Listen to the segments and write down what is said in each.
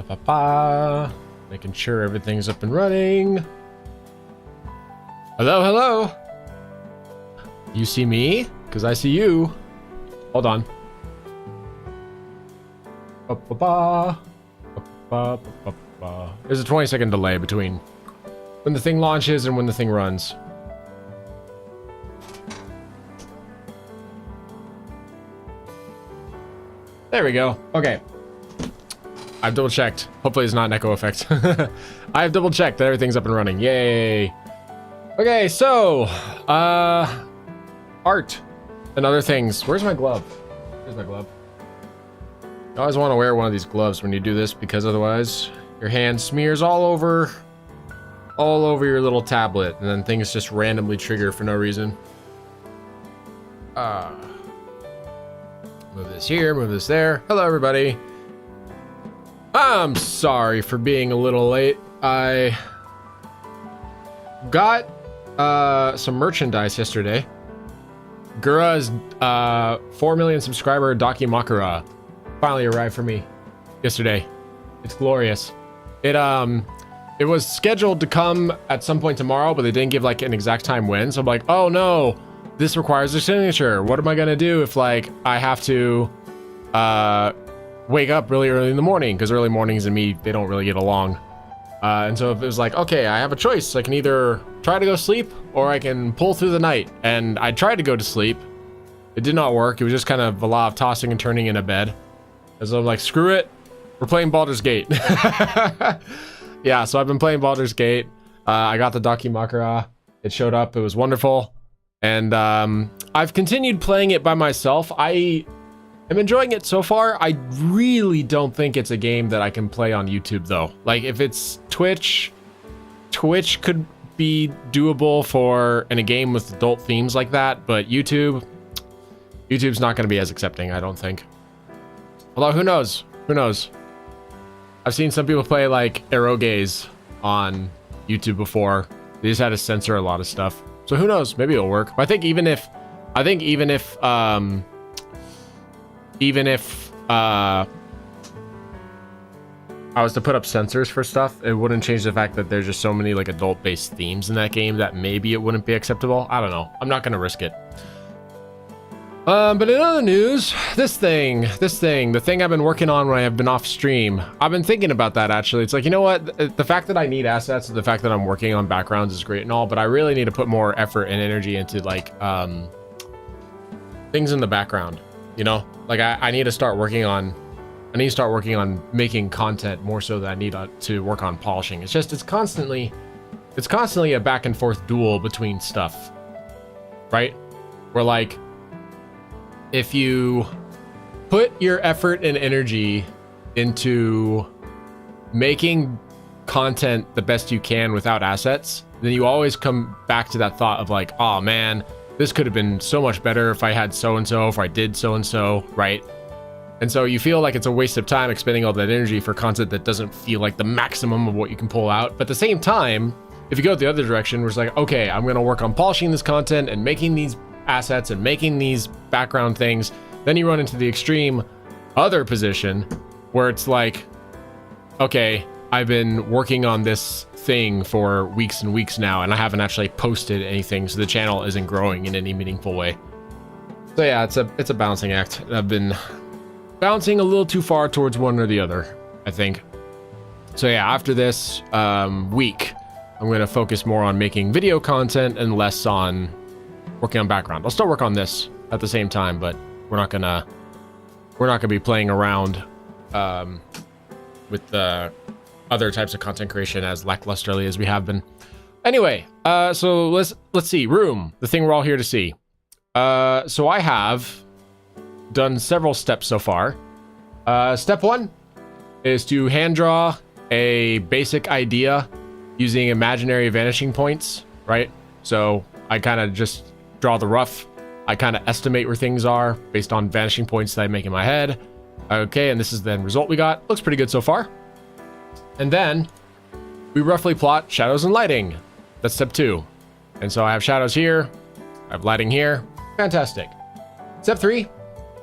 Ba-ba-ba. Making sure everything's up and running. Hello, hello. You see me? Because I see you. Hold on. Ba-ba-ba. Ba-ba-ba-ba-ba. There's a 20-second delay between when the thing launches and when the thing runs. There we go. Okay. I've double checked. Hopefully it's not an echo effect. I have double checked that everything's up and running. Yay. Okay, so art and other things. Where's my glove? Here's my glove. You always want to wear one of these gloves when you do this, because otherwise your hand smears all over your little tablet, and then things just randomly trigger for no reason. Move this here, move this there. Hello, everybody. I'm sorry for being a little late. I got some merchandise yesterday. Gura's 4 million subscriber Dakimakura finally arrived for me yesterday. It's glorious. It was scheduled to come at some point tomorrow, but they didn't give like an exact time when. So I'm like, oh no, this requires a signature. What am I gonna do if like I have to wake up really early in the morning? Because early mornings and me, they don't really get along. And so if it was like, okay, I have a choice. I can either try to go sleep or I can pull through the night. And I tried to go to sleep. It did not work. It was just kind of a lot of tossing and turning in a bed. And so I'm like, screw it. We're playing Baldur's Gate. Yeah, so I've been playing Baldur's Gate. I got the Dakimakura. It showed up. It was wonderful. And I've continued playing it by myself. I am enjoying it so far. I really don't think it's a game that I can play on YouTube, though. Like, if it's Twitch could be doable in a game with adult themes like that, but YouTube's not going to be as accepting, I don't think. Although, who knows? Who knows? I've seen some people play, like, erogaze on YouTube before. They just had to censor a lot of stuff. So who knows? Maybe it'll work. But I think even if I was to put up censors for stuff, it wouldn't change the fact that there's just so many like adult-based themes in that game that maybe it wouldn't be acceptable. I don't know. I'm not gonna risk it. But in other news, the thing I've been working on when I've been off stream, I've been thinking about that actually. It's like, you know what? The fact that I need assets, the fact that I'm working on backgrounds is great and all, but I really need to put more effort and energy into like things in the background, you know? Like I need to start working on making content more so than I need to work on polishing. It's constantly a back and forth duel between stuff, right? Where like, if you put your effort and energy into making content the best you can without assets, then you always come back to that thought of like, oh man, this could have been so much better if I had so-and-so, if I did so-and-so, right? And so you feel like it's a waste of time expending all that energy for content that doesn't feel like the maximum of what you can pull out. But at the same time, if you go the other direction, where it's like, okay, I'm going to work on polishing this content and making these assets and making these background things, then you run into the extreme other position where it's like, okay, I've been working on this thing for weeks and weeks now and I haven't actually posted anything, so the channel isn't growing in any meaningful way. So yeah, it's a balancing act. I've been bouncing a little too far towards one or the other, I think. So yeah, after this week, I'm going to focus more on making video content and less on working on background. I'll still work on this at the same time, but we're not gonna be playing around with the other types of content creation as lacklusterly as we have been. Anyway, so let's see. Room, the thing we're all here to see. So I have done several steps so far. Step one is to hand draw a basic idea using imaginary vanishing points, right? So I kind of just draw the rough. I kind of estimate where things are based on vanishing points that I make in my head. Okay, and this is the end result we got. Looks pretty good so far. And then we roughly plot shadows and lighting. That's step two. And so I have shadows here. I have lighting here. Fantastic. Step three,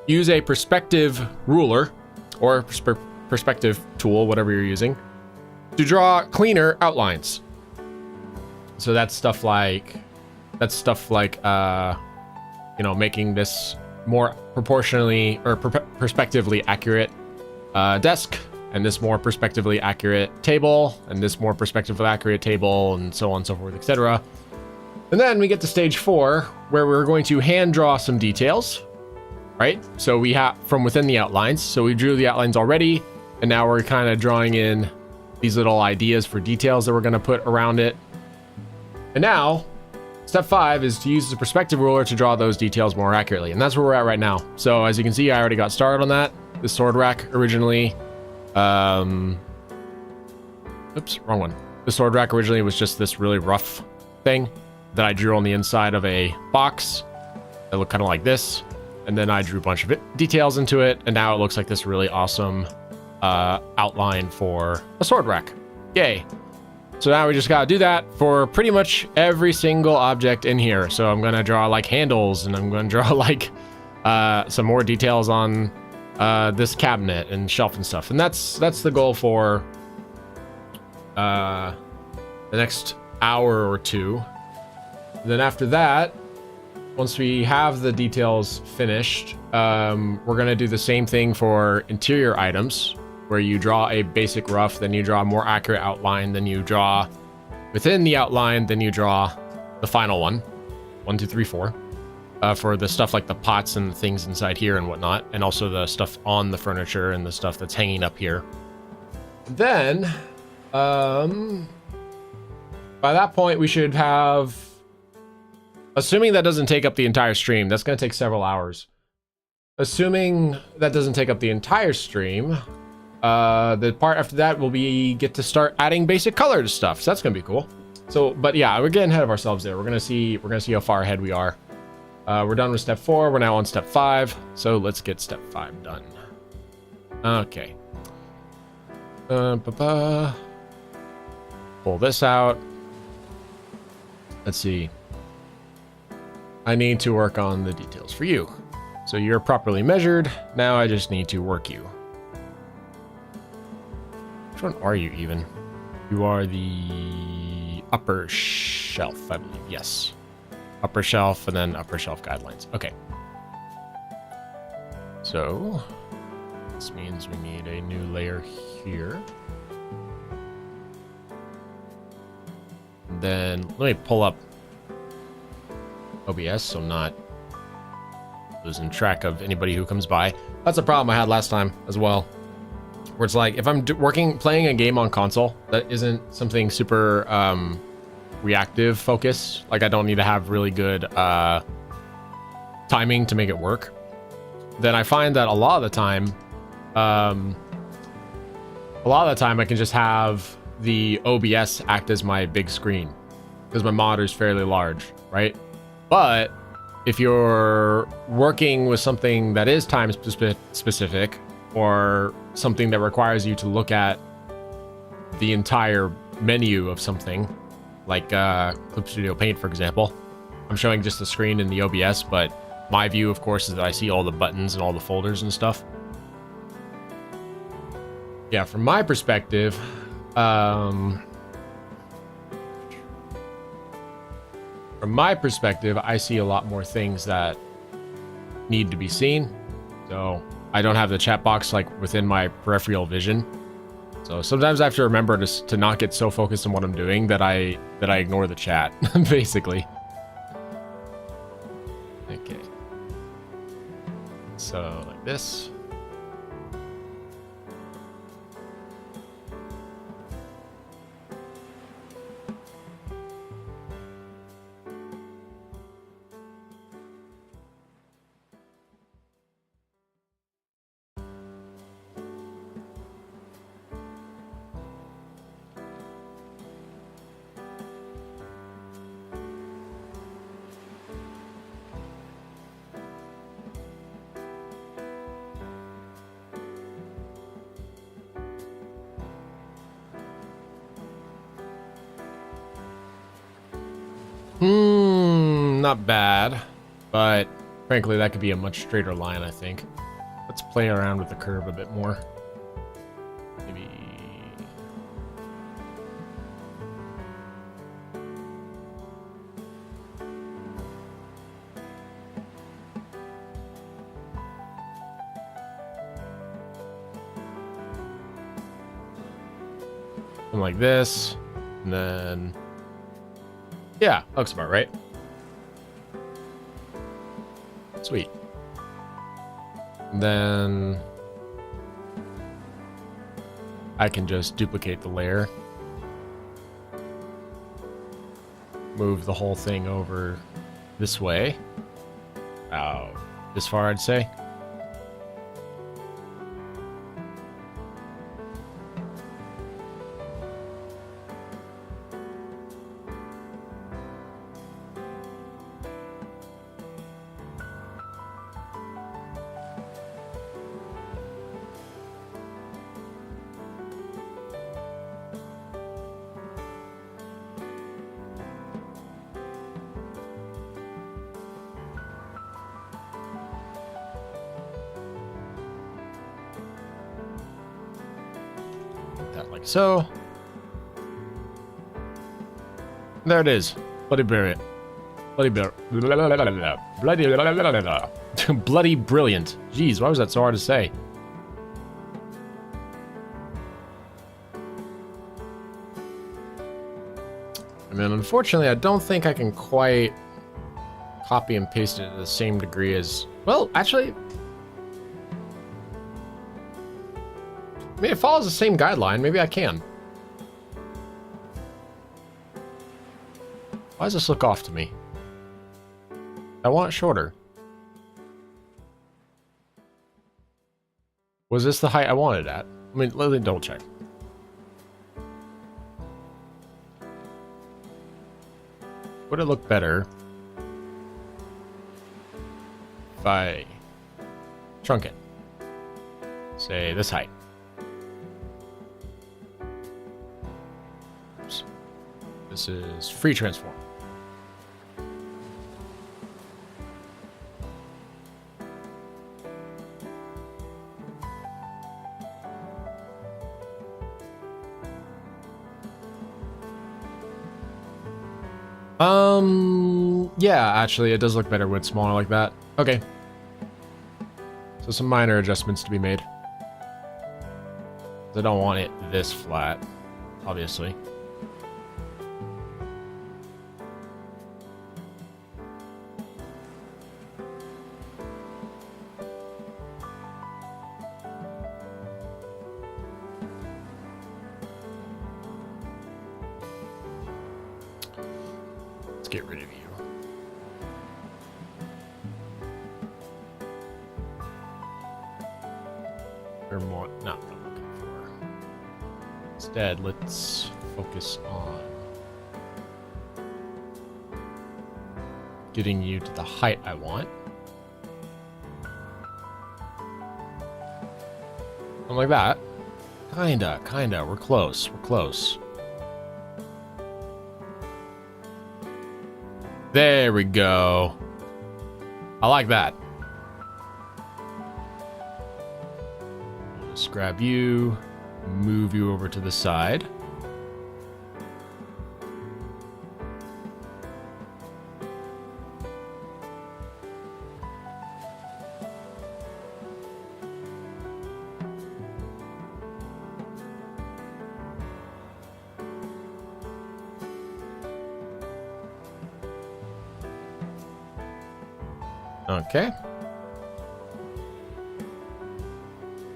use a perspective ruler or perspective tool, whatever you're using, to draw cleaner outlines. So that's stuff like you know, making this more proportionally or perspectively accurate desk, and this more perspectively accurate table, and this more perspectively accurate table, and so on and so forth, etc. And then we get to stage 4, where we're going to hand draw some details, right? So we have from within the outlines. So we drew the outlines already, and now we're kind of drawing in these little ideas for details that we're going to put around it. And now, step 5 is to use the perspective ruler to draw those details more accurately. And that's where we're at right now. So as you can see, I already got started on that. The sword rack originally, oops, wrong one. The sword rack originally was just this really rough thing that I drew on the inside of a box that looked kind of like this. And then I drew a bunch of details into it. And now it looks like this really awesome outline for a sword rack. Yay. So now we just gotta do that for pretty much every single object in here. So I'm gonna draw like handles, and I'm gonna draw like some more details on this cabinet and shelf and stuff. And that's the goal for the next hour or two. And then after that, once we have the details finished, we're gonna do the same thing for interior items, where you draw a basic rough, then you draw a more accurate outline, then you draw within the outline, then you draw the final one. 1, 2, 3, 4. For the stuff like the pots and the things inside here and whatnot, and also the stuff on the furniture and the stuff that's hanging up here. Then, by that point, we should have, assuming that doesn't take up the entire stream, that's going to take several hours. Assuming that doesn't take up the entire stream, the part after that will be get to start adding basic color to stuff. So that's gonna be cool. So, but yeah, we're getting ahead of ourselves there. We're gonna see how far ahead we are. We're done with step 4. We're now on step 5. So let's get step 5 done. Okay. Pull this out. Let's see. I need to work on the details for you. So you're properly measured. Now I just need to work you. Which one are you even? You are the upper shelf, I believe. Yes. Upper shelf and then upper shelf guidelines. Okay. So this means we need a new layer here. And then let me pull up OBS so I'm not losing track of anybody who comes by. That's a problem I had last time as well. Where it's like, if I'm playing a game on console that isn't something super reactive focus, like I don't need to have really good timing to make it work, then I find that a lot of the time I can just have the OBS act as my big screen because my monitor is fairly large, right? But if you're working with something that is time specific, or something that requires you to look at the entire menu of something, like Clip Studio Paint, for example. I'm showing just the screen in the OBS, but my view, of course, is that I see all the buttons and all the folders and stuff. Yeah, from my perspective, I see a lot more things that need to be seen. So I don't have the chat box like within my peripheral vision. So sometimes I have to remember to not get so focused on what I'm doing that I ignore the chat, basically. Okay. So like this. Not bad, but frankly, that could be a much straighter line, I think. Let's play around with the curve a bit more. something like this, and then yeah, looks about right. Sweet. And then I can just duplicate the layer, move the whole thing over this way, this far I'd say. Like so. There it is. Bloody brilliant. Bloody bloody brilliant. Jeez, why was that so hard to say? I mean, unfortunately, I don't think I can quite copy and paste it to the same degree as... Well, actually... I mean, it follows the same guideline. Maybe I can. Why does this look off to me? I want it shorter. Was this the height I wanted at? I mean, let me double check. Would it look better if I shrunk it? Say this height. Oops. This is free transform. Yeah, actually, it does look better when it's smaller like that. Okay. So some minor adjustments to be made. I don't want it this flat, obviously. Let's get rid of you. Or more, not what I'm looking for. Instead, let's focus on getting you to the height I want. Something like that. Kinda. We're close. We're close. There we go. I like that. Just grab you, move you over to the side. Okay.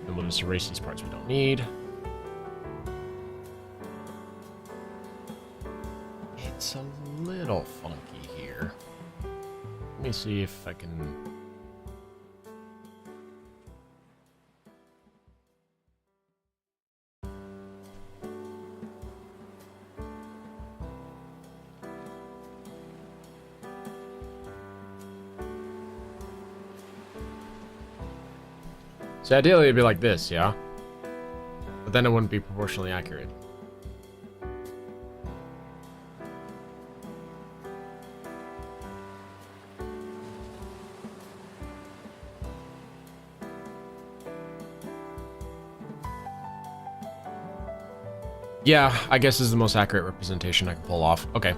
And we'll just erase these parts we don't need. It's a little funky here. Let me see if I can... So ideally it'd be like this, yeah? But then it wouldn't be proportionally accurate. Yeah, I guess this is the most accurate representation I can pull off. Okay.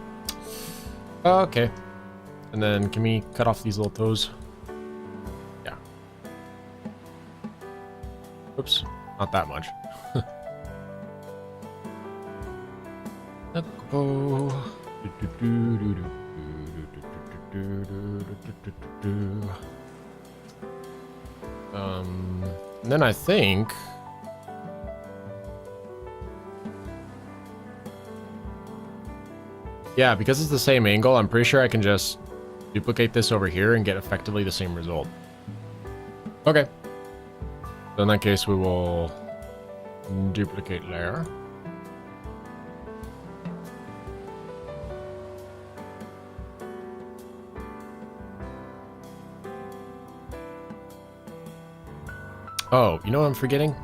Okay. And then can we cut off these little toes? Yeah. Oops. Not that much. Then I think yeah, because it's the same angle, I'm pretty sure I can just duplicate this over here and get effectively the same result. Okay. So in that case, we will duplicate layer. Oh, you know what I'm forgetting?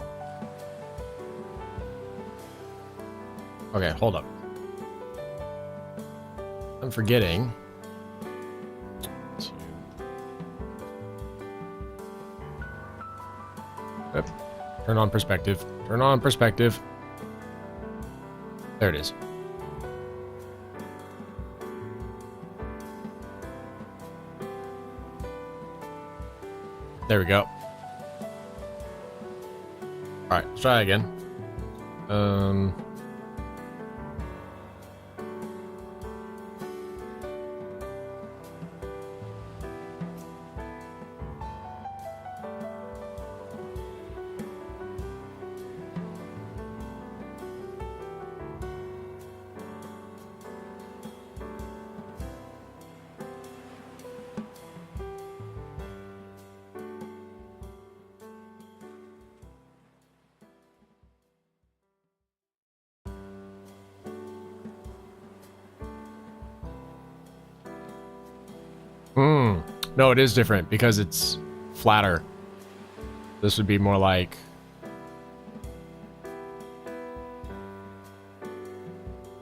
Okay, hold up. I'm forgetting. Yep. Turn on perspective. Turn on perspective. There it is. There we go. Alright, let's try again. No, it is different because it's flatter. This would be more like...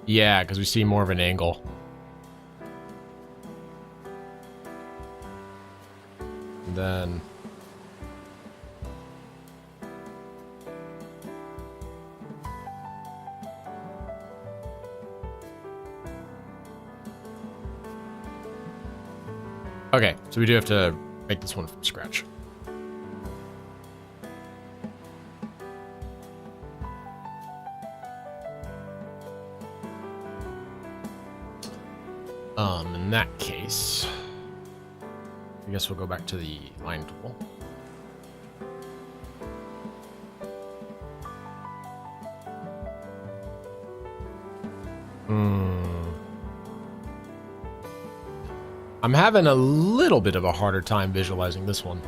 Yeah, because we see more of an angle. And then... Okay, so we do have to make this one from scratch. In that case, I guess we'll go back to the line tool. I'm having a little bit of a harder time visualizing this one.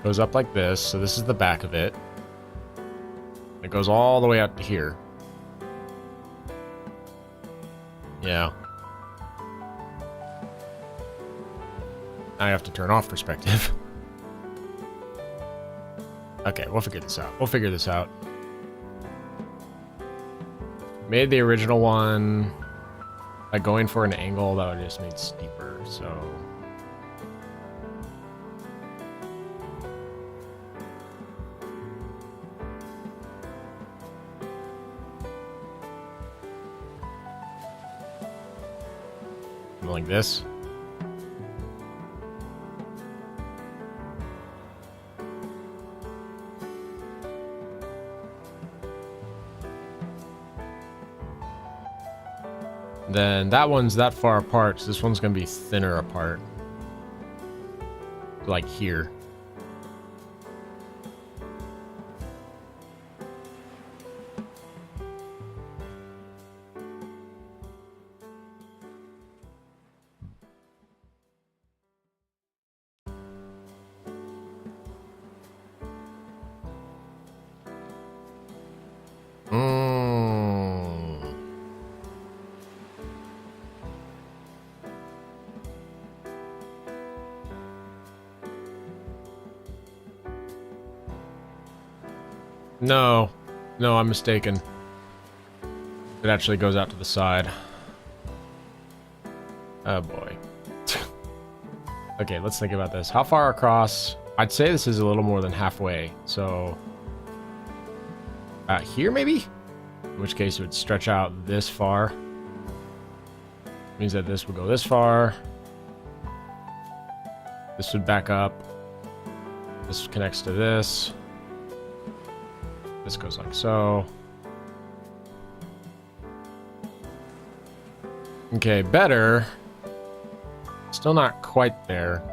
Goes up like this, so this is the back of it. It goes all the way out to here. Yeah. I have to turn off perspective. Okay, we'll figure this out. We'll figure this out. Made the original one by going for an angle that would just make it steeper, so... like this. Then that one's that far apart, so this one's gonna be thinner apart. Like here. No, I'm mistaken. It actually goes out to the side. Oh boy. Okay, let's think about this. How far across? I'd say this is a little more than halfway. So, here maybe? In which case it would stretch out this far. Means that this would go this far. This would back up. This connects to this. This goes like so. Okay, better. Still not quite there.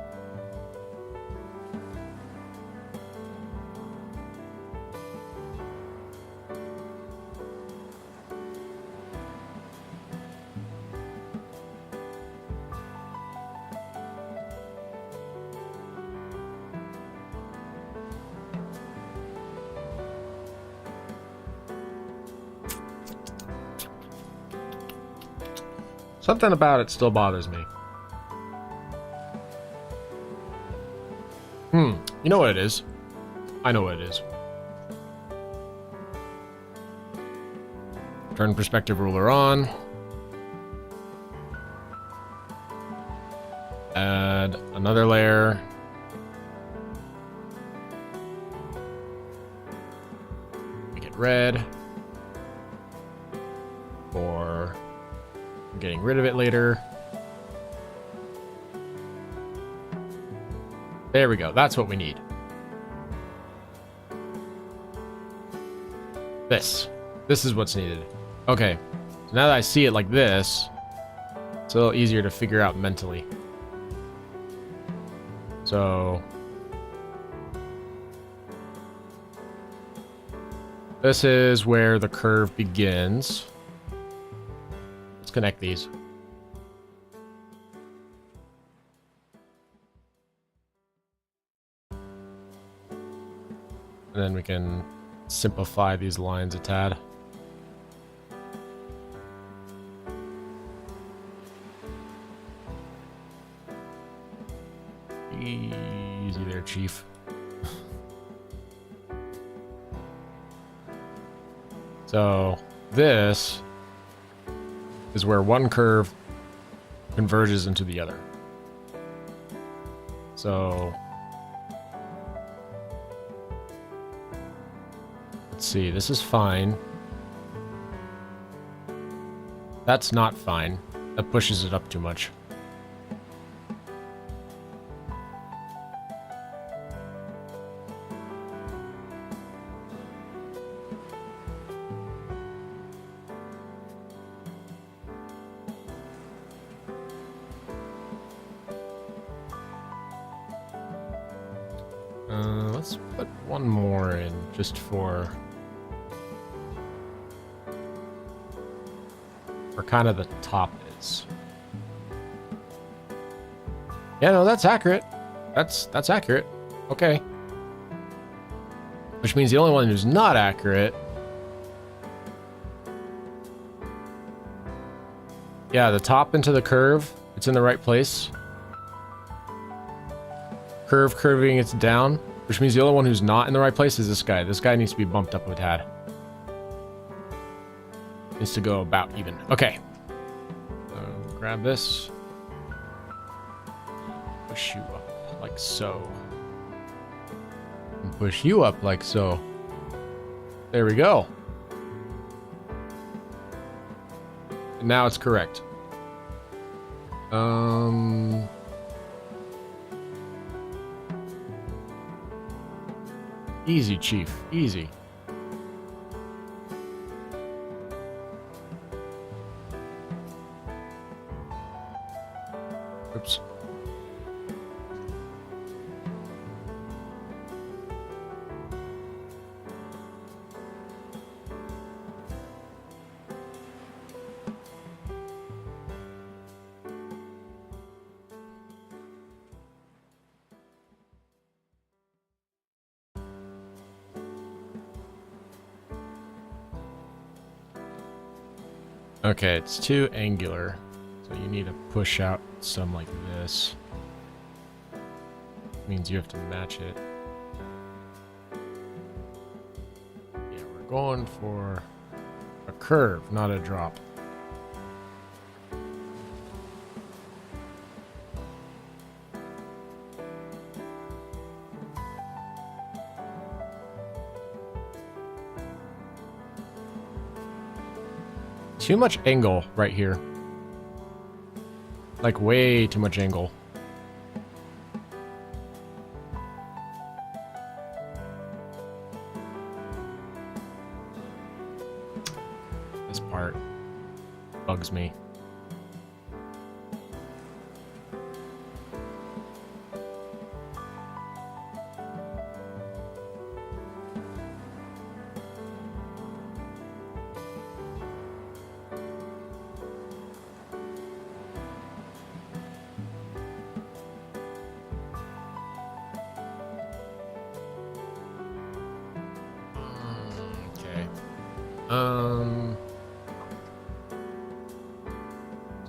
Something about it still bothers me. You know what it is? I know what it is. Turn perspective ruler on. Add another layer. Make it red. For getting rid of it later. There we go. That's what we need. This is what's needed. Okay. So now that I see it like this, it's a little easier to figure out mentally. So this is where the curve begins. Let's connect these. And then we can simplify these lines a tad. Easy there, Chief. So this is where one curve converges into the other. So let's see, this is fine. That's not fine. That pushes it up too much. Let's put one more in just for kind of the top is. Yeah, no, that's accurate. That's accurate. Okay. Which means the only one who's not accurate. Yeah, the top into the curve. It's in the right place. Curve curving it's down. Which means the only one who's not in the right place is this guy. This guy needs to be bumped up a tad. Needs to go about even. Okay. Grab this. Push you up like so. And push you up like so. There we go. And now it's correct. Easy, Chief. Easy. Oops. Okay, it's too angular, so you need to push out some like this. Means you have to match it. Yeah, we're going for a curve, not a drop. Too much angle right here. Like way too much angle. This part bugs me.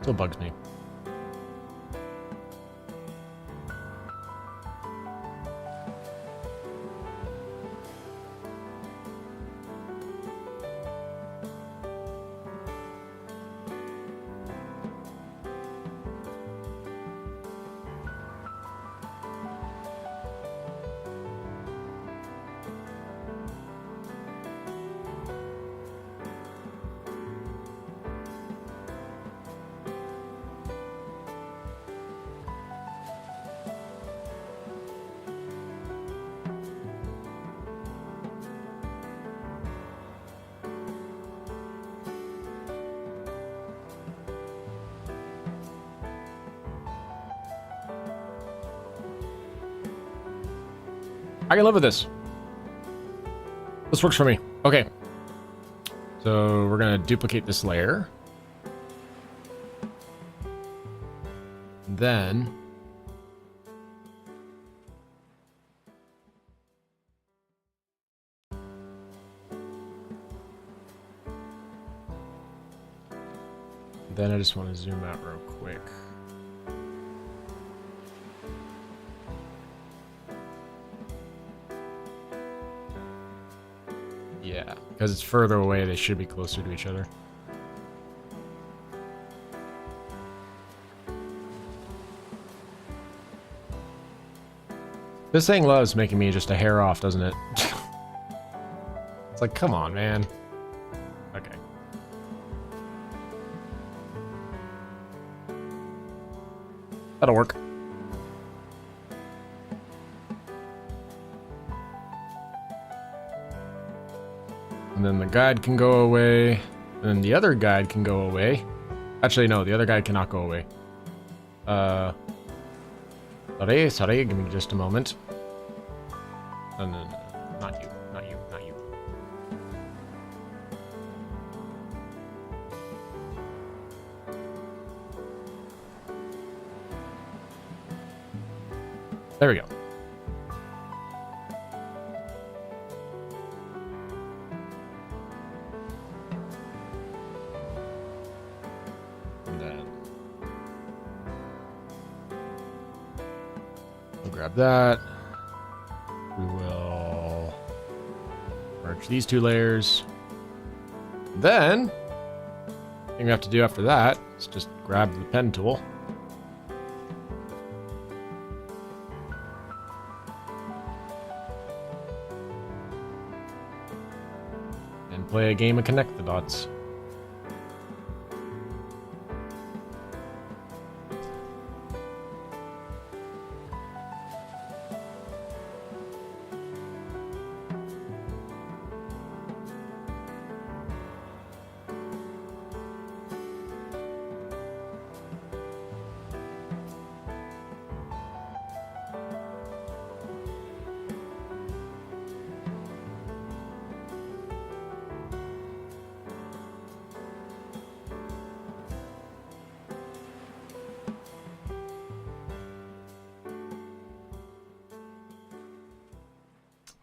Still bugs me. I can live with this. This works for me. Okay. So we're gonna duplicate this layer. Then I just want to zoom out real quick. Yeah, because it's further away, they should be closer to each other. This thing loves making me just a hair off, doesn't it? It's like, come on, man. Okay. That'll work. And then the guide can go away. And then the other guide can go away. Actually, no, the other guide cannot go away. Sorry, give me just a moment. No, not you, not you, not you. There we go. Grab that. We will merge these two layers. Then, the thing we have to do after that is just grab the pen tool. And play a game of Connect the Dots.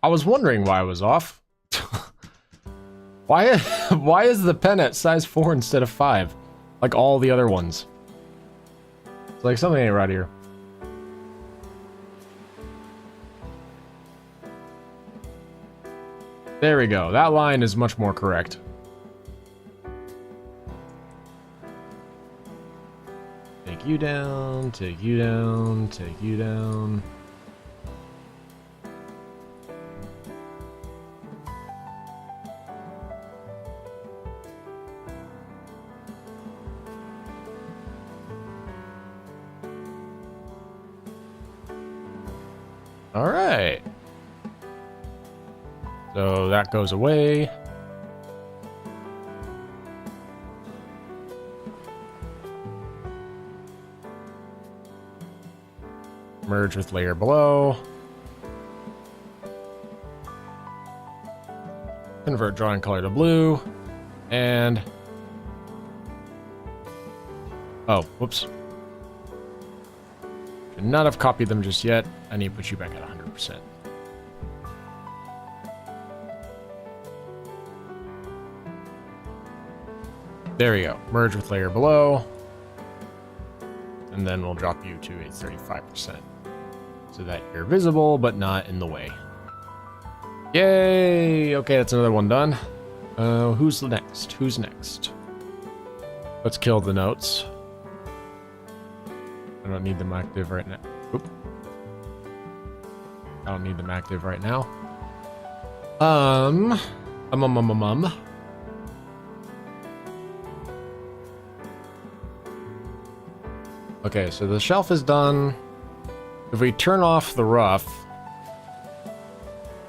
I was wondering why I was off. Why is the pen at size 4 instead of 5? Like all the other ones. It's like something ain't right here. There we go. That line is much more correct. Take you down, take you down, take you down. All right. So that goes away. merge with layer below. Convert drawing color to blue. And... oh, whoops. Should not have copied them just yet. I need to put you back at 100%. There we go. Merge with layer below. And then we'll drop you to a 35%. So that you're visible, but not in the way. Yay! Okay, that's another one done. Who's next? Who's next? Let's kill the notes. I don't need them active right now. Oop. I don't need them active right now. Okay, so the shelf is done. If we turn off the rough,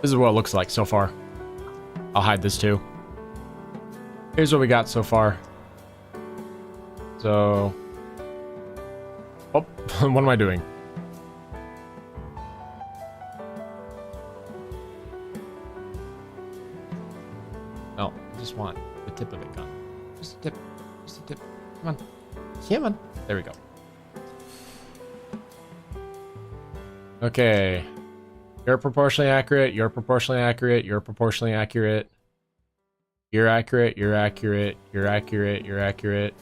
this is what it looks like so far. I'll hide this too. Here's what we got so far. So... oh, what am I doing? No, I just want the tip of it gone. Just a tip. Just a tip. Come on. Come on. There we go. Okay. You're proportionally accurate. You're proportionally accurate. You're proportionally accurate. You're accurate. You're accurate. You're accurate. You're accurate.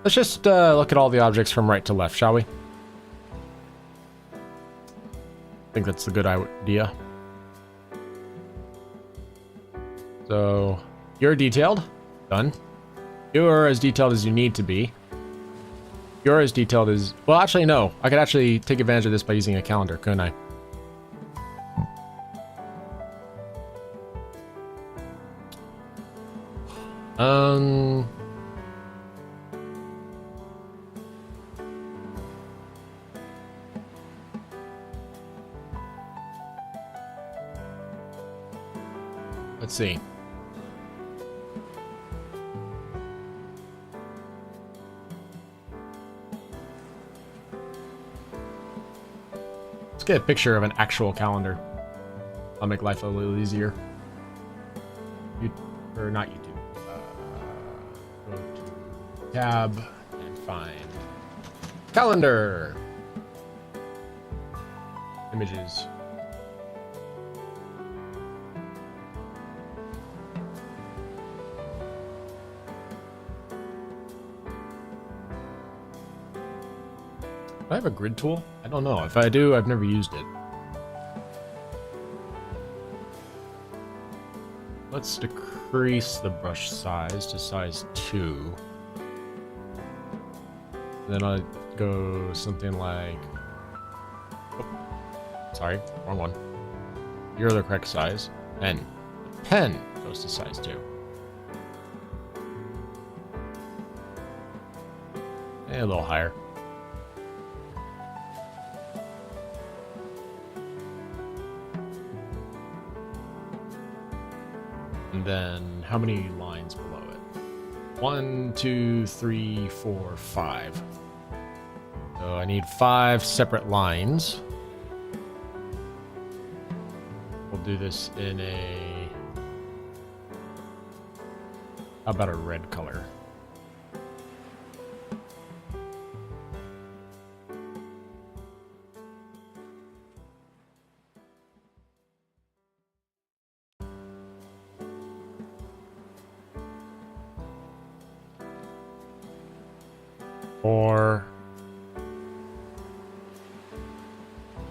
Let's just look at all the objects from right to left, shall we? I think that's a good idea. So, you're detailed. Done. You're as detailed as you need to be. You're as detailed as... well, actually, no. I could actually take advantage of this by using a calendar, couldn't I? Let's see. Let's get a picture of an actual calendar. I'll make life a little easier. Or not YouTube. Go to tab and find calendar. Images. Do I have a grid tool? I don't know. If I do, I've never used it. Let's decrease the brush size to size 2. Then I'll go something like... oh, sorry, wrong one. You're the correct size. Pen. The pen goes to size 2. And a little higher. And then how many lines below it? 1, 2, 3, 4, 5. So I need 5 separate lines. We'll do this in a... how about a red color?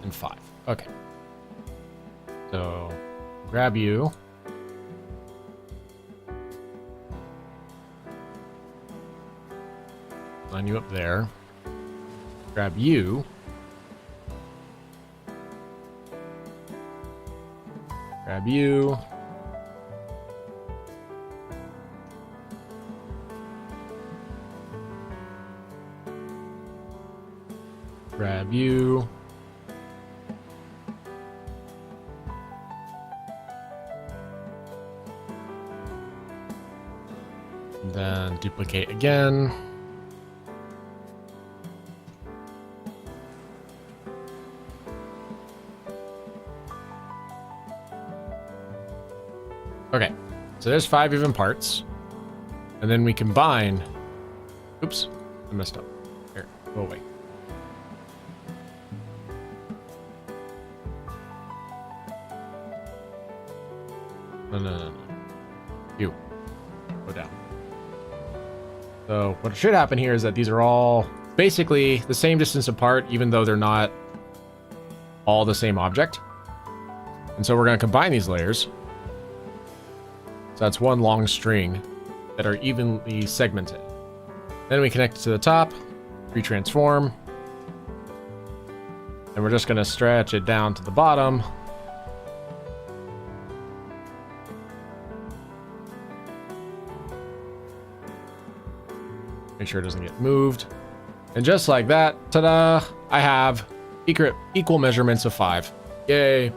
And 5. Okay. So, grab you. Line you up there. Grab you. Grab you. Grab you. And then duplicate again. Okay, so there's 5 even parts. And then we combine... Oops, I messed up. Here, go away. No. You. Go down. So what should happen here is that these are all basically the same distance apart, even though they're not all the same object. And so we're going to combine these layers. So that's one long string that are evenly segmented. Then we connect it to the top, retransform, and we're just going to stretch it down to the bottom. Make sure it doesn't get moved. And just like that, ta-da, I have equal measurements of 5. Yay.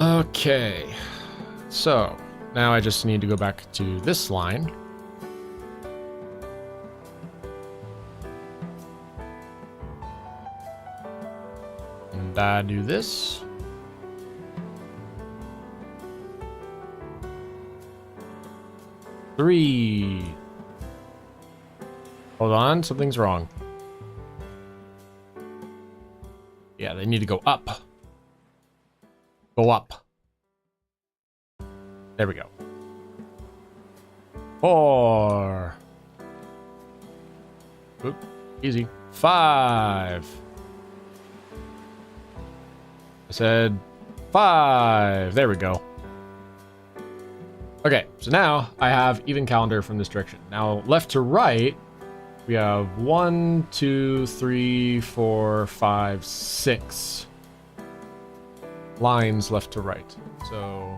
Okay. So, now I just need to go back to this line. And I do this. Three. Hold on, something's wrong. Yeah, they need to go up. Go up. There we go. 4. Oop, easy. 5. I said 5. There we go. Okay, so now I have even calendar from this direction. Now, left to right, we have 1, 2, 3, 4, 5, 6 lines left to right. So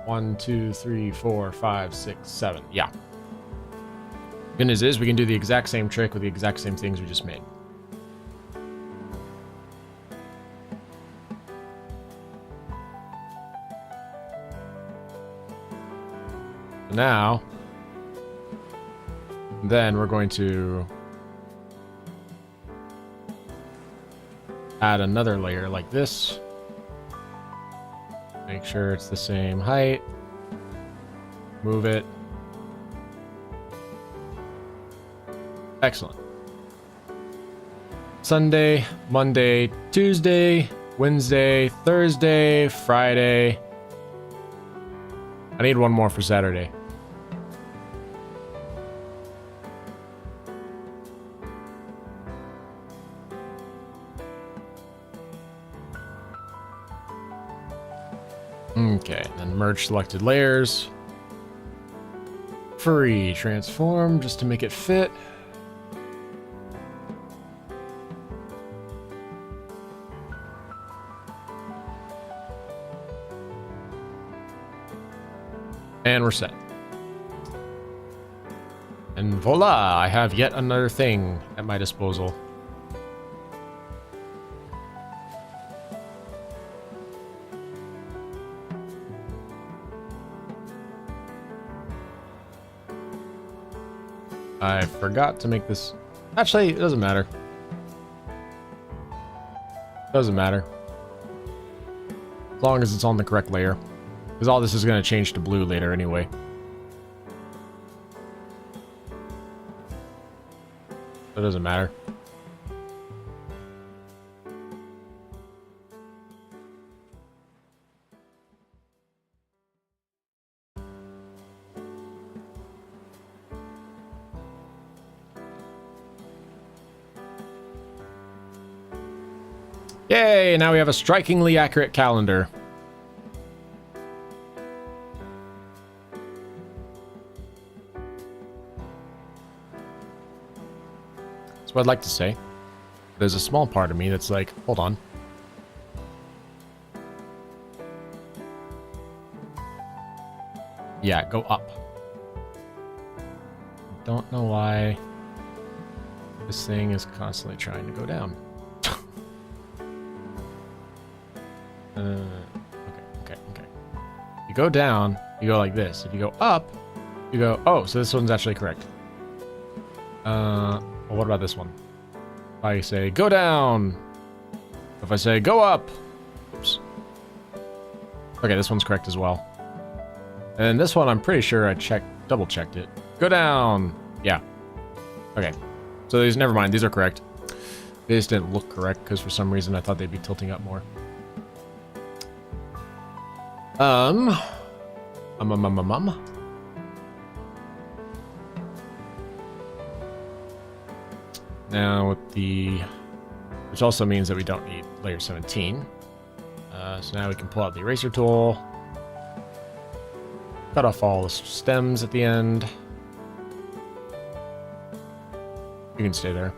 1, 2, 3, 4, 5, 6, 7. Yeah. Good news is we can do the exact same trick with the exact same things we just made. Now, then we're going to add another layer like this. Make sure it's the same height. Move it. Excellent. Sunday, Monday, Tuesday, Wednesday, Thursday, Friday. I need one more for Saturday. Okay, then merge selected layers. Free transform just to make it fit. And we're set. And voila, I have yet another thing at my disposal. I forgot to make this... Actually, it doesn't matter. Doesn't matter. As long as it's on the correct layer. Because all this is going to change to blue later anyway. So it doesn't matter. Yay! Now we have a strikingly accurate calendar. That's what I'd like to say. There's a small part of me that's like, hold on. Yeah, go up. Don't know why this thing is constantly trying to go down. Okay. You go down, you go like this. If you go up, you go... Oh, so this one's actually correct. Well, what about this one? If I say go down. If I say go up. Oops. Okay, this one's correct as well. And this one, I'm pretty sure I double checked it. Go down. Yeah. Okay. So these, never mind. These are correct. They just didn't look correct because for some reason I thought they'd be tilting up more. Now with the, which also means that we don't need layer 17. So now we can pull out the eraser tool, cut off all the stems at the end. You can stay there.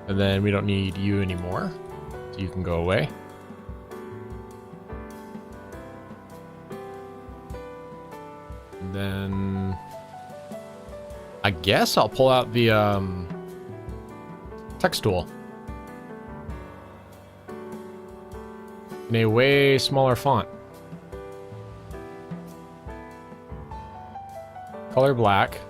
And then we don't need you anymore, so you can go away. And then I guess I'll pull out the text tool in a way smaller font. Color black.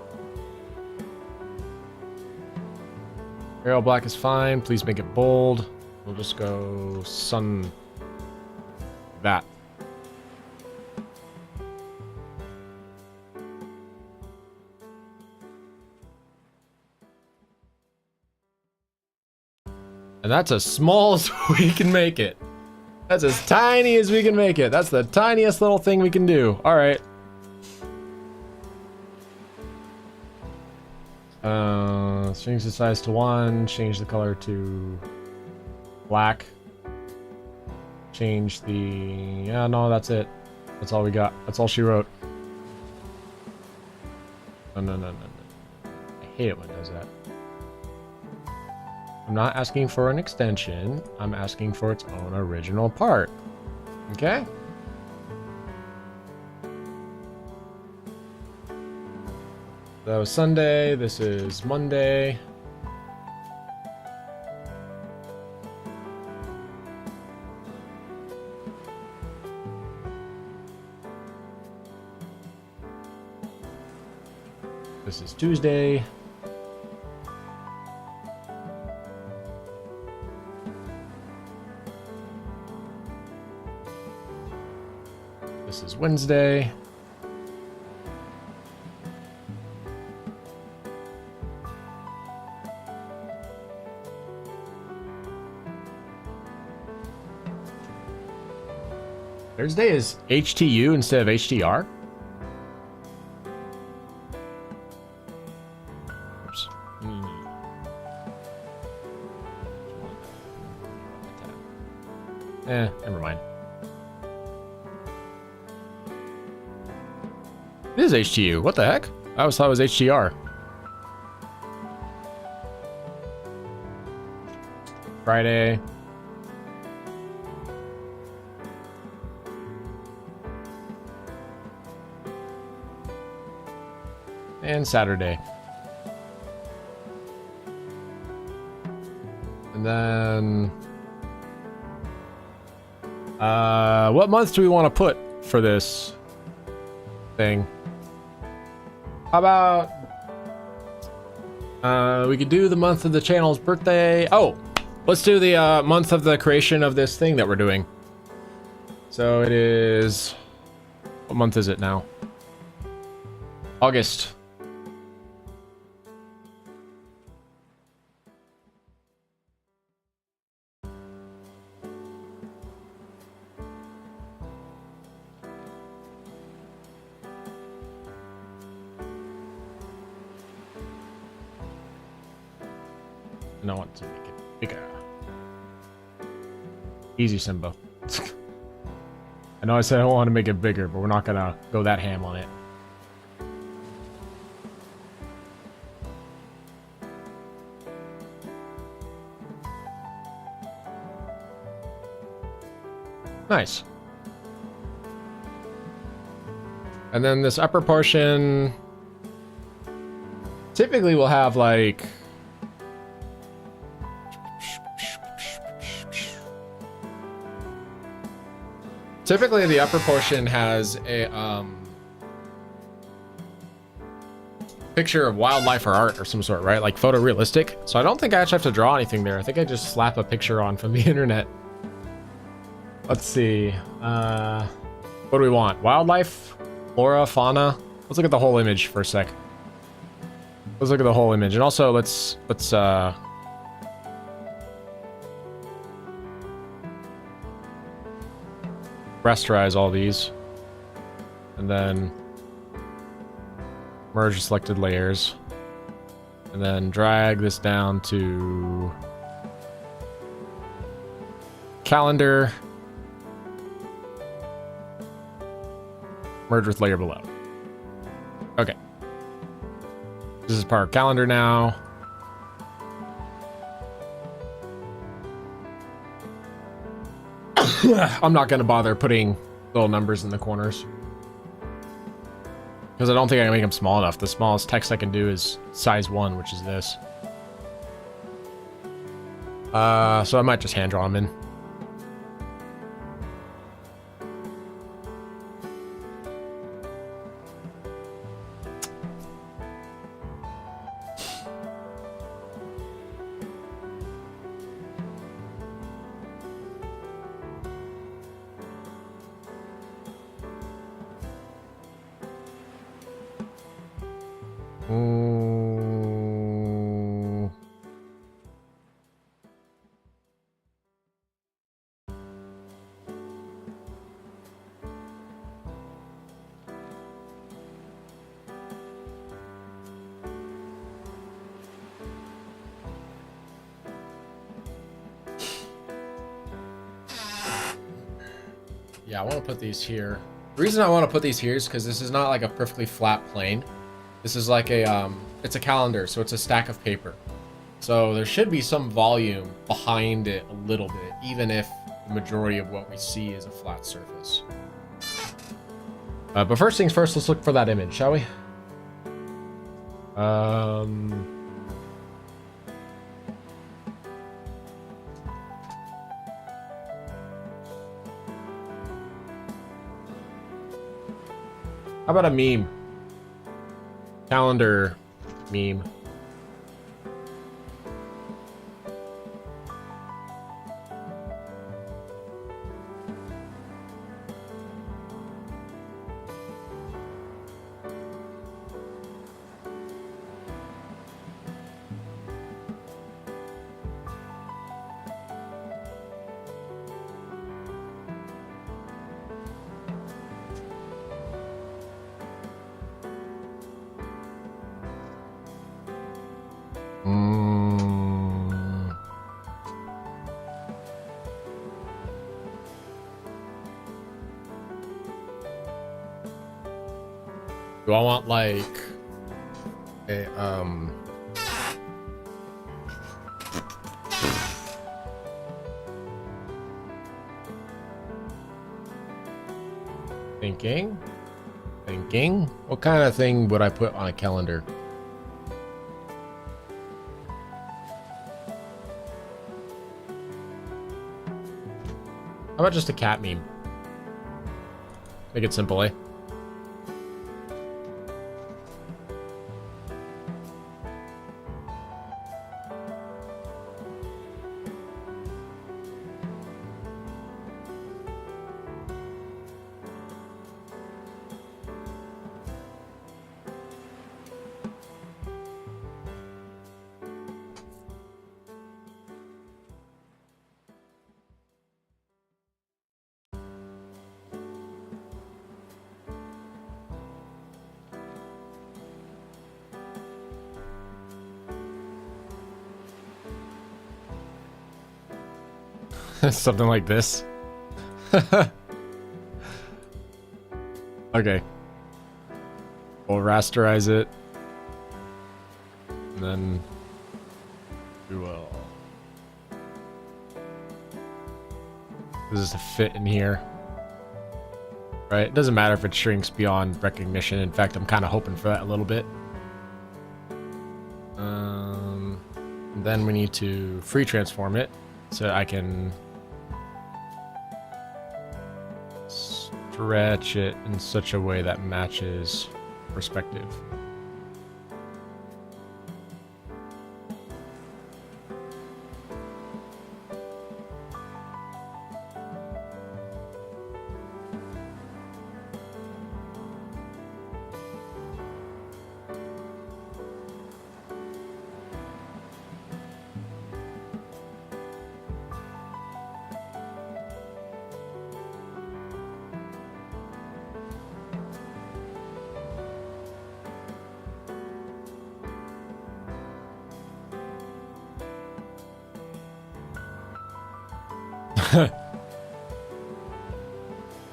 Arial black is fine. Please make it bold. We'll just go sun that. And that's as small as we can make it. That's as tiny as we can make it. That's the tiniest little thing we can do. All right. Change the size to 1. Change the color to black. Change the... Yeah, no, that's it. That's all we got. That's all she wrote. No. I hate it when it does that. I'm not asking for an extension. I'm asking for its own original part. Okay? So Sunday, this is Monday. This is Tuesday. This is Wednesday. Thursday is HTU instead of HTR? Oops. Never mind. It is HTU. What the heck? I always thought it was HTR. Friday. And Saturday. And then... what month do we want to put for this thing? How about... we could do the month of the channel's birthday. Oh! Let's do the month of the creation of this thing that we're doing. So it is... What month is it now? August. And I want to make it bigger. Easy, Simba. I know I said I want to make it bigger, but we're not gonna go that ham on it. Nice. And then this upper portion typically will have like typically the upper portion has a picture of wildlife or art or some sort, right? Like photorealistic. So I don't think I actually have to draw anything there. I think I just slap a picture on from the internet. Let's see. What do we want? Wildlife, flora, fauna. Let's look at the whole image for a sec. Let's look at the whole image, and also let's rasterize all these, and then merge the selected layers, and then drag this down to calendar, merge with layer below. Okay. This is part of calendar now. I'm not going to bother putting little numbers in the corners, because I don't think I can make them small enough. The smallest text I can do is size 1, which is this. So I might just hand draw them in. Yeah, I want to put these here. The reason I want to put these here is because this is not like a perfectly flat plane. This is like a, it's a calendar, so it's a stack of paper. So there should be some volume behind it a little bit, even if the majority of what we see is a flat surface. But first things first, let's look for that image, shall we? How about a meme? Calendar meme. Do I want like a thinking? What kind of thing would I put on a calendar? How about just a cat meme? Make it simple, eh? Something like this. Okay. We'll rasterize it. And then we will. This is to fit in here. Right? It doesn't matter if it shrinks beyond recognition. In fact, I'm kind of hoping for that a little bit. Then we need to free transform it so I can stretch it in such a way that matches perspective.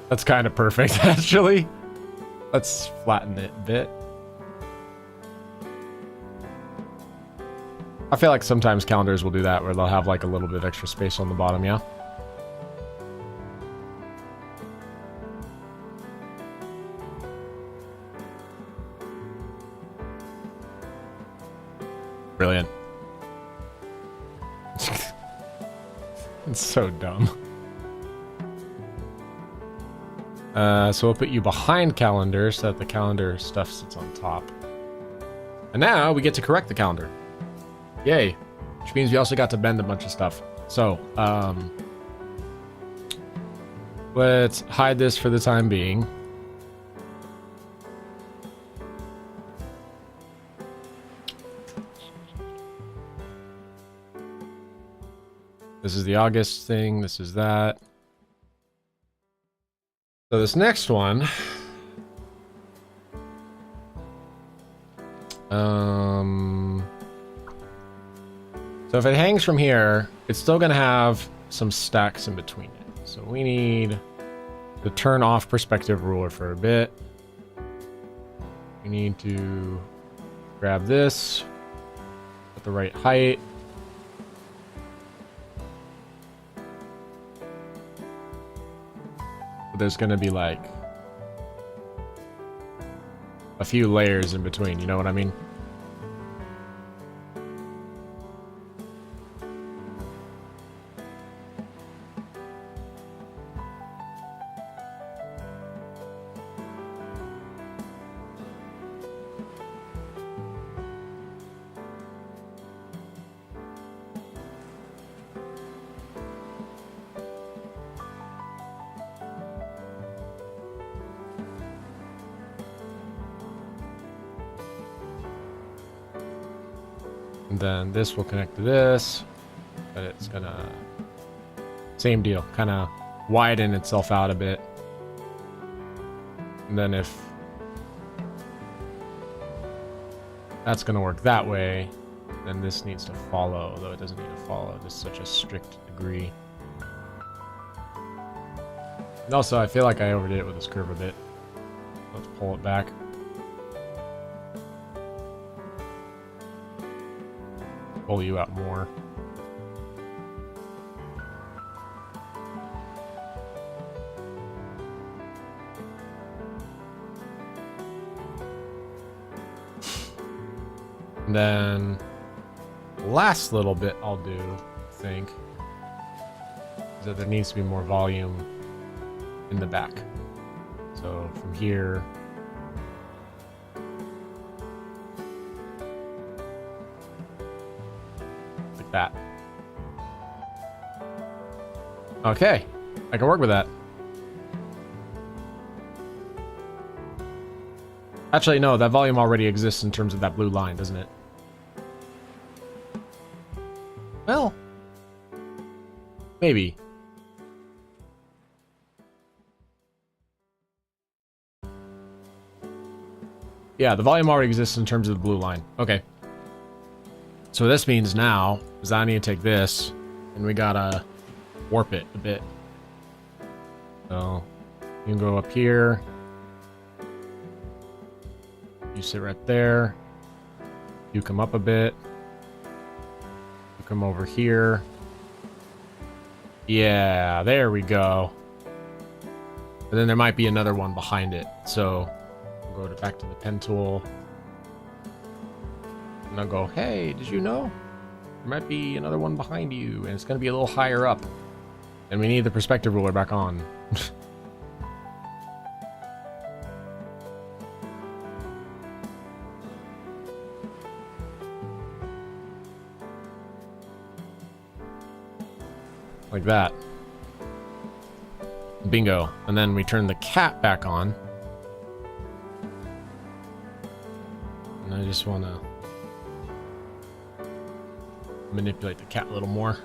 That's kind of perfect, actually. Let's flatten it a bit. I feel like sometimes calendars will do that, where they'll have like a little bit of extra space on the bottom, yeah? Brilliant. It's so dumb. So we'll put you behind calendar so that the calendar stuff sits on top. And now we get to correct the calendar. Yay. Which means we also got to bend a bunch of stuff. So, let's hide this for the time being. This is the August thing. This is that. So this next one, so if it hangs from here, it's still gonna have some stacks in between it. So we need to turn off perspective ruler for a bit. We need to grab this at the right height. There's gonna be like a few layers in between, you know what I mean? And then this will connect to this, but it's gonna, same deal, kind of widen itself out a bit. And then if that's gonna work that way, then this needs to follow, though it doesn't need to follow to such a strict degree. And also, I feel like I overdid it with this curve a bit. Let's pull it back. Pull you out more. And then last little bit I'll do, I think, is that there needs to be more volume in the back. So from here, like that. Okay, I can work with that. Actually, no, that volume already exists in terms of that blue line, doesn't it? Well, maybe. Yeah, the volume already exists in terms of the blue line. Okay. So this means now is I need to take this and we gotta warp it a bit. So you can go up here. You sit right there. You come up a bit. You come over here. Yeah, there we go. And then there might be another one behind it. So we'll go back to the pen tool. And I'll go, hey, did you know? There might be another one behind you, and it's going to be a little higher up. And we need the perspective ruler back on. Like that. Bingo. And then we turn the cat back on. And I just want to manipulate the cat a little more.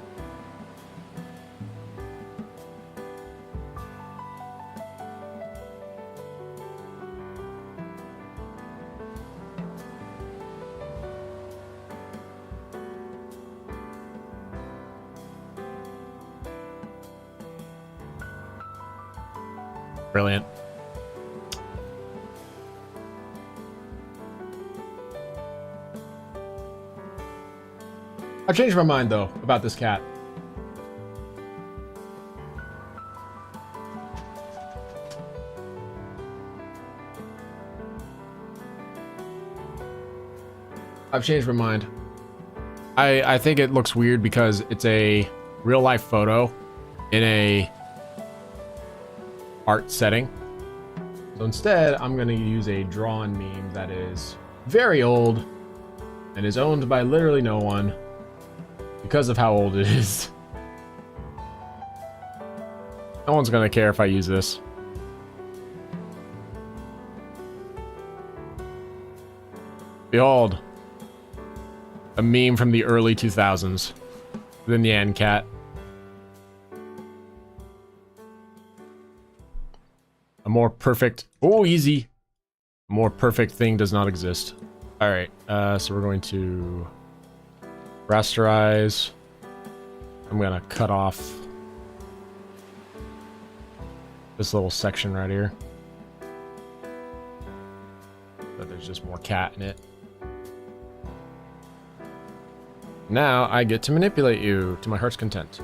Brilliant. I've changed my mind, though, about this cat. I've changed my mind. I think it looks weird because it's a real-life photo in a art setting. So instead, I'm going to use a drawn meme that is very old and is owned by literally no one because of how old it is. No one's going to care if I use this. Behold, a meme from the early 2000s. The Nyan cat. A more perfect... Oh, easy. A more perfect thing does not exist. Alright, so we're going to rasterize. I'm going to cut off this little section right here. But there's just more cat in it. Now I get to manipulate you to my heart's content.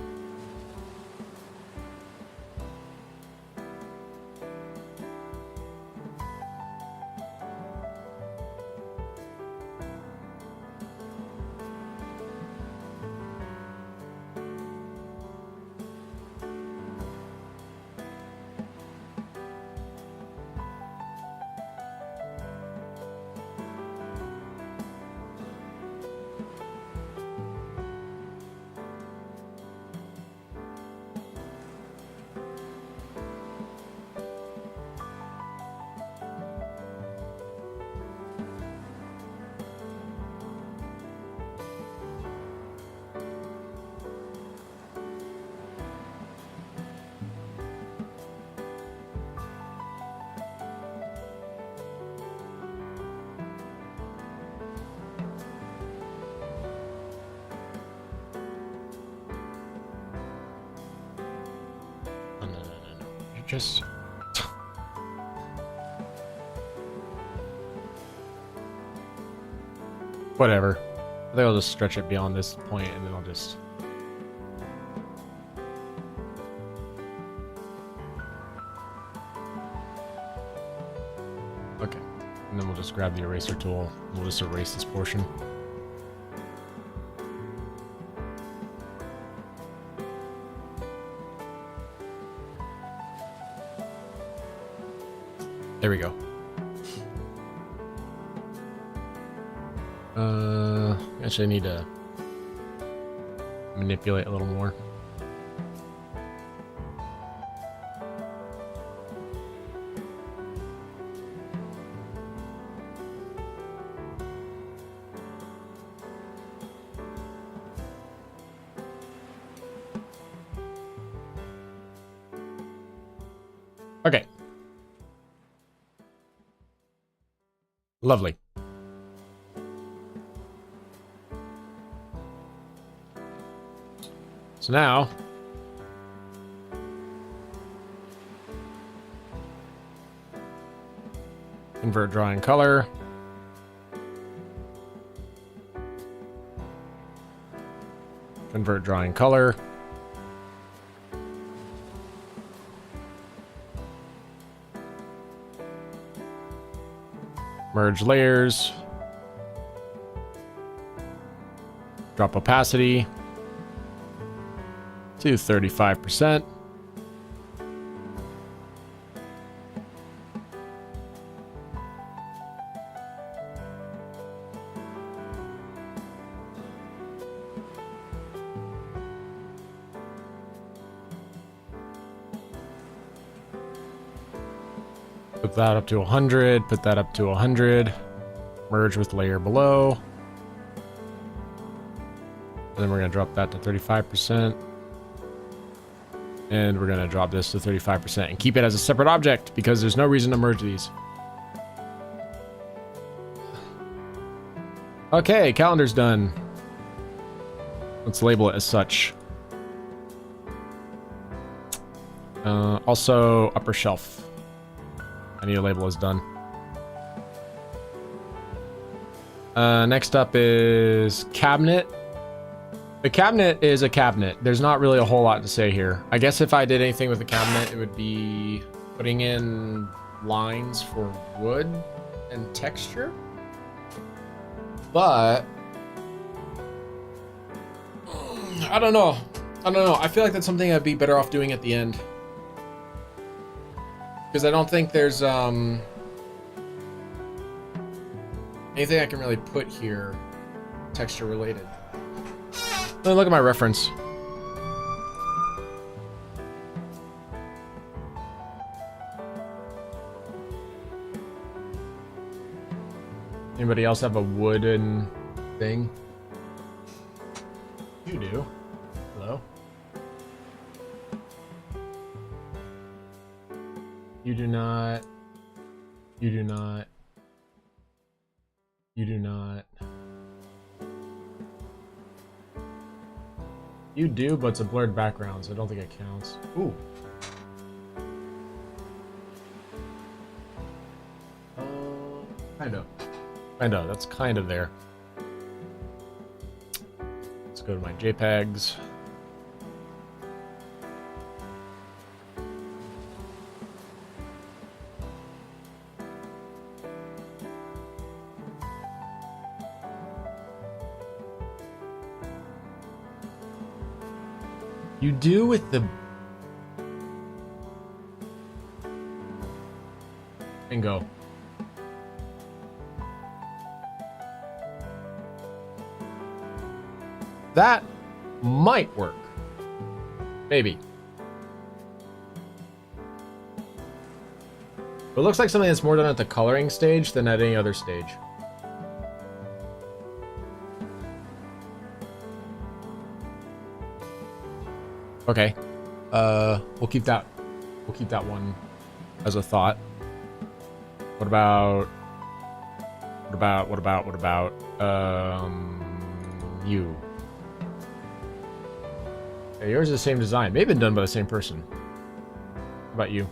Just whatever. I think I'll just stretch it beyond this point and then I'll just okay. And then we'll just grab the eraser tool and we'll just erase this portion. There we go. Actually I need to manipulate a little more. Okay. Lovely. So now, invert drawing color. Convert drawing color. Merge layers. Drop opacity to 35%. Put that up to 100, put that up to 100. Merge with layer below. And then we're going to drop that to 35%. And we're going to drop this to 35% and keep it as a separate object because there's no reason to merge these. Okay, calendar's done. Let's label it as such. Also, upper shelf. I need to label as done. Next up is cabinet. The cabinet is a cabinet. There's not really a whole lot to say here. I guess if I did anything with the cabinet, it would be putting in lines for wood and texture. But I don't know. I feel like that's something I'd be better off doing at the end. Because I don't think there's anything I can really put here texture related. Look at my reference. Anybody else have a wooden thing? You do. Hello? You do not. You do not. You do not. You do, but it's a blurred background, so I don't think it counts. Ooh. Kind of. Kind of. That's kind of there. Let's go to my JPEGs. You do with the... Bingo. That might work. Maybe. But it looks like something that's more done at the coloring stage than at any other stage. Okay. We'll keep that one as a thought. What about you? Yeah, yours is the same design. Maybe been done by the same person. How about you?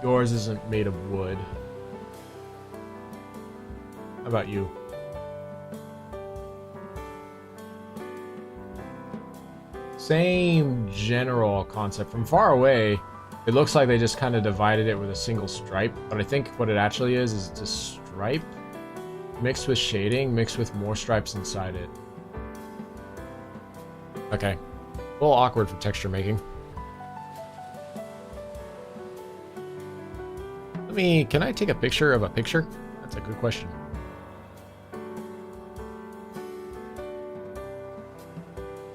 Yours isn't made of wood. How about you? Same general concept. From far away, it looks like they just kind of divided it with a single stripe, but I think what it actually is it's a stripe mixed with shading, mixed with more stripes inside it. Okay. A little awkward for texture making. Can I take a picture of a picture? That's a good question.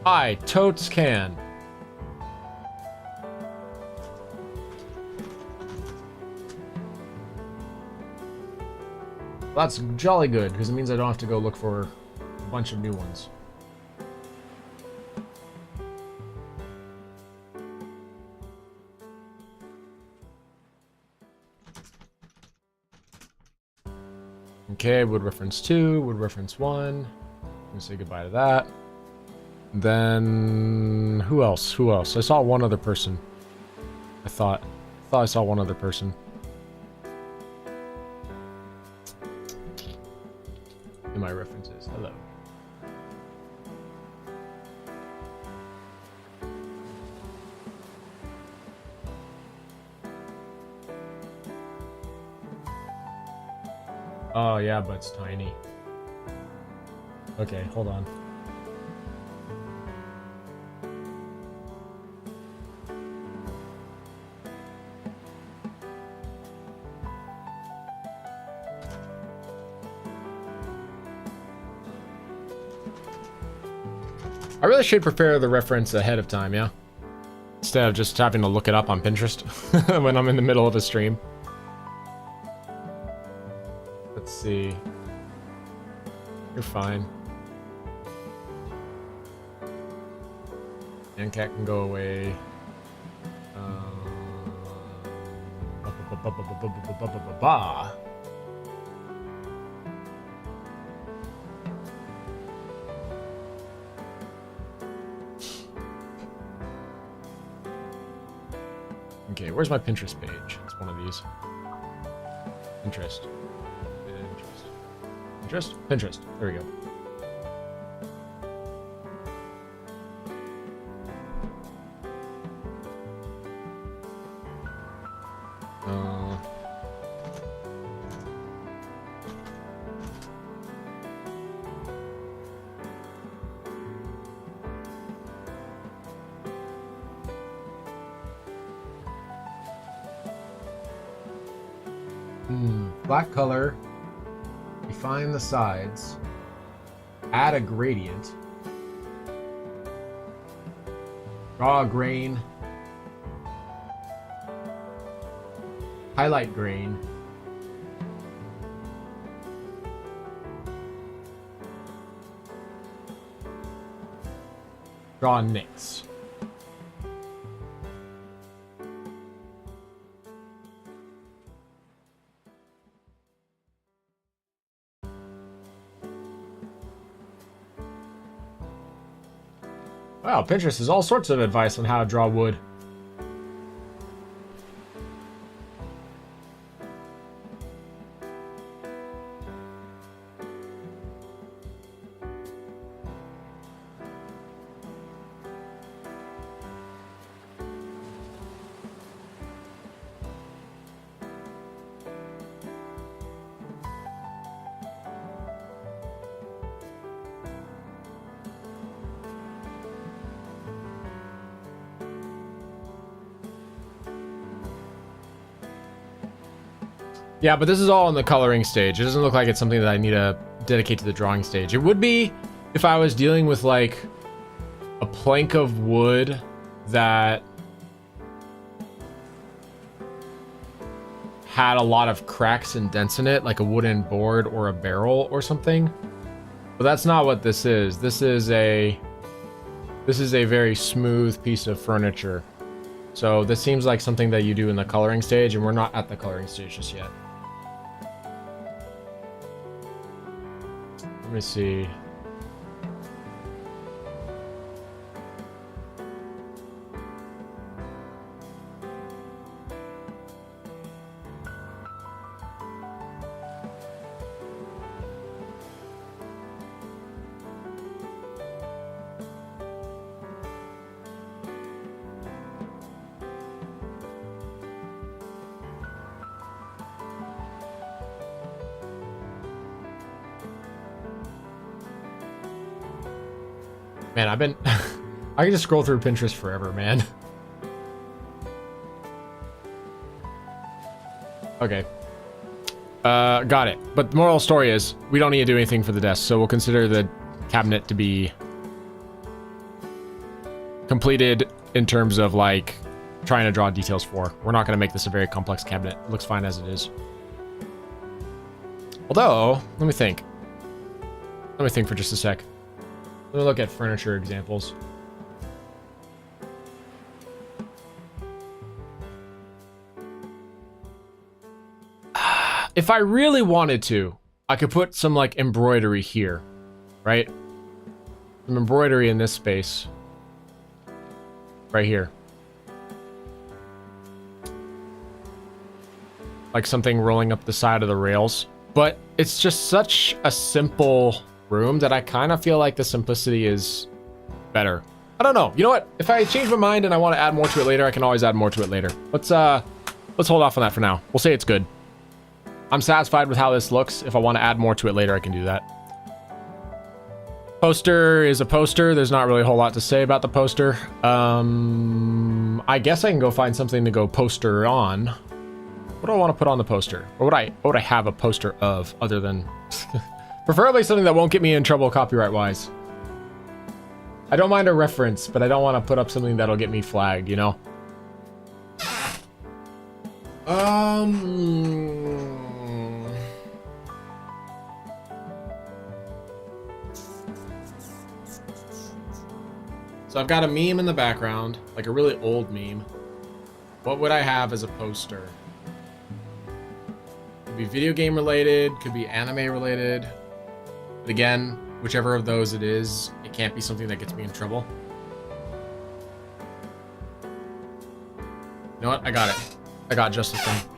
I totes can. That's jolly good, because it means I don't have to go look for a bunch of new ones. Okay, would reference 2, would reference 1. I'm gonna say goodbye to that. Then who else? Who else? I saw one other person. I thought I saw one other person. In my references. Hello. Oh yeah, but it's tiny. Okay, hold on. I really should prepare the reference ahead of time, yeah? Instead of just having to look it up on Pinterest when I'm in the middle of a stream. Let's see. You're fine. And cat can go away. Okay, where's my Pinterest page? It's one of these. Pinterest. Pinterest. There we go. Black color. Define the sides. Add a gradient. Draw a grain. Highlight grain. Draw nicks. Wow, Pinterest has all sorts of advice on how to draw wood. Yeah, but this is all in the coloring stage. It doesn't look like it's something that I need to dedicate to the drawing stage. It would be if I was dealing with like a plank of wood that had a lot of cracks and dents in it, like a wooden board or a barrel or something. But that's not what this is. This is a very smooth piece of furniture. So this seems like something that you do in the coloring stage, and we're not at the coloring stage just yet. Let me see. Man, I can just scroll through Pinterest forever, man. Okay. Got it. But the moral story is, we don't need to do anything for the desk, so we'll consider the cabinet to be completed in terms of, like, trying to draw details for. We're not going to make this a very complex cabinet. It looks fine as it is. Although, let me think. Let me think for just a sec. Let me look at furniture examples. If I really wanted to, I could put some like embroidery here, right? Some embroidery in this space. Right here. Like something rolling up the side of the rails. But it's just such a simple room that I kind of feel like the simplicity is better. I don't know. You know what? If I change my mind and I want to add more to it later, I can always add more to it later. Let's hold off on that for now. We'll say it's good. I'm satisfied with how this looks. If I want to add more to it later, I can do that. Poster is a poster. There's not really a whole lot to say about the poster. I guess I can go find something to go poster on. What do I want to put on the poster? Or what would I have a poster of other than preferably something that won't get me in trouble copyright-wise. I don't mind a reference, but I don't want to put up something that'll get me flagged, you know? So I've got a meme in the background, like a really old meme. What would I have as a poster? Could be video game related, could be anime related. But again, whichever of those it is, it can't be something that gets me in trouble. know what? I got it. I got just the thing.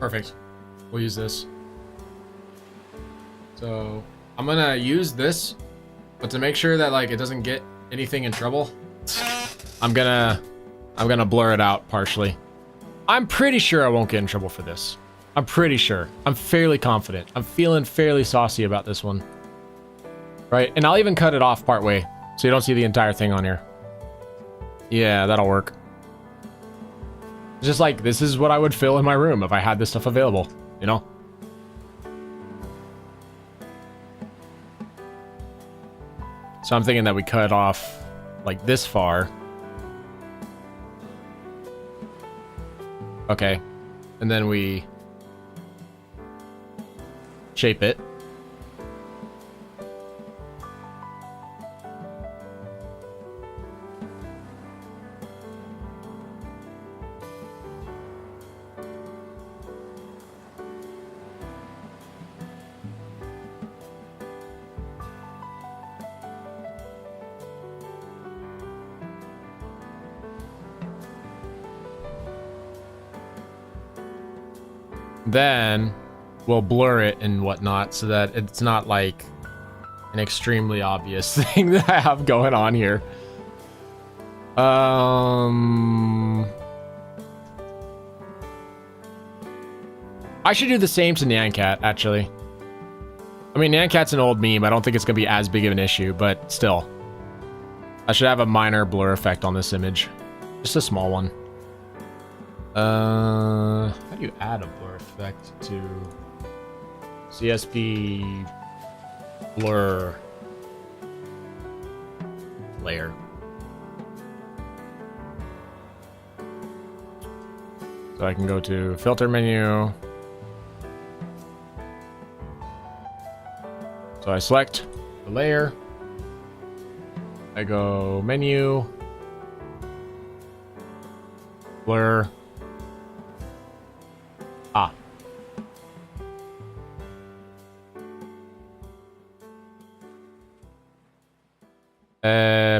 Perfect. We'll use this. So I'm gonna use this, but to make sure that like it doesn't get anything in trouble, I'm gonna blur it out partially. I'm pretty sure I won't get in trouble for this. I'm pretty sure. I'm fairly confident. I'm feeling fairly saucy about this one. Right? And I'll even cut it off part way so you don't see the entire thing on here. Yeah, that'll work. Just like, this is what I would fill in my room if I had this stuff available, you know? So I'm thinking that we cut off like this far. Okay. And then we shape it. Then we'll blur it and whatnot so that it's not like an extremely obvious thing that I have going on here. I should do the same to Nyancat, actually. I mean, Nyancat's an old meme. I don't think it's going to be as big of an issue, but still. I should have a minor blur effect on this image. Just a small one. How do you add a blur effect to CSP blur layer? So I can go to filter menu. So I select the layer. I go menu, blur. Ah.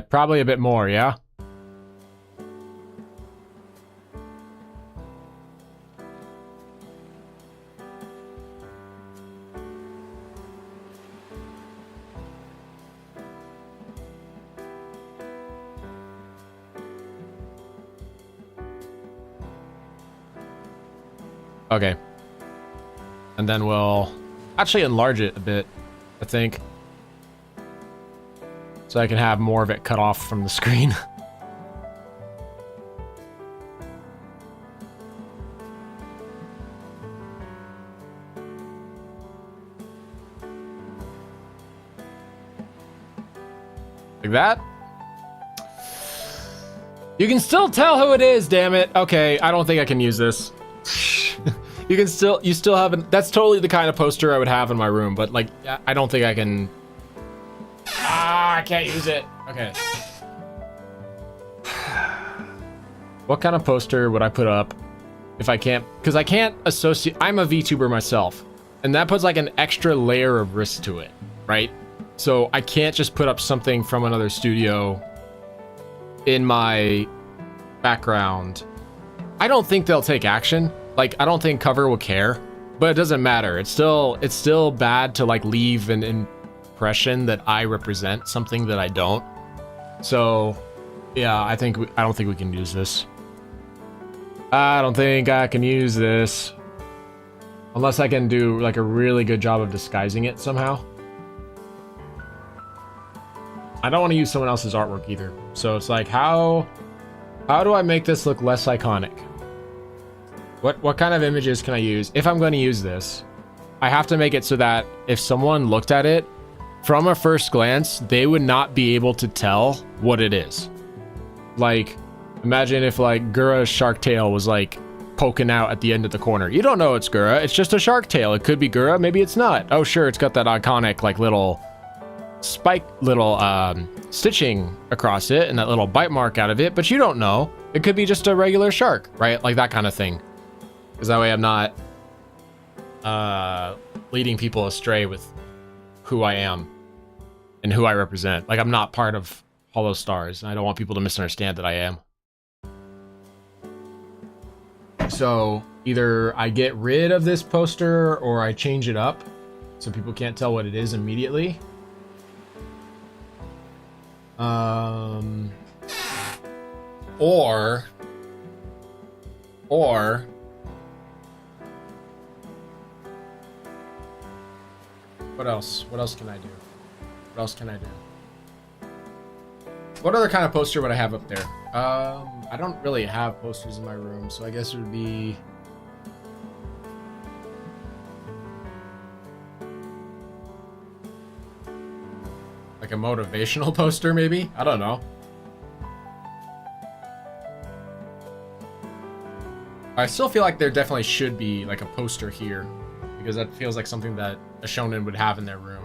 Probably a bit more, yeah? Okay. And then we'll actually enlarge it a bit, I think. So I can have more of it cut off from the screen. Like that. You can still tell who it is, damn it. Okay, I don't think I can use this. You still haven't. That's totally the kind of poster I would have in my room, but like, I don't think I can. Ah, I can't use it. Okay. What kind of poster would I put up if I can't? Because I can't associate. I'm a VTuber myself, and that puts like an extra layer of risk to it, right? So I can't just put up something from another studio in my background. I don't think they'll take action, Like, I don't think cover will care, but it doesn't matter. It's still bad to like leave an impression that I represent something that I don't. So, yeah, I don't think we can use this. I don't think I can use this. Unless I can do like a really good job of disguising it somehow. I don't want to use someone else's artwork either. So it's like, how do I make this look less iconic? What kind of images can I use? If I'm going to use this, I have to make it so that if someone looked at it from a first glance, they would not be able to tell what it is. Like, imagine if like Gura's shark tail was like poking out at the end of the corner. You don't know it's Gura. It's just a shark tail. It could be Gura. Maybe it's not. Oh, sure. It's got that iconic like little spike, little stitching across it and that little bite mark out of it. But you don't know. It could be just a regular shark, right? Like that kind of thing. Because that way I'm not leading people astray with who I am and who I represent. Like I'm not part of Hollow Stars. I don't want people to misunderstand that I am. So either I get rid of this poster or I change it up so people can't tell what it is immediately. Or what else? What else can I do? What else can I do? What other kind of poster would I have up there? I don't really have posters in my room, so I guess it would be... like a motivational poster, maybe? I don't know. I still feel like there definitely should be like a poster here, because that feels like something that a shonen would have in their room.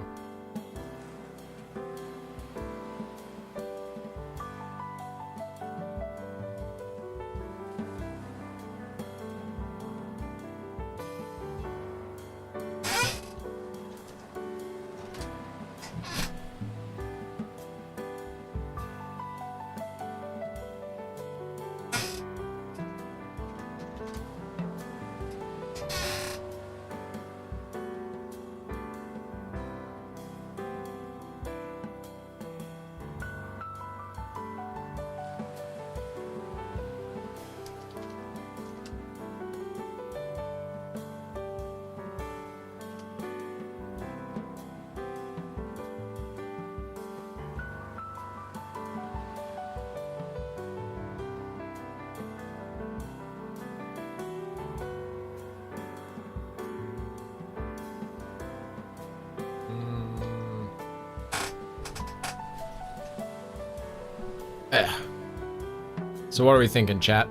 So what are we thinking, chat?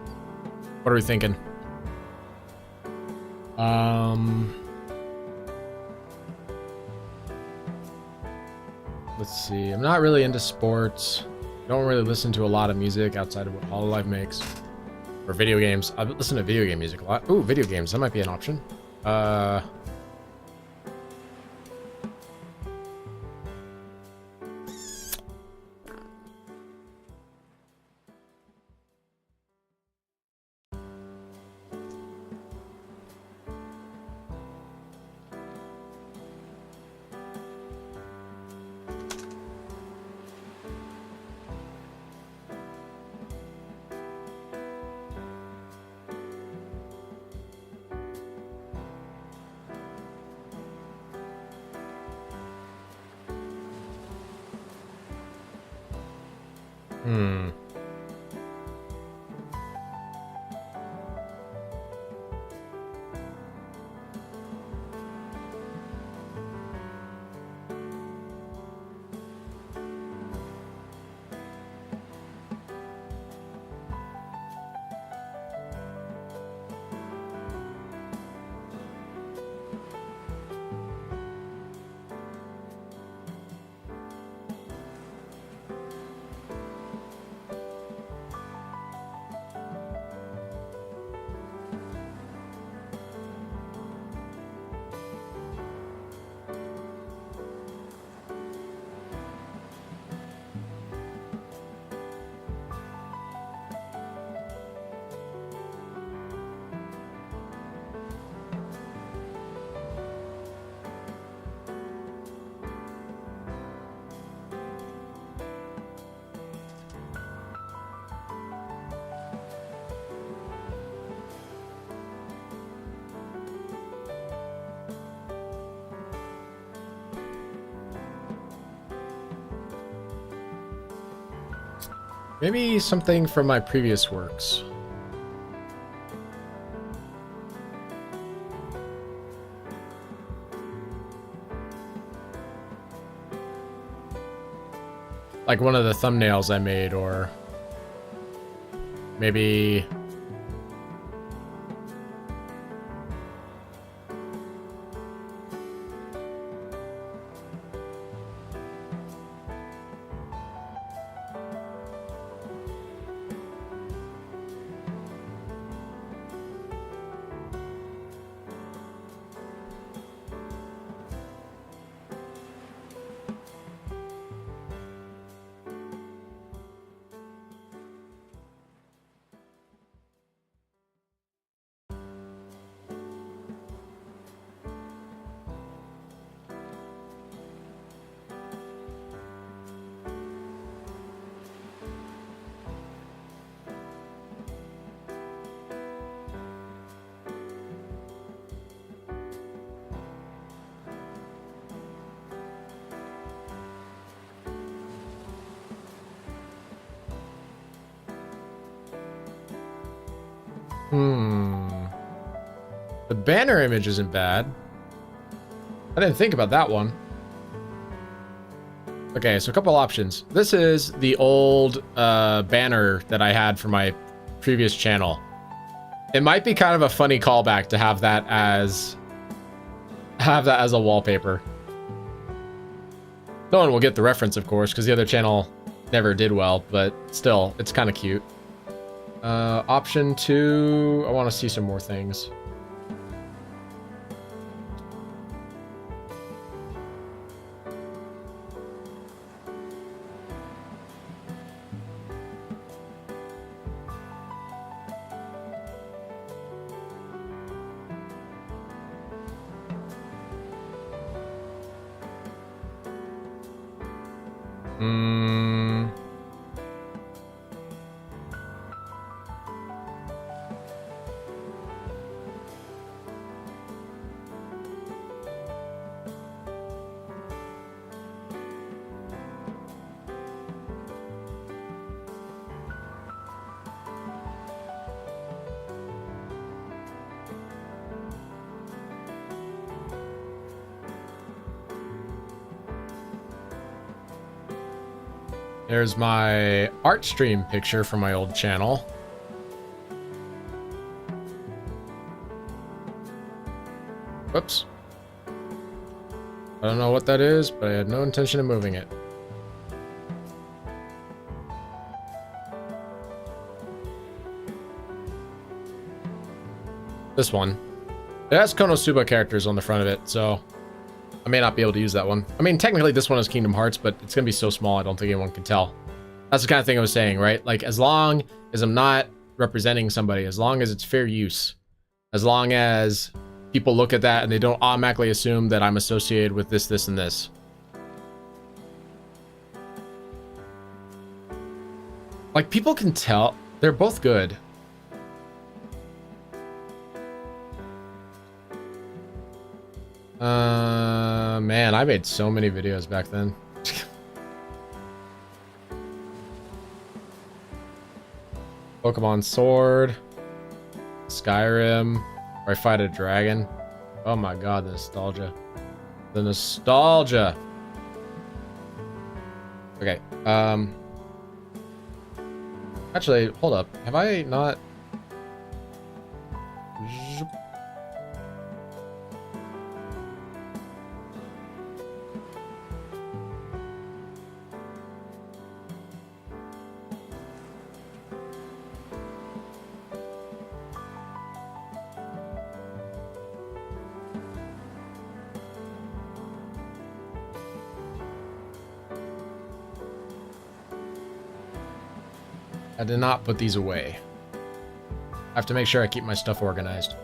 What are we thinking? Let's see. I'm not really into sports. Don't really listen to a lot of music outside of what Hololive makes. Or video games. I listen to video game music a lot. Ooh, video games. That might be an option. Maybe something from my previous works. Like one of the thumbnails I made, or maybe the banner image isn't bad. I didn't think about that one. Okay, so a couple options. This is the old banner that I had for my previous channel. It might be kind of a funny callback to have that as a wallpaper. No one will get the reference, of course, because the other channel never did well, but still, it's kind of cute. Option 2, I want to see some more things. There's my art stream picture from my old channel. Whoops. I don't know what that is, but I had no intention of moving it. This one. It has Konosuba characters on the front of it, so I may not be able to use that one. I mean, technically this one is Kingdom Hearts, but it's going to be so small I don't think anyone can tell. That's the kind of thing I was saying, right? Like, as long as I'm not representing somebody, as long as it's fair use, as long as people look at that and they don't automatically assume that I'm associated with this, this, and this. Like, people can tell. They're both good. Man, I made so many videos back then. Pokemon Sword, Skyrim, where I fight a dragon. Oh my god, the nostalgia. The nostalgia. Okay, actually, hold up. Have I not... I did not put these away. I have to make sure I keep my stuff organized.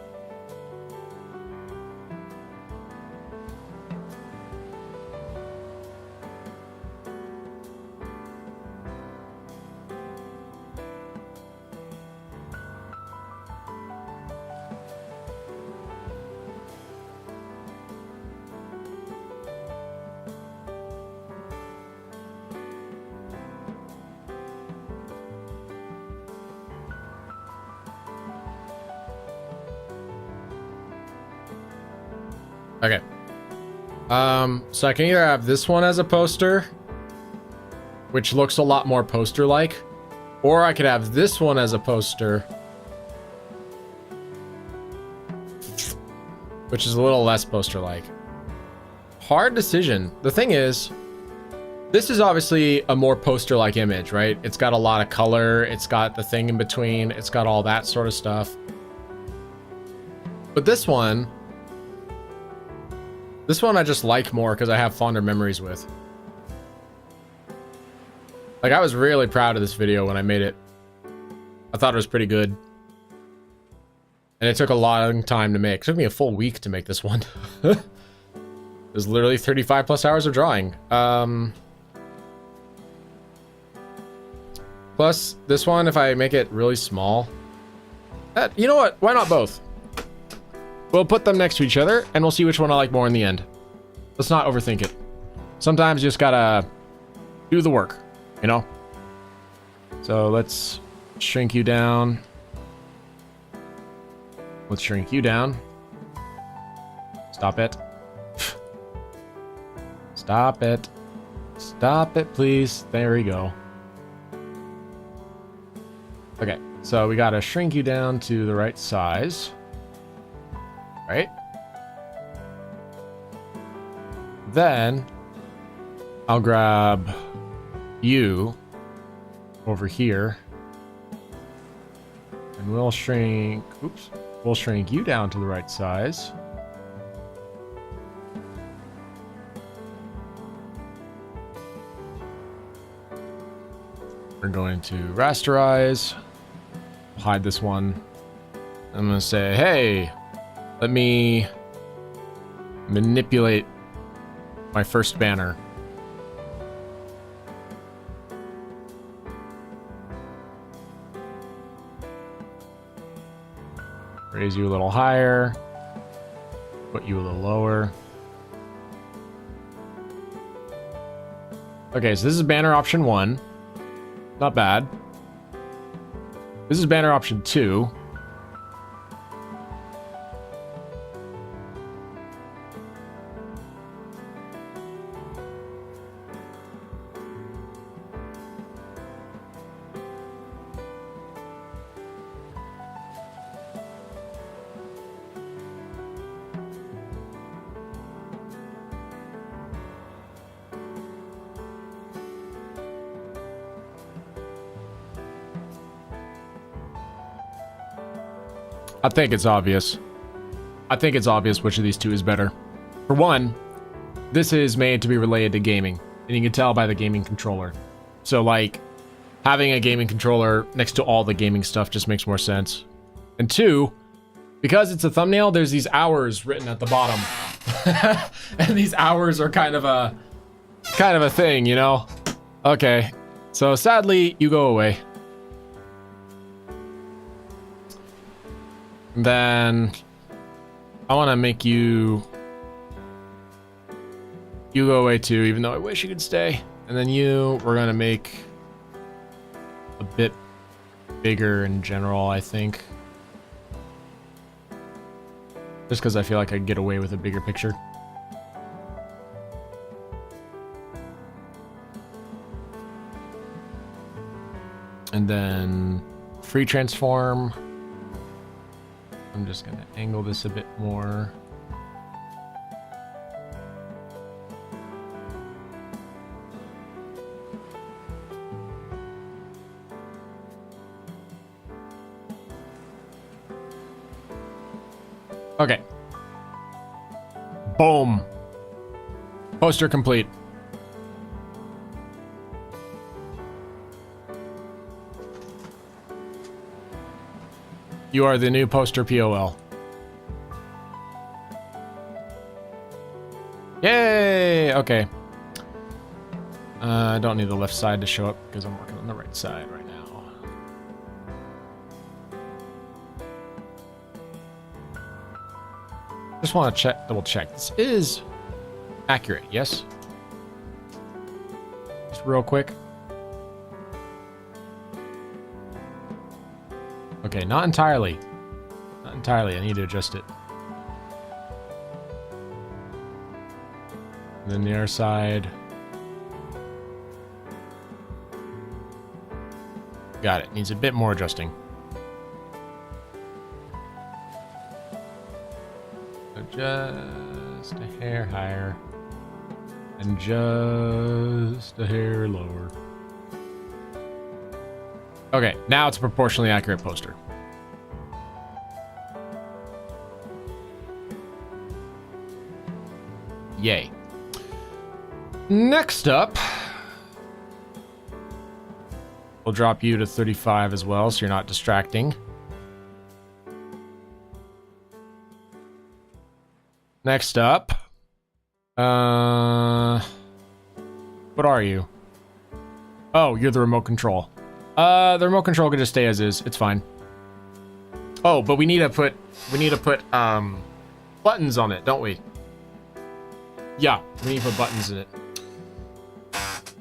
Okay. So I can either have this one as a poster, which looks a lot more poster-like, or I could have this one as a poster, which is a little less poster-like. Hard decision. The thing is, this is obviously a more poster-like image, right? It's got a lot of color, it's got the thing in between, it's got all that sort of stuff. But this one I just like more because I have fonder memories with. Like, I was really proud of this video when I made it. I thought it was pretty good. And it took a long time to make. It took me a full week to make this one. It was literally 35 plus hours of drawing. Plus, this one, if I make it really small... you know what? Why not both? We'll put them next to each other, and we'll see which one I like more in the end. Let's not overthink it. Sometimes you just gotta do the work, you know? So let's shrink you down. Let's shrink you down. Stop it. Stop it. Stop it, please. There we go. Okay, so we gotta shrink you down to the right size. Right? Then I'll grab you over here and we'll shrink, oops, we'll shrink you down to the right size. We're going to rasterize, hide this one. I'm going to say, hey, let me manipulate my first banner. Raise you a little higher. Put you a little lower. Okay, so this is banner option 1. Not bad. This is banner option 2. I think it's obvious. I think it's obvious which of these two is better. For one, this is made to be related to gaming, and you can tell by the gaming controller. So, like, having a gaming controller next to all the gaming stuff just makes more sense. And two, because it's a thumbnail, there's these hours written at the bottom. And these hours are kind of a thing, you know? Okay, so sadly, you go away. Then I want to make you go away too, even though I wish you could stay. And then we're going to make a bit bigger in general, I think. Just because I feel like I can get away with a bigger picture. And then free transform. I'm just going to angle this a bit more. Okay. Boom. Poster complete. You are the new poster POL. Yay! Okay. I don't need the left side to show up because I'm working on the right side right now. Just want to double check. This is accurate, yes? Just real quick. Okay, not entirely. Not entirely. I need to adjust it. And then the other side. Got it. Needs a bit more adjusting. So just a hair higher. And just a hair lower. Okay, now it's a proportionally accurate poster. Yay. Next up, we'll drop you to 35 as well, so you're not distracting. Next up, what are you? Oh, you're the remote control. The remote control can just stay as is. It's fine. Oh, but we need to put buttons on it, don't we? Yeah, we need to put buttons in it.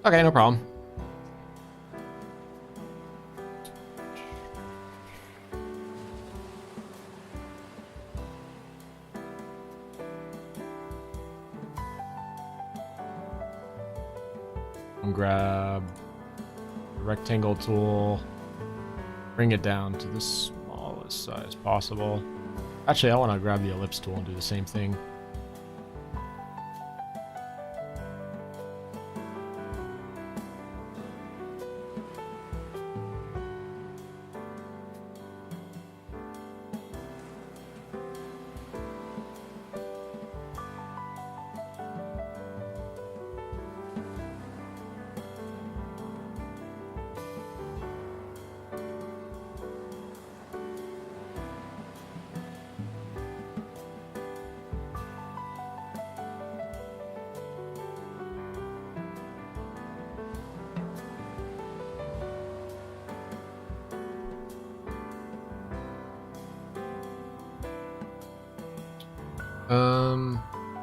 Okay, no problem. And grab the rectangle tool, bring it down to the smallest size possible. Actually, I want to grab the ellipse tool and do the same thing.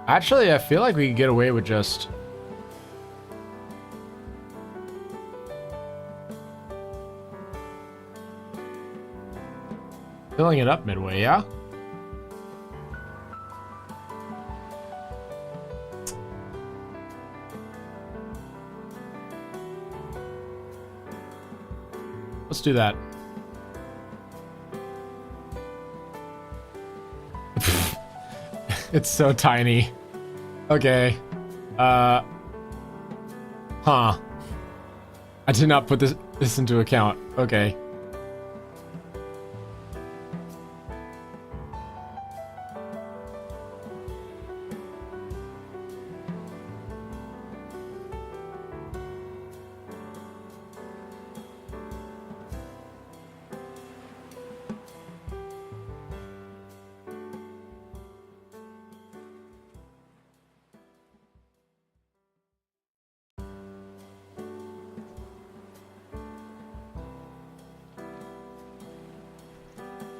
Actually, I feel like we could get away with just filling it up midway, yeah? Let's do that. It's so tiny. Okay. Huh. I did not put this into account. Okay.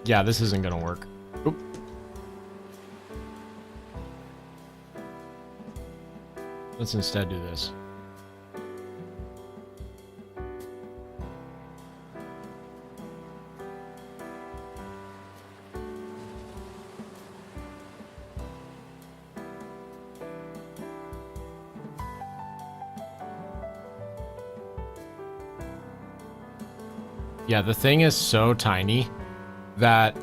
Yeah, this isn't gonna work. Oop. Let's instead do this. Yeah, the thing is so tiny that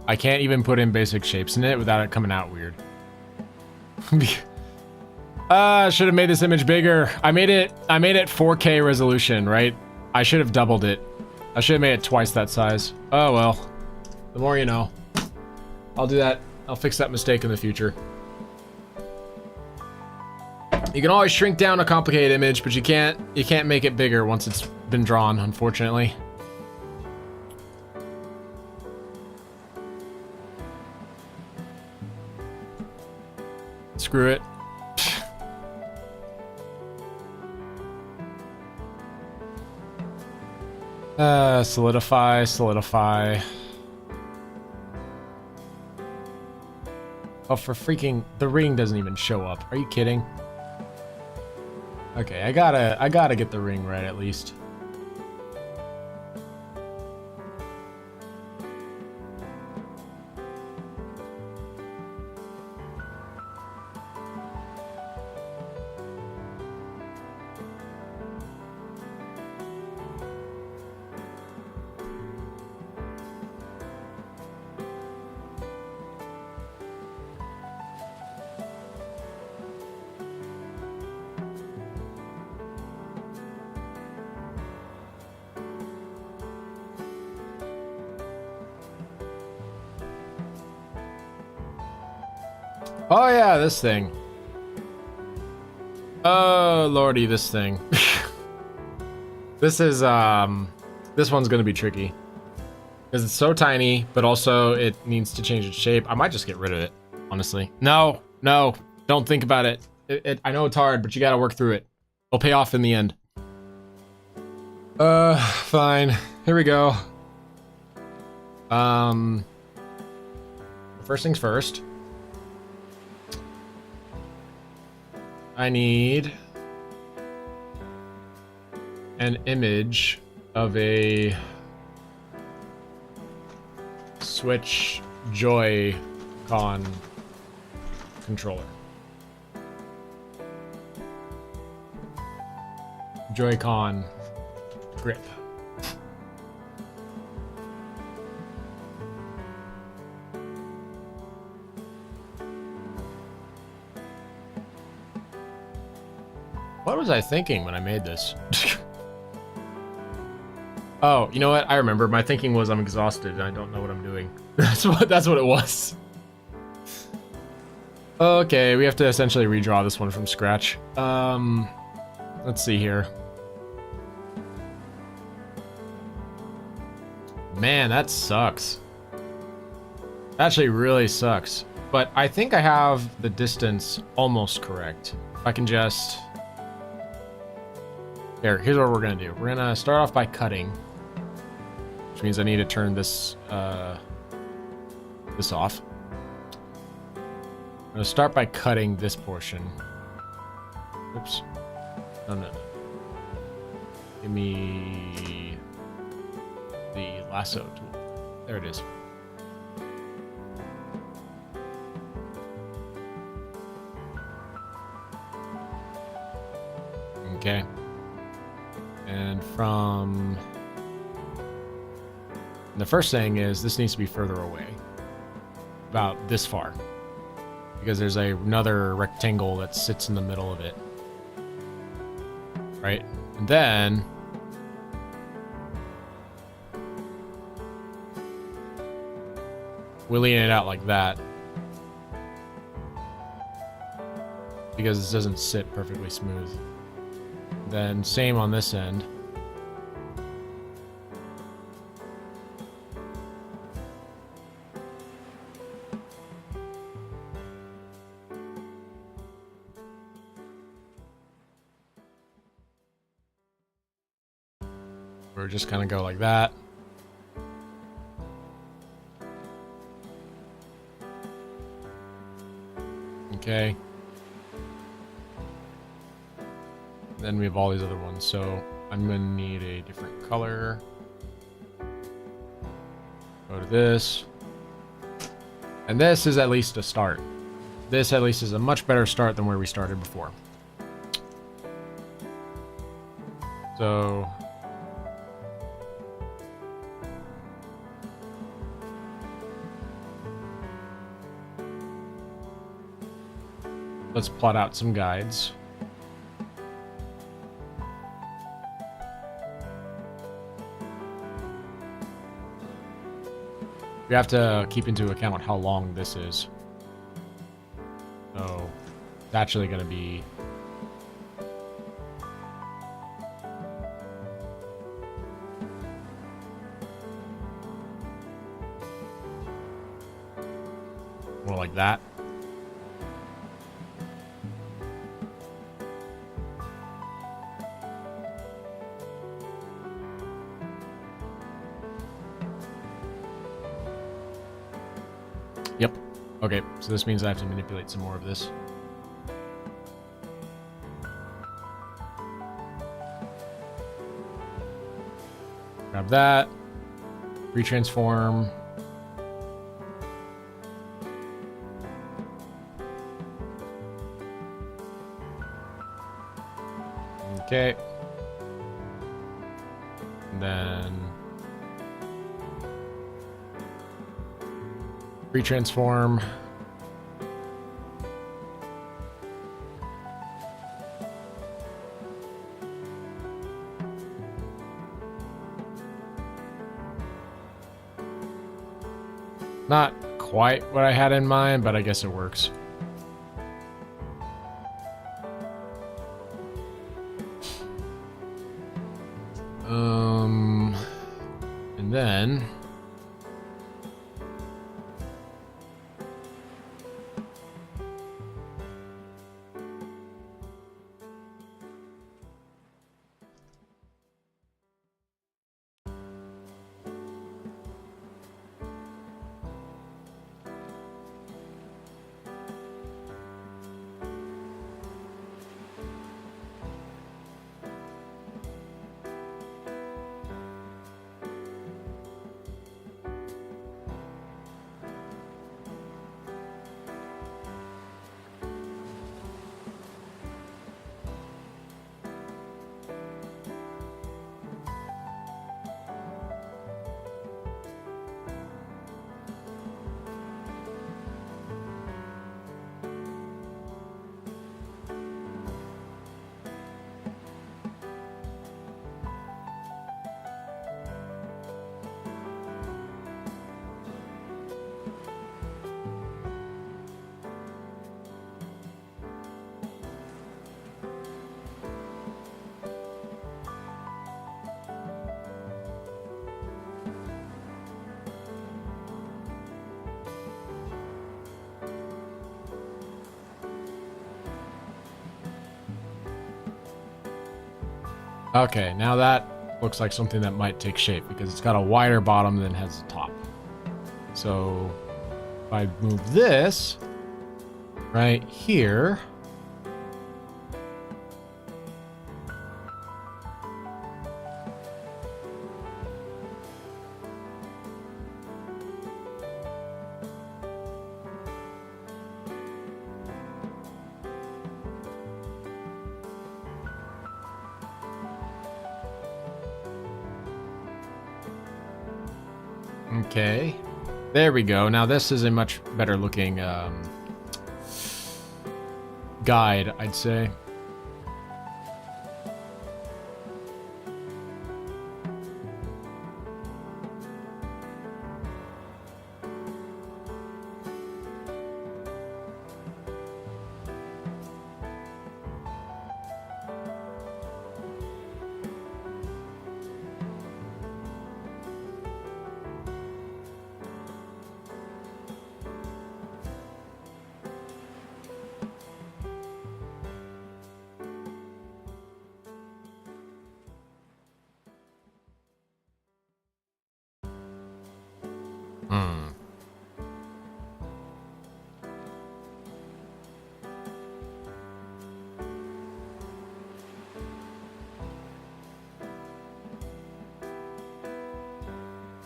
I can't even put in basic shapes in it without it coming out weird. I should have made this image bigger. I made it 4K resolution, right? I should have doubled it. I should have made it twice that size. Oh well. The more you know. I'll do that. I'll fix that mistake in the future. You can always shrink down a complicated image, but you can't make it bigger once it's been drawn, unfortunately. Screw it. Solidify. Oh, for freaking, the ring doesn't even show up. Are you kidding? Okay, I gotta get the ring right at least. Oh yeah, this thing. Oh lordy, this thing. This is this one's gonna be tricky. Because it's so tiny, but also it needs to change its shape. I might just get rid of it, honestly. No, no, don't think about it. I know it's hard, but you gotta work through it. It'll pay off in the end. Fine. Here we go. First things first. I need an image of a Switch Joy-Con controller. Joy-Con grip. What was I thinking when I made this? Oh, you know what? I remember. My thinking was I'm exhausted and I don't know what I'm doing. That's what it was. Okay, we have to essentially redraw this one from scratch. Let's see here. Man, that sucks. That actually really sucks. But I think I have the distance almost correct. If I can just... Here's what we're gonna do. We're gonna start off by cutting. Which means I need to turn this, this off. I'm gonna start by cutting this portion. Oops. No, no, no. Give me the lasso tool. There it is. Okay. And from... the first thing is this needs to be further away. About this far. Because there's another rectangle that sits in the middle of it. Right? And then... wheeling it out like that. Because this doesn't sit perfectly smooth. Then same on this end. Or just kind of go like that. Okay. Then we have all these other ones, so I'm going to need a different color. Go to this. And this is at least a start. This at least is a much better start than where we started before. So... let's plot out some guides. We have to keep into account how long this is. So, it's actually going to be... more like that. Yep. Okay, so this means I have to manipulate some more of this. Grab that. Retransform. Okay. And then... retransform. Not quite what I had in mind, but I guess it works. And then okay, now that looks like something that might take shape because it's got a wider bottom than it has a top. So if I move this right here, okay, there we go. Now this is a much better looking guide, I'd say.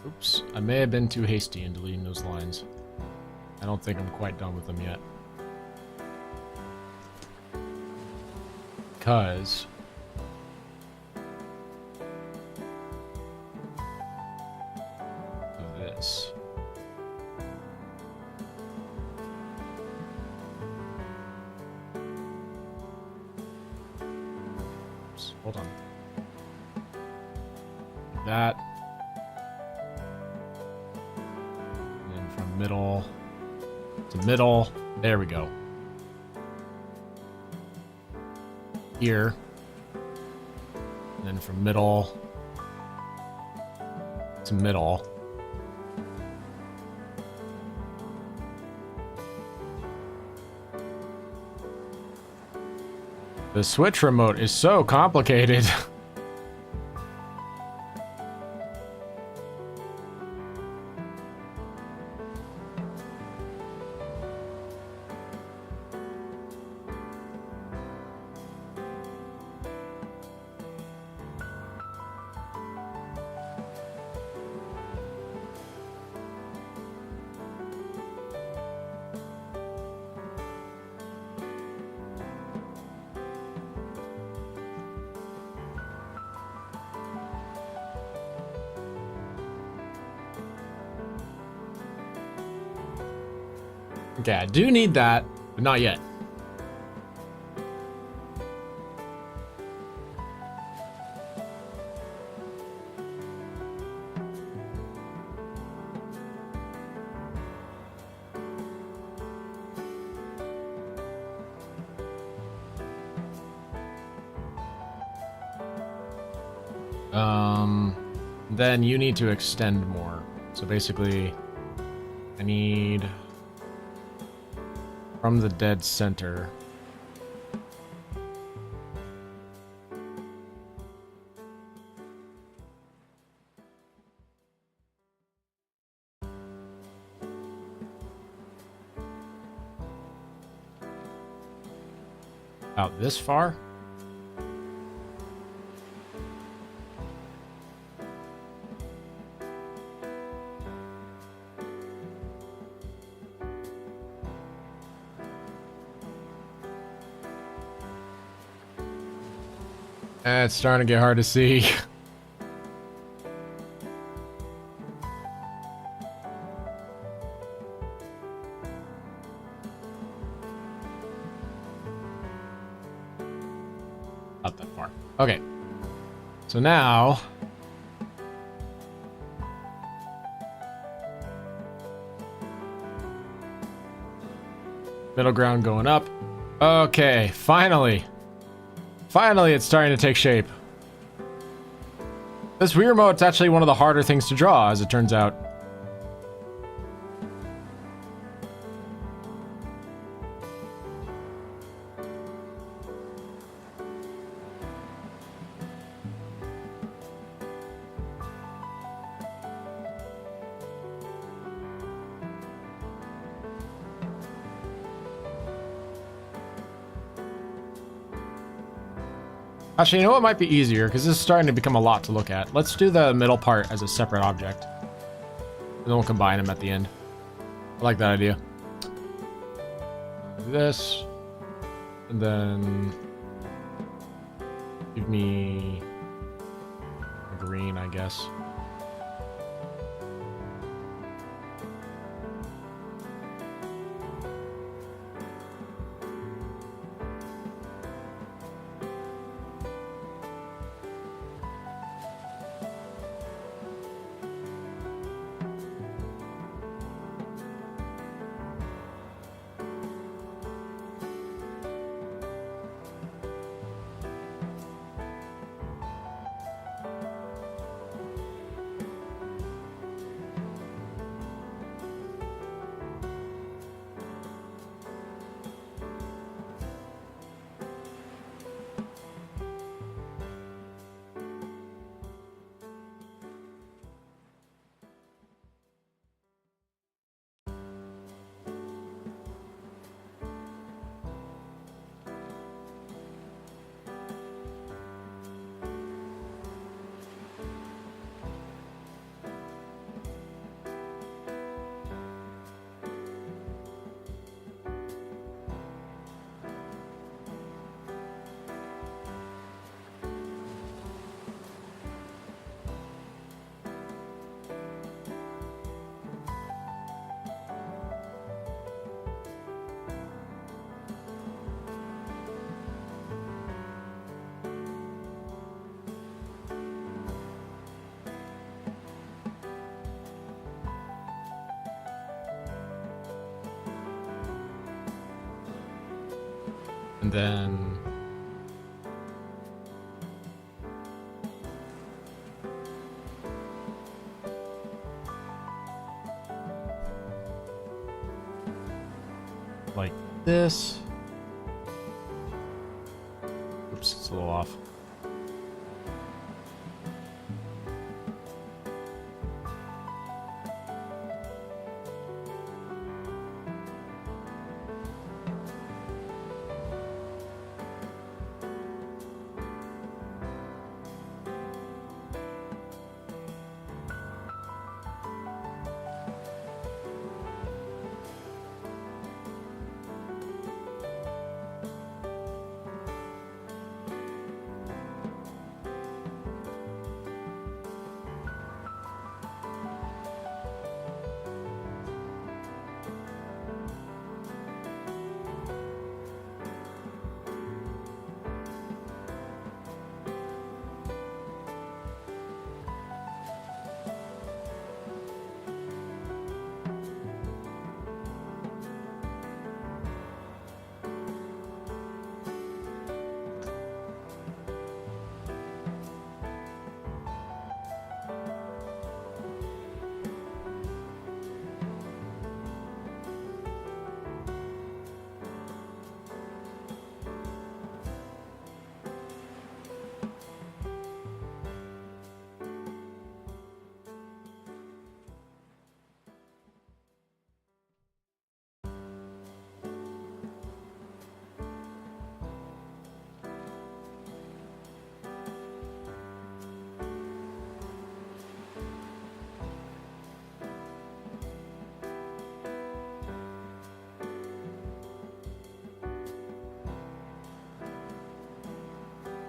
Oops, I may have been too hasty in deleting those lines. I don't think I'm quite done with them yet. Because of this. Oops, hold on. That. Middle to middle. There we go. Here. And then from middle to middle. The Switch remote is so complicated. Okay, I do need that, but not yet. Then you need to extend more. So basically, I need from the dead center. About this far? It's starting to get hard to see. Not that far. Okay. So now... middle ground going up. Okay, finally. Finally, it's starting to take shape. This Wii remote's actually one of the harder things to draw, as it turns out. Actually, you know what might be easier, because this is starting to become a lot to look at. Let's do the middle part as a separate object. And then we'll combine them at the end. I like that idea. Do this. And then... give me... a green, I guess. And then... like this. Oops, it's a little off.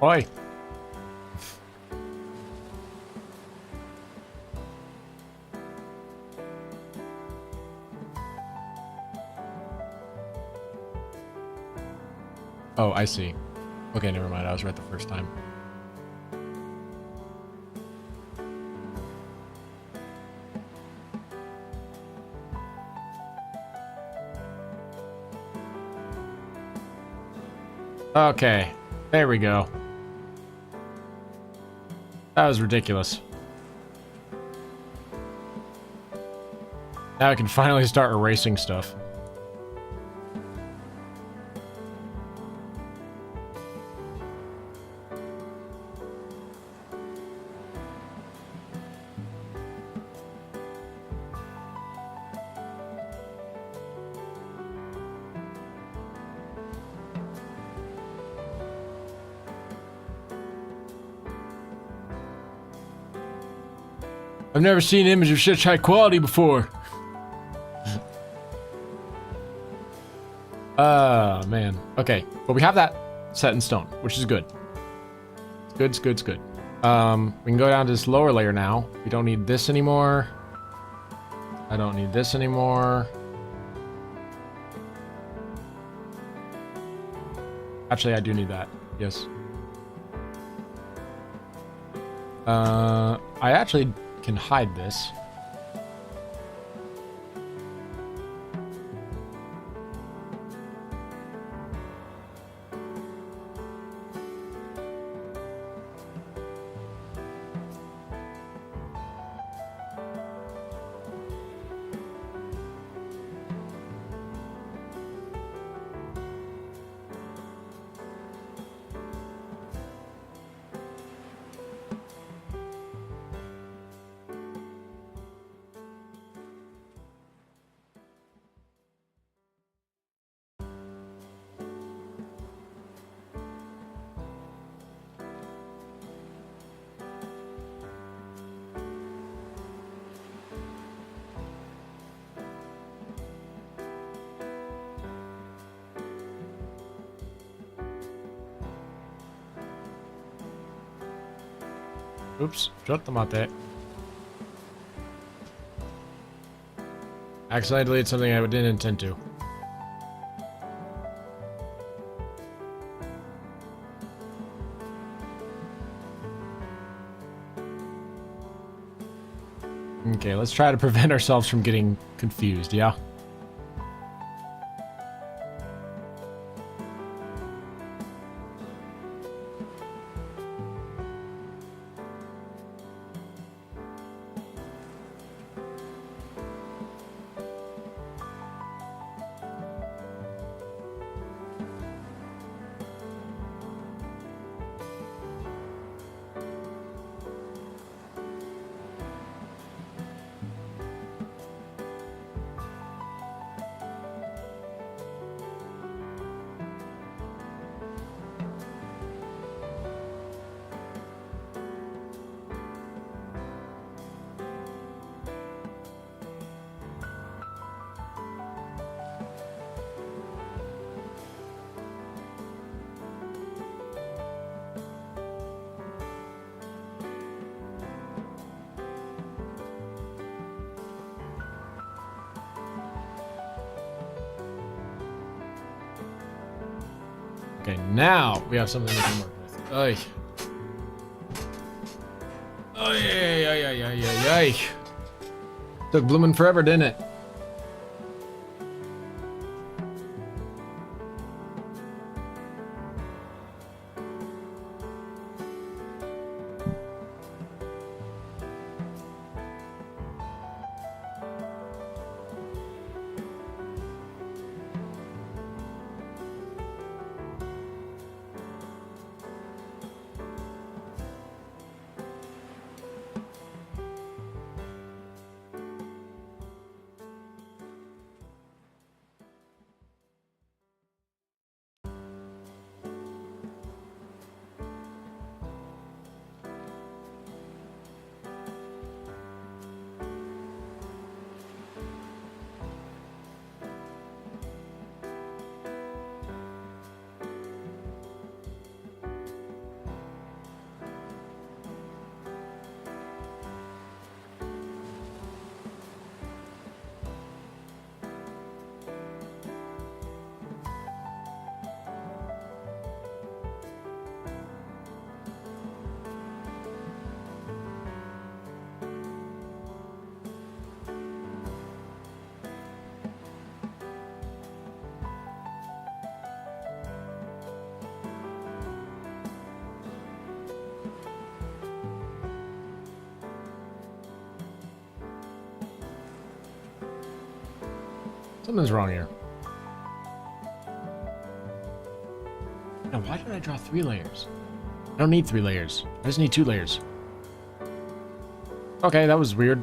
Oi. Oh, I see. Okay, never mind. I was right the first time. Okay, there we go. That was ridiculous. Now I can finally start erasing stuff. I've never seen an image of such high quality before. Man. Okay, but we have that set in stone, which is good. It's good, it's good, it's good. We can go down to this lower layer now. We don't need this anymore. I don't need this anymore. Actually, I do need that. Yes. I actually can hide this. Oops, dropped them out there. Accidentally deleted something I didn't intend to. Okay, let's try to prevent ourselves from getting confused, yeah? Okay, now we have something we can work with. Oy. Oy, oy, oy, oy, oy, oy, oy. Took bloomin' forever, didn't it? Something's wrong here. Now, why did I draw 3 layers? I don't need 3 layers. I just need 2 layers. Okay, that was weird.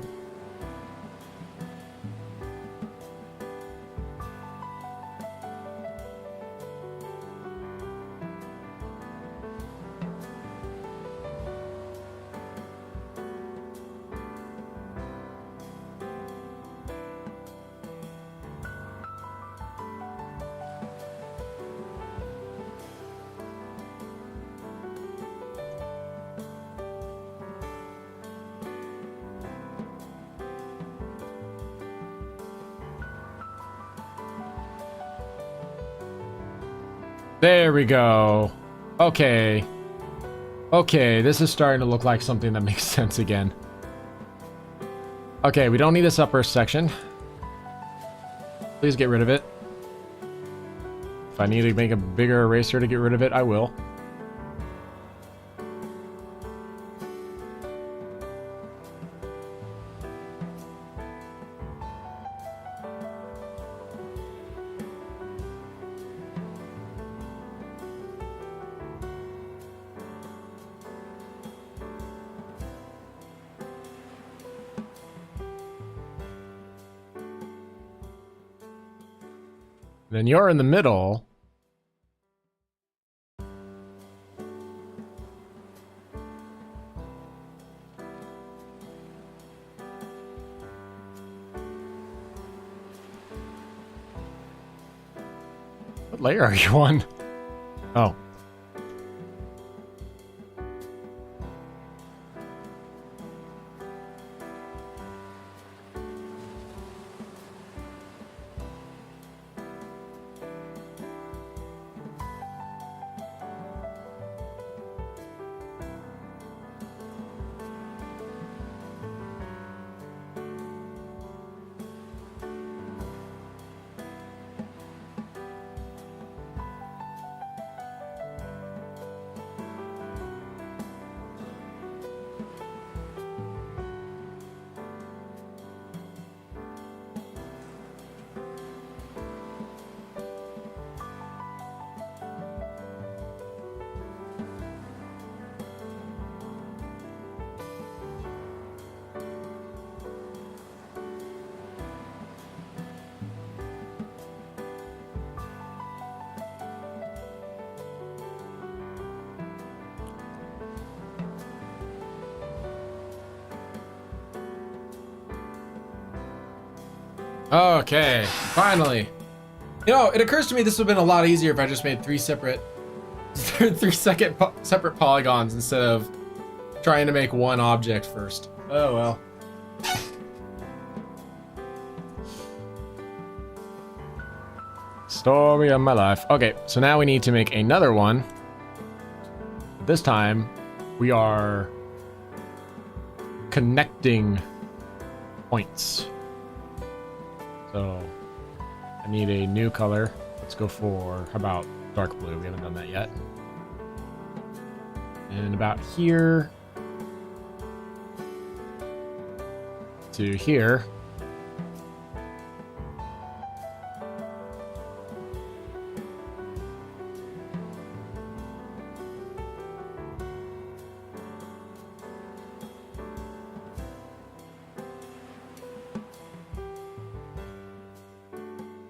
There we go. Okay. Okay, this is starting to look like something that makes sense again. Okay, we don't need this upper section. Please get rid of it. If I need to make a bigger eraser to get rid of it, I will. Then you're in the middle. What layer are you on? Oh. Okay, finally. You know, it occurs to me this would have been a lot easier if I just made 3 separate, 3-second separate polygons instead of trying to make one object first. Oh well. Story of my life. Okay, so now we need to make another one. This time, we are connecting points. So, I need a new color. Let's go for, how about dark blue? We haven't done that yet. And about here to here.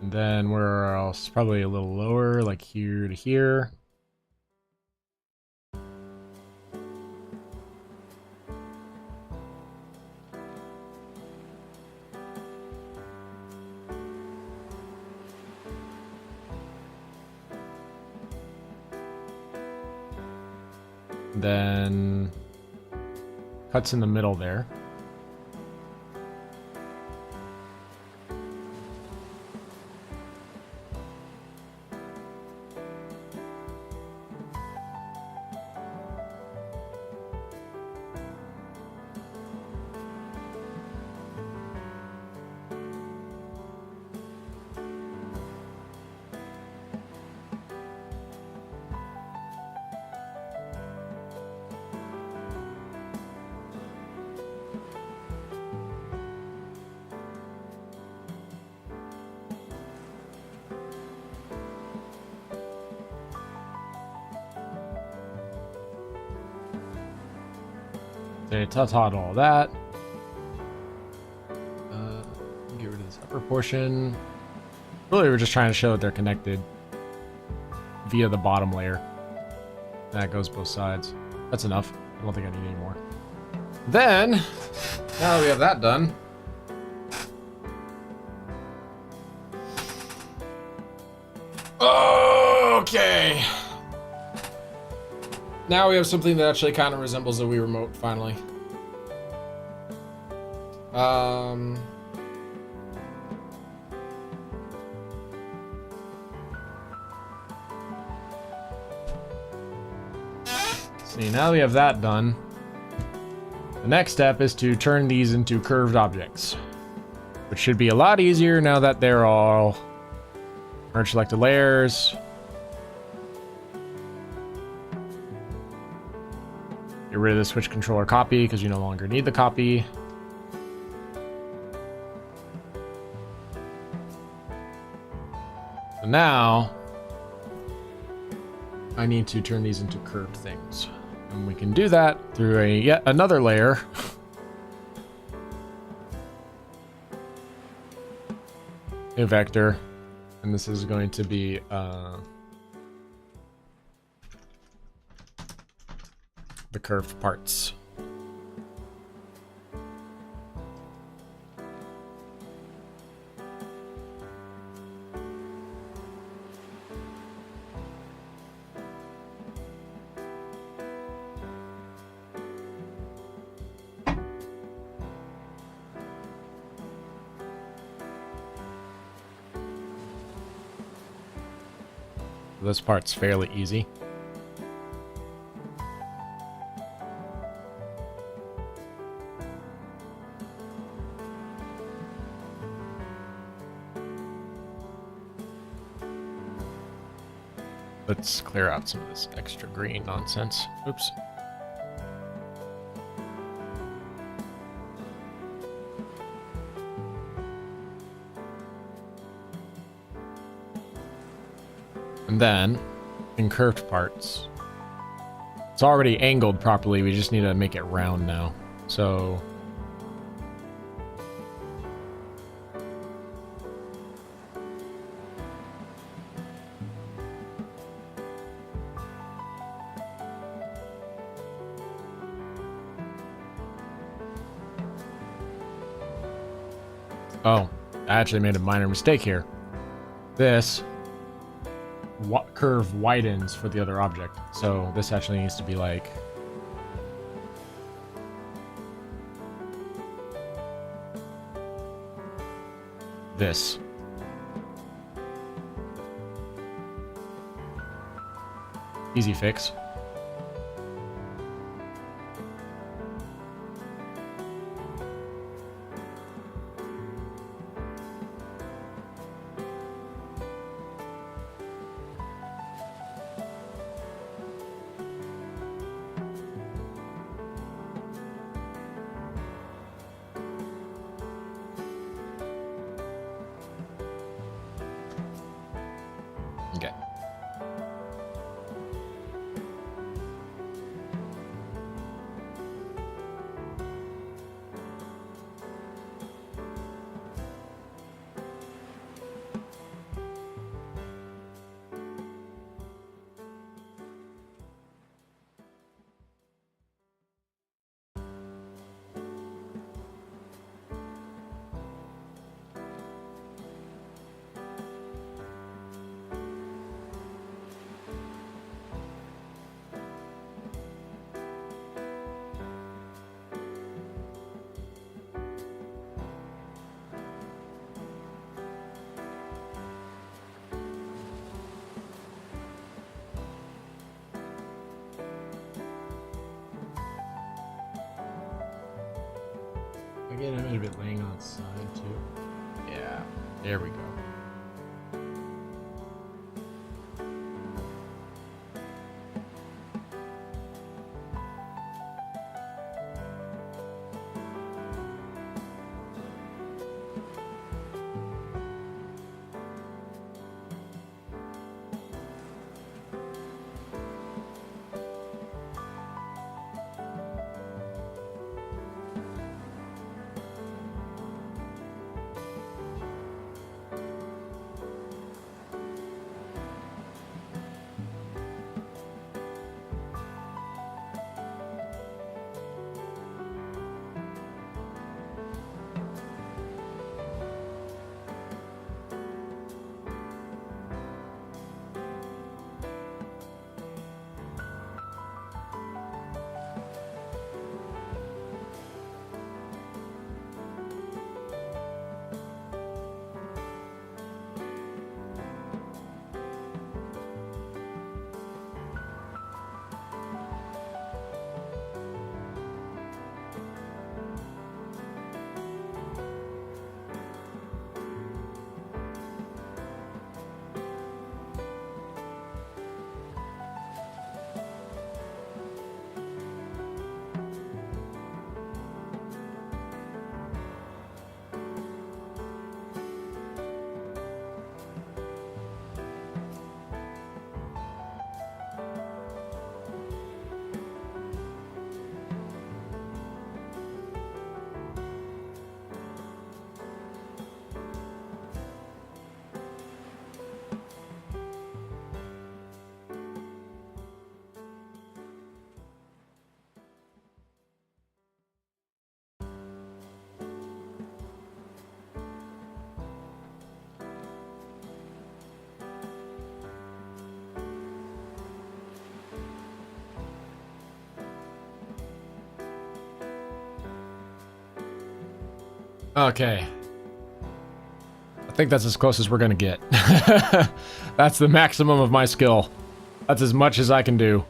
And then where else? Probably a little lower, like here to here. Then cuts in the middle there. Say ta-ta to all that. Get rid of this upper portion. Really, we're just trying to show that they're connected via the bottom layer. That goes both sides. That's enough. I don't think I need any more. Then, now that we have that done, okay. Now we have something that actually kind of resembles a Wii Remote, finally. See, now we have that done. The next step is to turn these into curved objects, which should be a lot easier now that they're all merge selected layers. Get rid of the switch controller copy because you no longer need the copy. So now I need to turn these into curved things. And we can do that through a yet another layer. A vector. And this is going to be the curved parts. This part's fairly easy. Let's clear out some of this extra green nonsense. Oops. And then, in curved parts, it's already angled properly, we just need to make it round now. So, oh, I actually made a minor mistake here. This curve widens for the other object, so this actually needs to be like this. Easy fix. Okay. Again, I'm a bit laying on its side too. Yeah, there we go. Okay. I think that's as close as we're gonna get. That's the maximum of my skill. That's as much as I can do.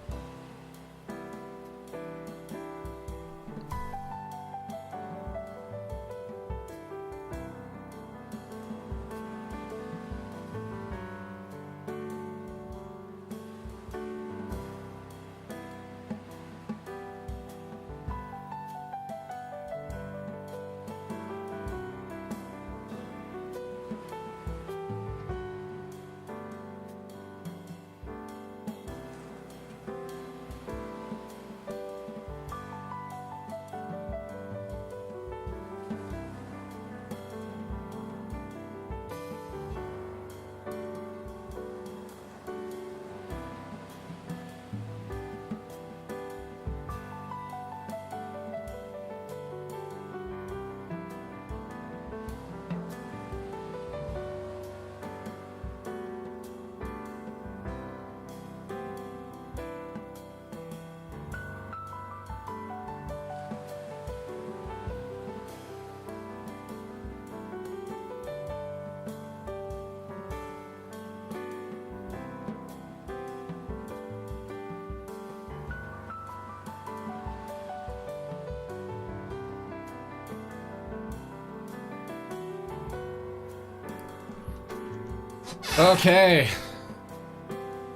Okay.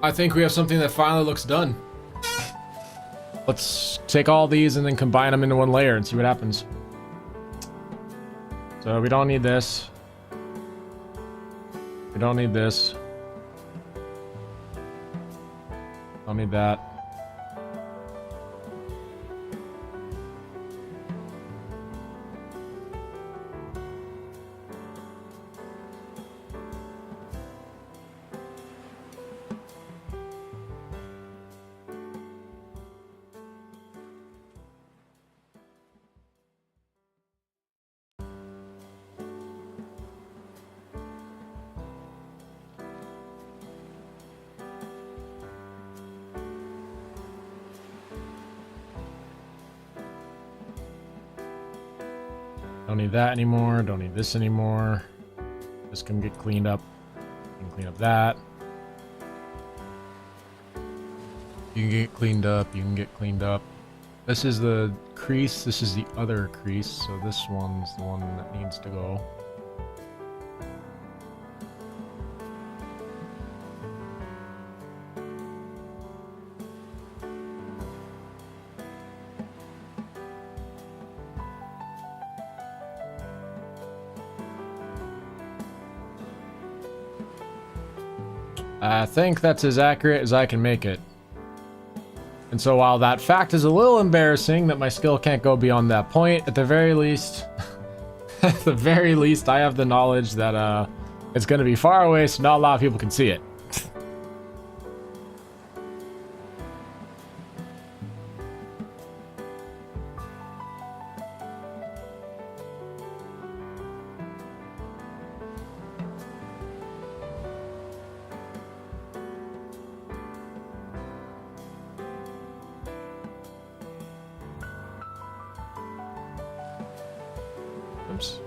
I think we have something that finally looks done. Let's take all these and then combine them into one layer and see what happens. So we don't need this. We don't need this. Don't need that. Don't need that anymore. Don't need this anymore. This can get cleaned up. You can clean up that. You can get cleaned up. You can get cleaned up. This is the crease. This is the other crease. So this one's the one that needs to go. I think that's as accurate as I can make it. And so while that fact is a little embarrassing that my skill can't go beyond that point, at the very least, at the very least, I have the knowledge that it's going to be far away so not a lot of people can see it. Oops.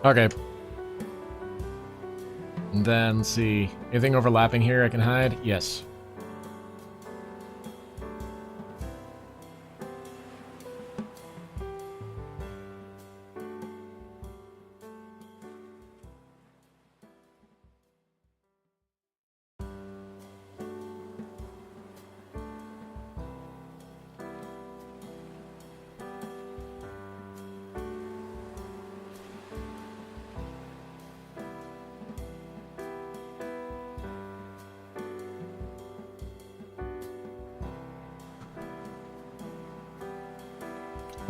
Okay. And then, let's see. Anything overlapping here I can hide? Yes.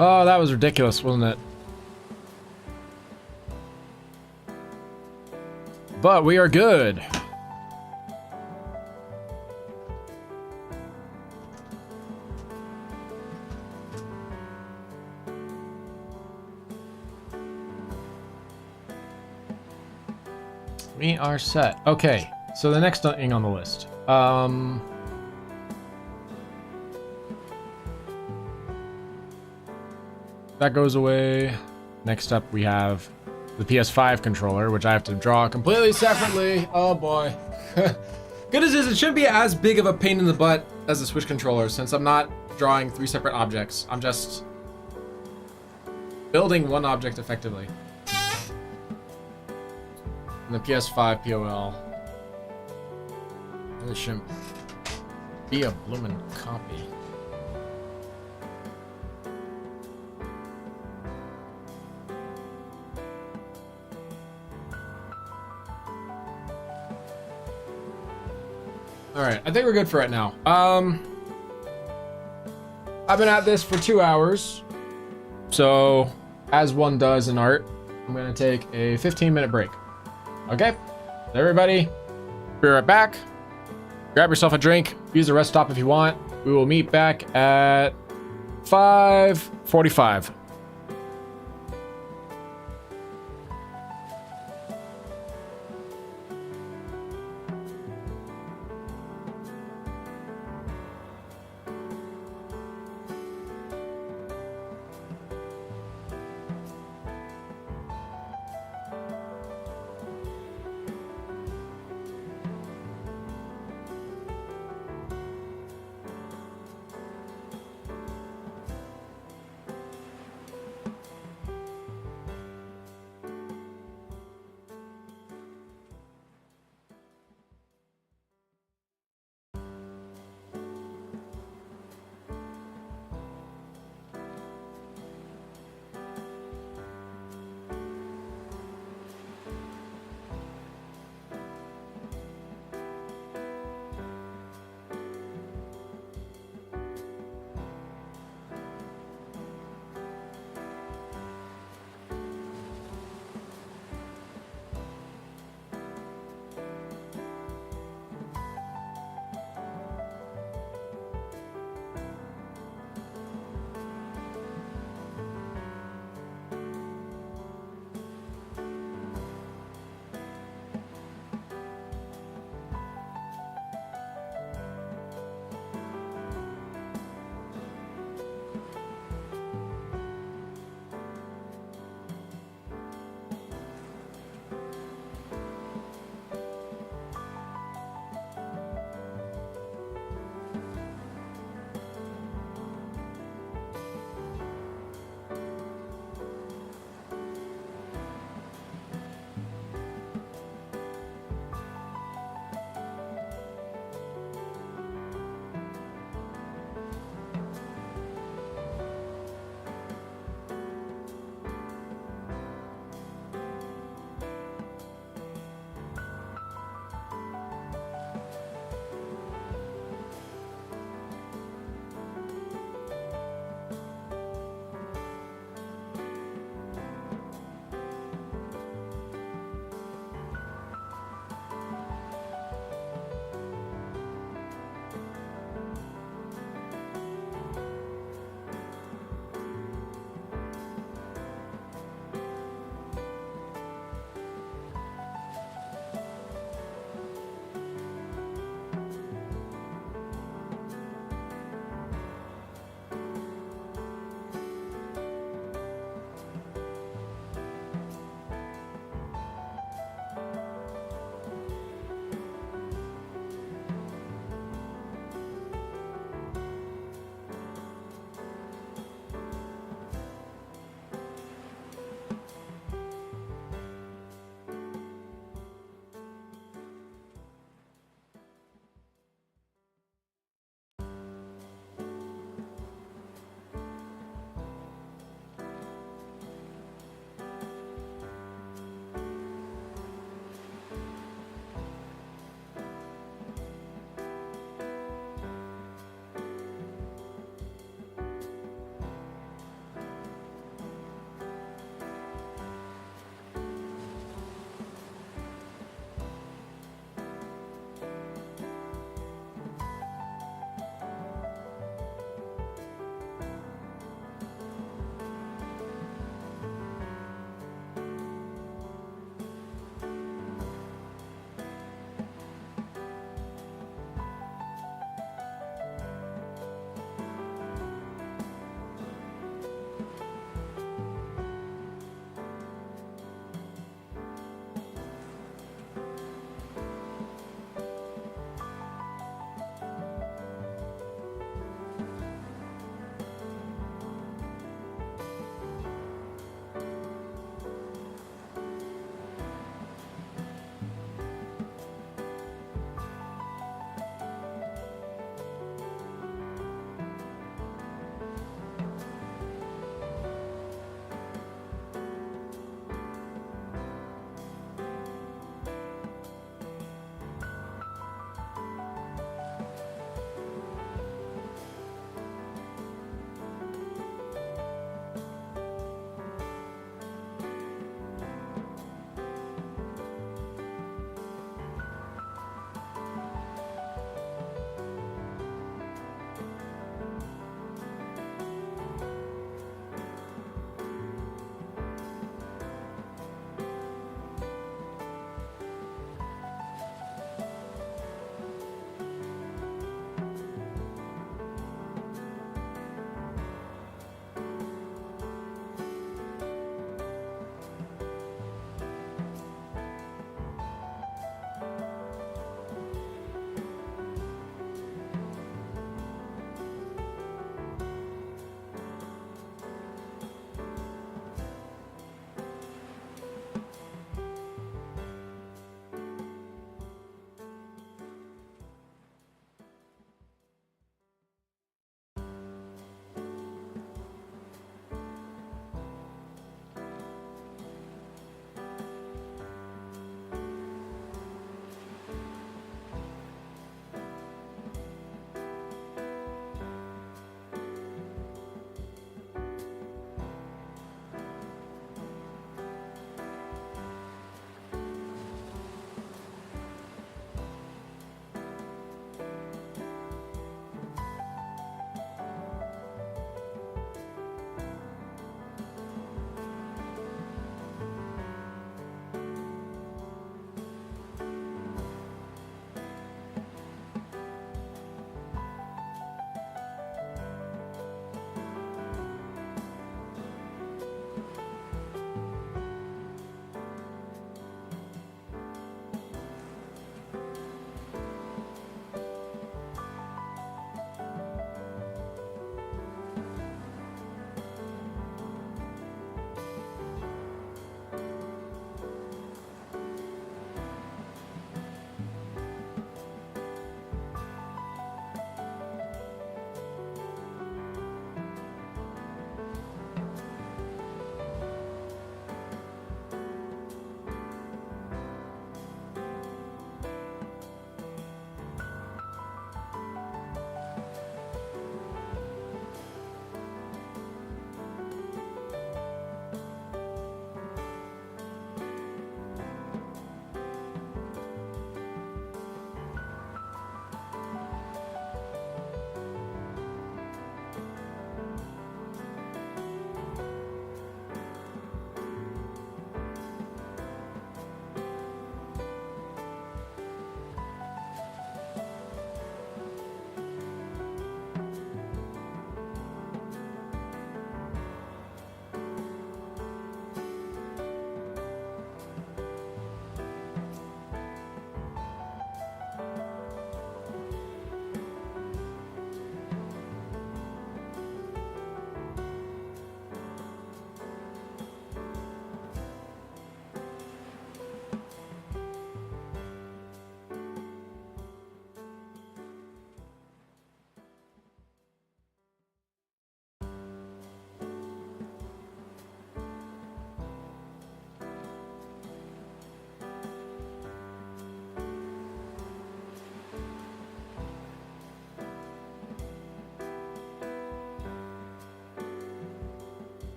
Oh, that was ridiculous, wasn't it? But we are good. We are set. Okay, so the next thing on the list. That goes away. Next up, we have the PS5 controller, which I have to draw completely separately. Oh boy. Good as is, it shouldn't be as big of a pain in the butt as the Switch controller, since I'm not drawing 3 separate objects. I'm just building one object effectively. And the PS5 POL. Really shouldn't be a bloomin' copy. Alright, I think we're good for right now. I've been at this for 2 hours. So, as one does in art, I'm gonna take a 15-minute break. Okay? Everybody, be right back. Grab yourself a drink. Use the rest stop if you want. We will meet back at 5:45.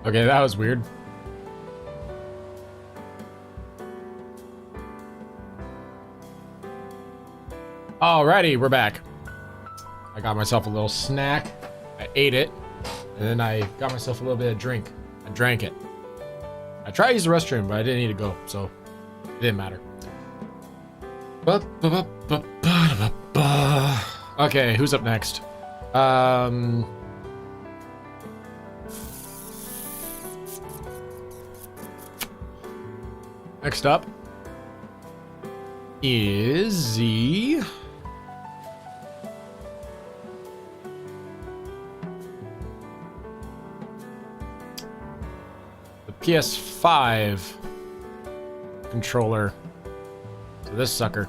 Okay, that was weird. Alrighty, we're back. I got myself a little snack. I ate it. And then I got myself a little bit of drink. I drank it. I tried to use the restroom, but I didn't need to go, so it didn't matter. Okay, who's up next? Next up is the PS5 controller. So this sucker.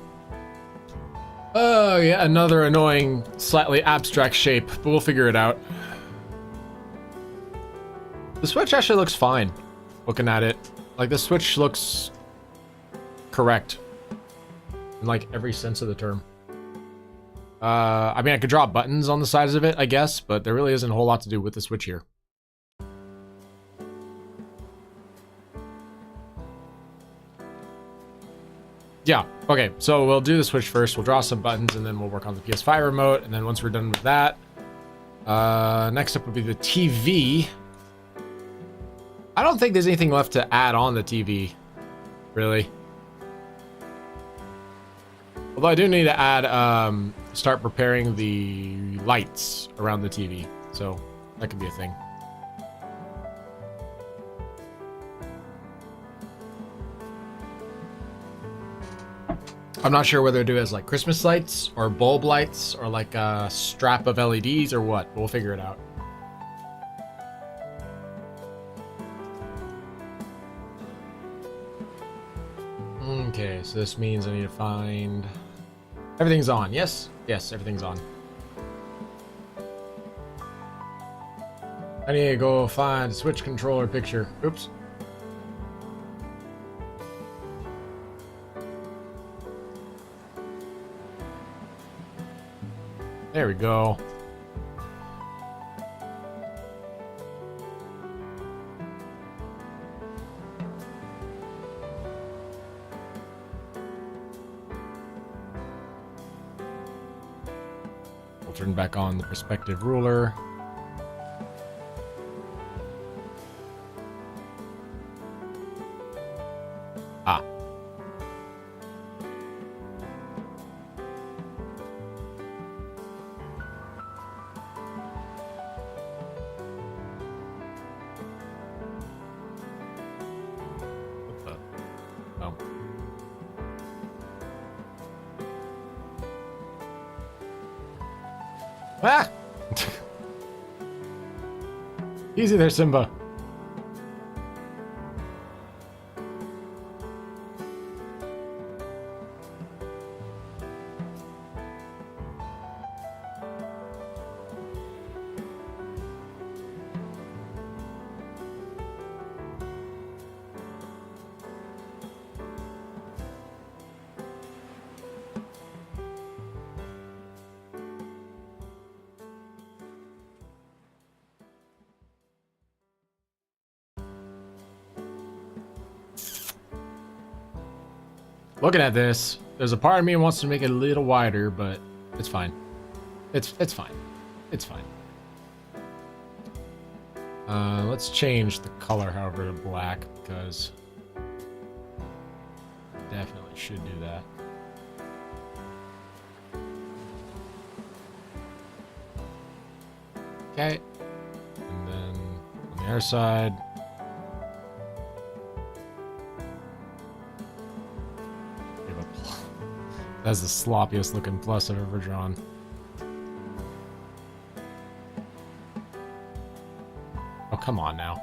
Oh yeah, another annoying, slightly abstract shape, but we'll figure it out. The Switch actually looks fine. Looking at it, like the Switch looks correct in like every sense of the term. I mean, I could draw buttons on the sides of it, I guess, but there really isn't a whole lot to do with the Switch here. Yeah, okay, so we'll do the Switch first. We'll draw some buttons, and then we'll work on the PS5 remote, and then once we're done with that, next up would be the TV. I don't think there's anything left to add on the TV, really. Although I do need to add, start preparing the lights around the TV, so that could be a thing. I'm not sure whether to do it as like Christmas lights or bulb lights or like a strap of LEDs or what. We'll figure it out. Okay, so this means I need to find... Everything's on, yes? Yes, everything's on. I need to go find a Switch controller picture. Oops. There we go. We'll turn back on the perspective ruler. Ah. Ah! Easy there, Simba. Looking at this, there's a part of me that wants to make it a little wider, but it's fine. It's fine. It's fine. Let's change the color, however, to black, because I definitely should do that. Okay. And then on the other side, that's the sloppiest looking plus I've ever drawn. Oh, come on now.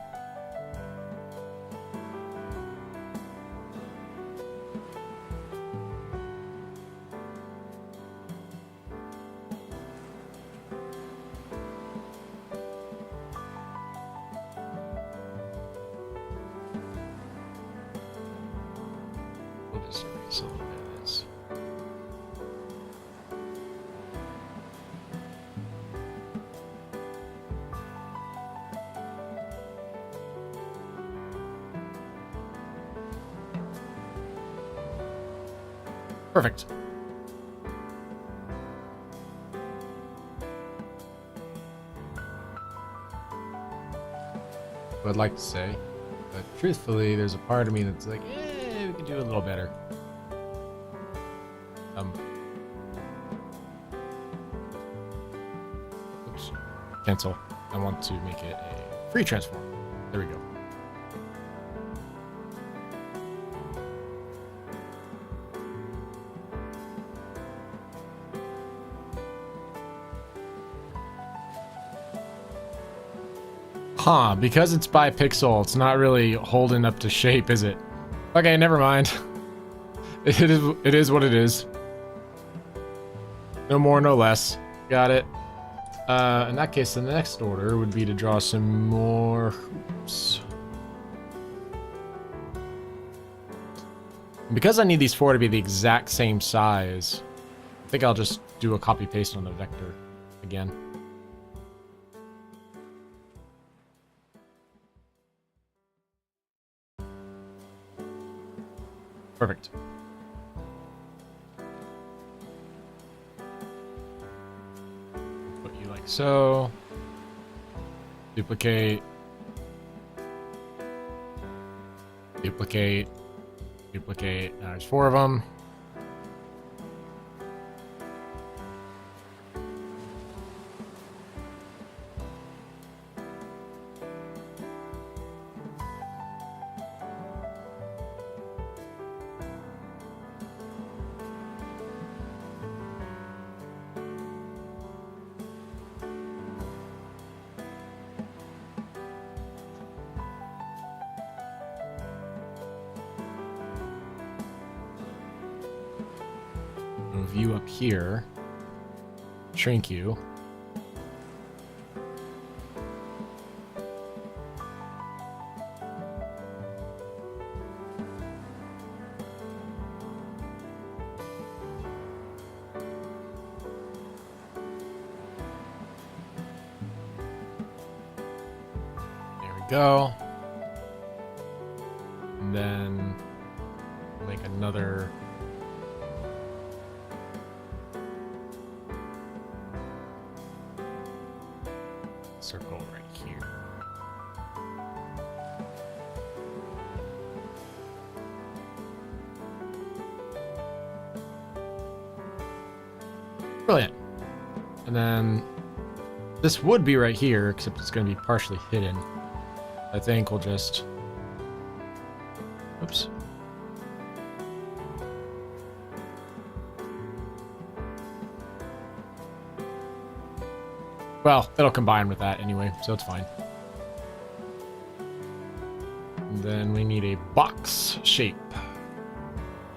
We'll just erase a little bit of this. Perfect. I'd like to say, but truthfully, there's a part of me that's like, we could do a little better. Oops, cancel. I want to make it a free transform. There we go. Huh, because it's by pixel, it's not really holding up to shape, is it? Okay, never mind. It is what it is. No more, no less. Got it. In that case, the next order would be to draw some more hoops. And because I need these four to be the exact same size, I think I'll just do a copy-paste on the vector again. Perfect. Put you like so. Duplicate. Duplicate. Duplicate. Now there's four of them. Move you up here. Shrink you. There we go. And then we'll make another circle right here. Brilliant. And then this would be right here, except it's going to be partially hidden. I think we'll just... Oops. Well, it'll combine with that anyway, so it's fine. And then we need a box shape.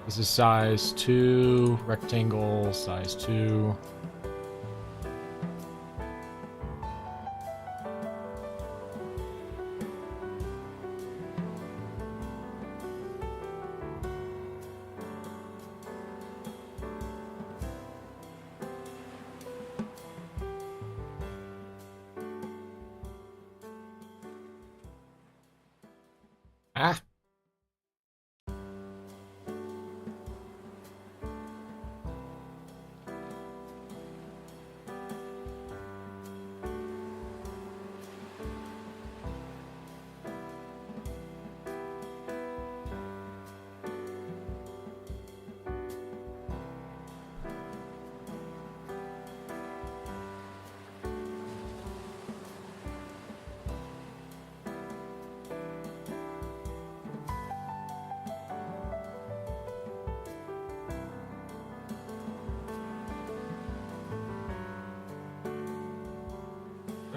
This is size 2, rectangle, size 2. Ah.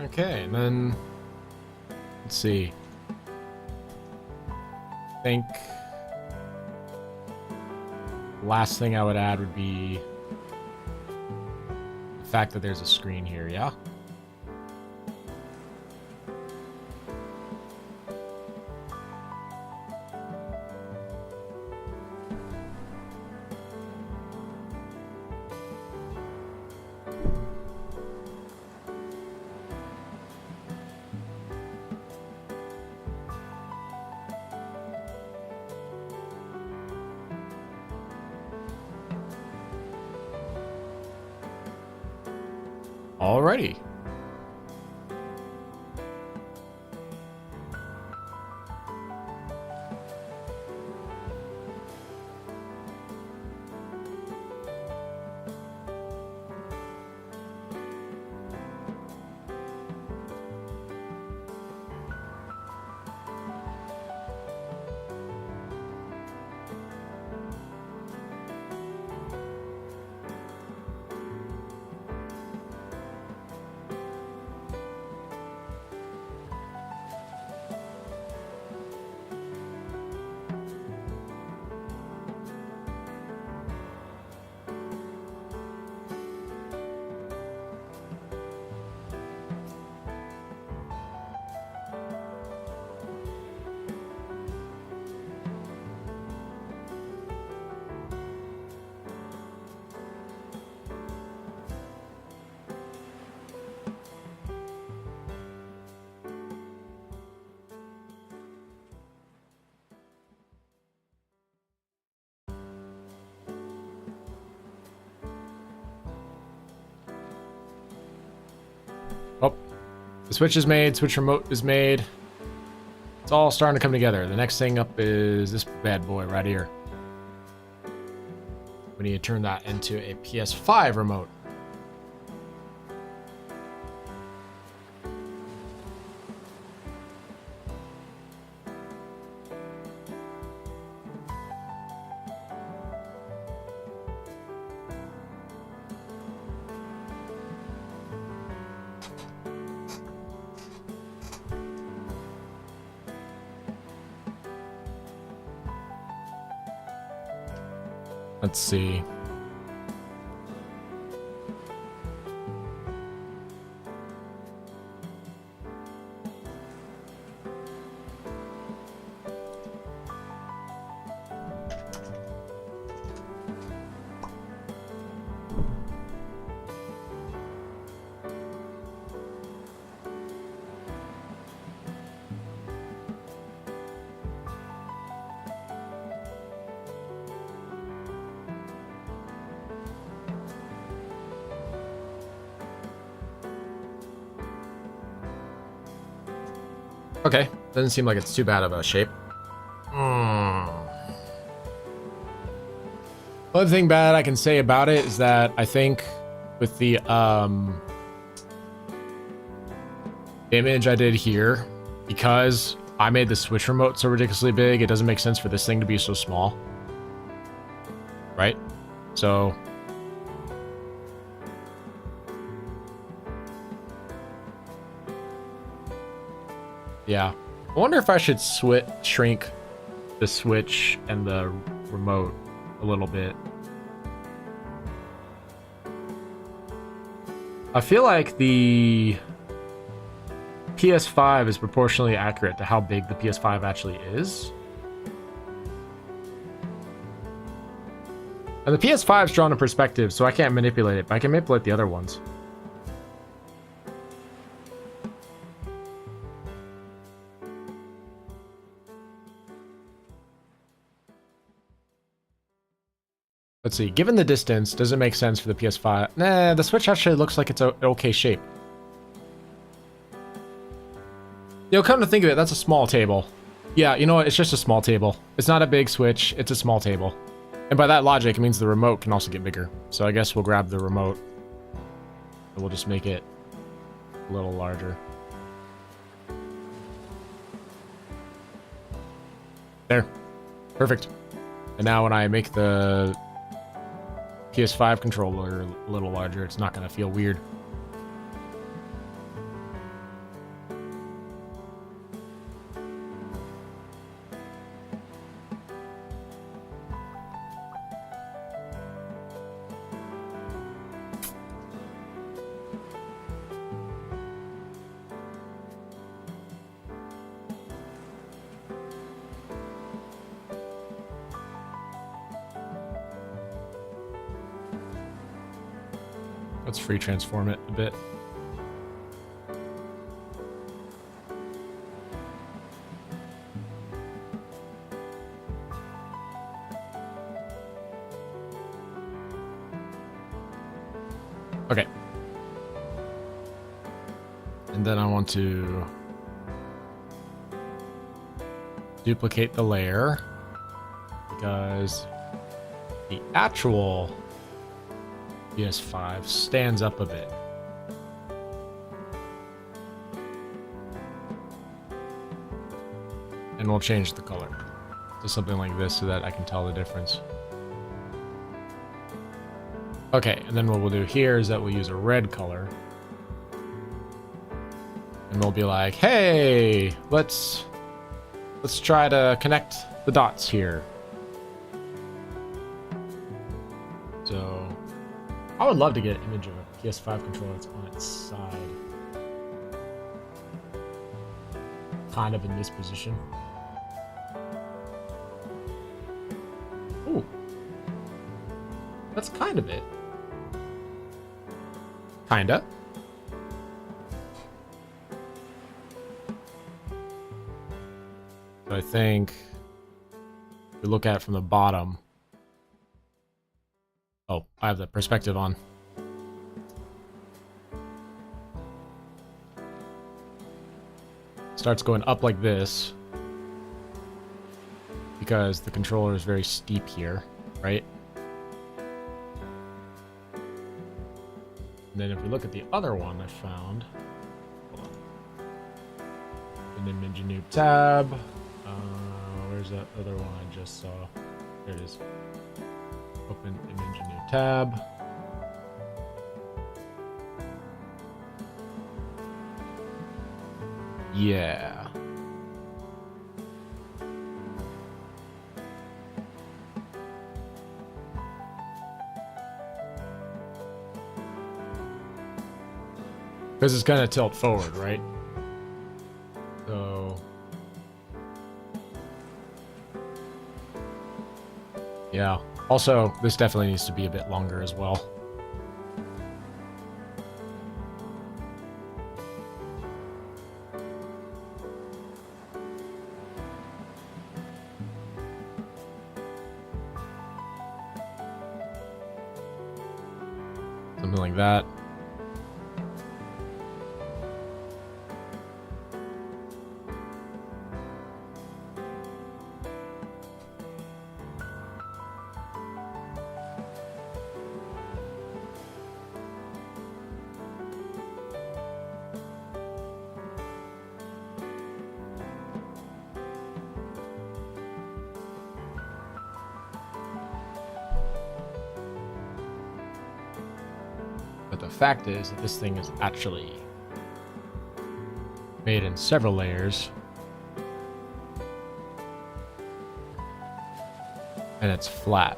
Okay, and then let's see. I think last thing I would add would be the fact that there's a screen here, yeah? Alrighty. Oh, the Switch is made, Switch remote is made. It's all starting to come together. The next thing up is this bad boy right here. We need to turn that into a PS5 remote. Let's see. Okay, doesn't seem like it's too bad of a shape. One thing bad I can say about it is that I think with the image I did here, because I made the Switch remote so ridiculously big, it doesn't make sense for this thing to be so small. Right? So yeah. I wonder if I should shrink the Switch and the remote a little bit. I feel like the PS5 is proportionally accurate to how big the PS5 actually is. And the PS5 is drawn in perspective, so I can't manipulate it, but I can manipulate the other ones. Let's see, given the distance, does it make sense for the PS5? Nah, the Switch actually looks like it's an okay shape. You know, come to think of it, that's a small table. Yeah, you know what, it's just a small table. It's not a big Switch, it's a small table. And by that logic, it means the remote can also get bigger. So I guess we'll grab the remote. And we'll just make it a little larger. There. Perfect. And now when I make the PS5 controller a little larger, it's not going to feel weird. Let's free transform it a bit. Okay. And then I want to duplicate the layer because the actual PS5 stands up a bit. And we'll change the color to something like this so that I can tell the difference. Okay, and then what we'll do here is that we'll use a red color. And we'll be like, hey, let's try to connect the dots here. So I would love to get an image of a PS5 controller that's on its side. Kind of in this position. Ooh. That's kind of it. Kinda. So I think if we look at it from the bottom. Oh, I have the perspective on. Starts going up like this because the controller is very steep here, right? And then if we look at the other one I found, hold on. An image, a new tab. Where's that other one I just saw? There it is. Open image, a new tab. Yeah. Because it's gonna tilt forward, right? So yeah. Also, this definitely needs to be a bit longer as well. Something like that. But the fact is that this thing is actually made in several layers. And it's flat.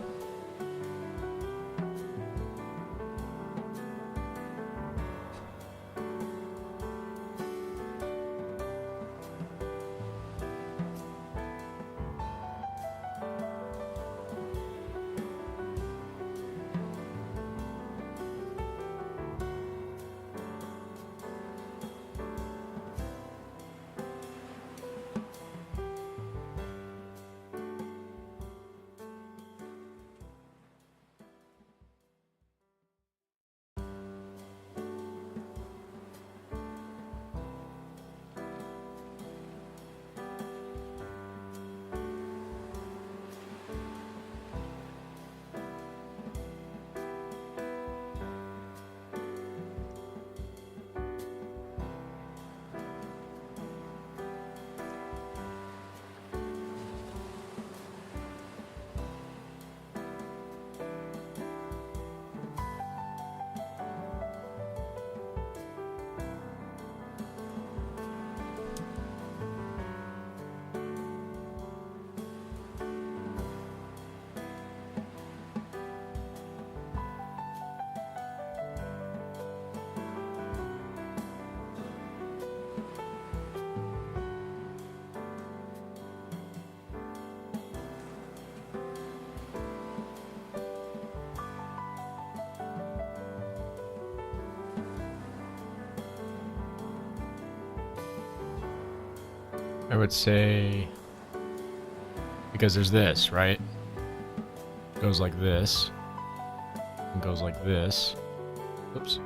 I would say, because there's this, right? Goes like this, and goes like this. Oops.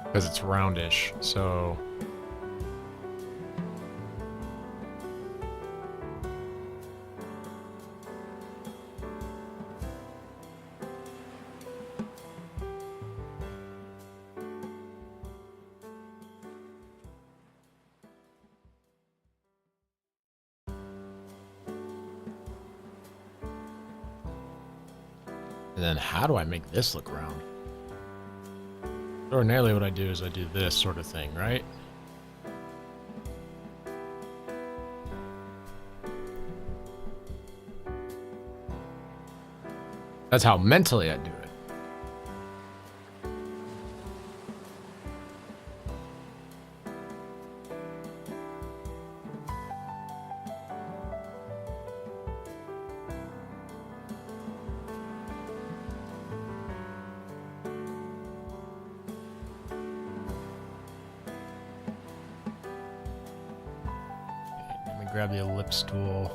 because it's roundish. So and then how do I make this look round? Ordinarily what I do is I do this sort of thing, right? That's how mentally I do it. Grab the ellipse tool.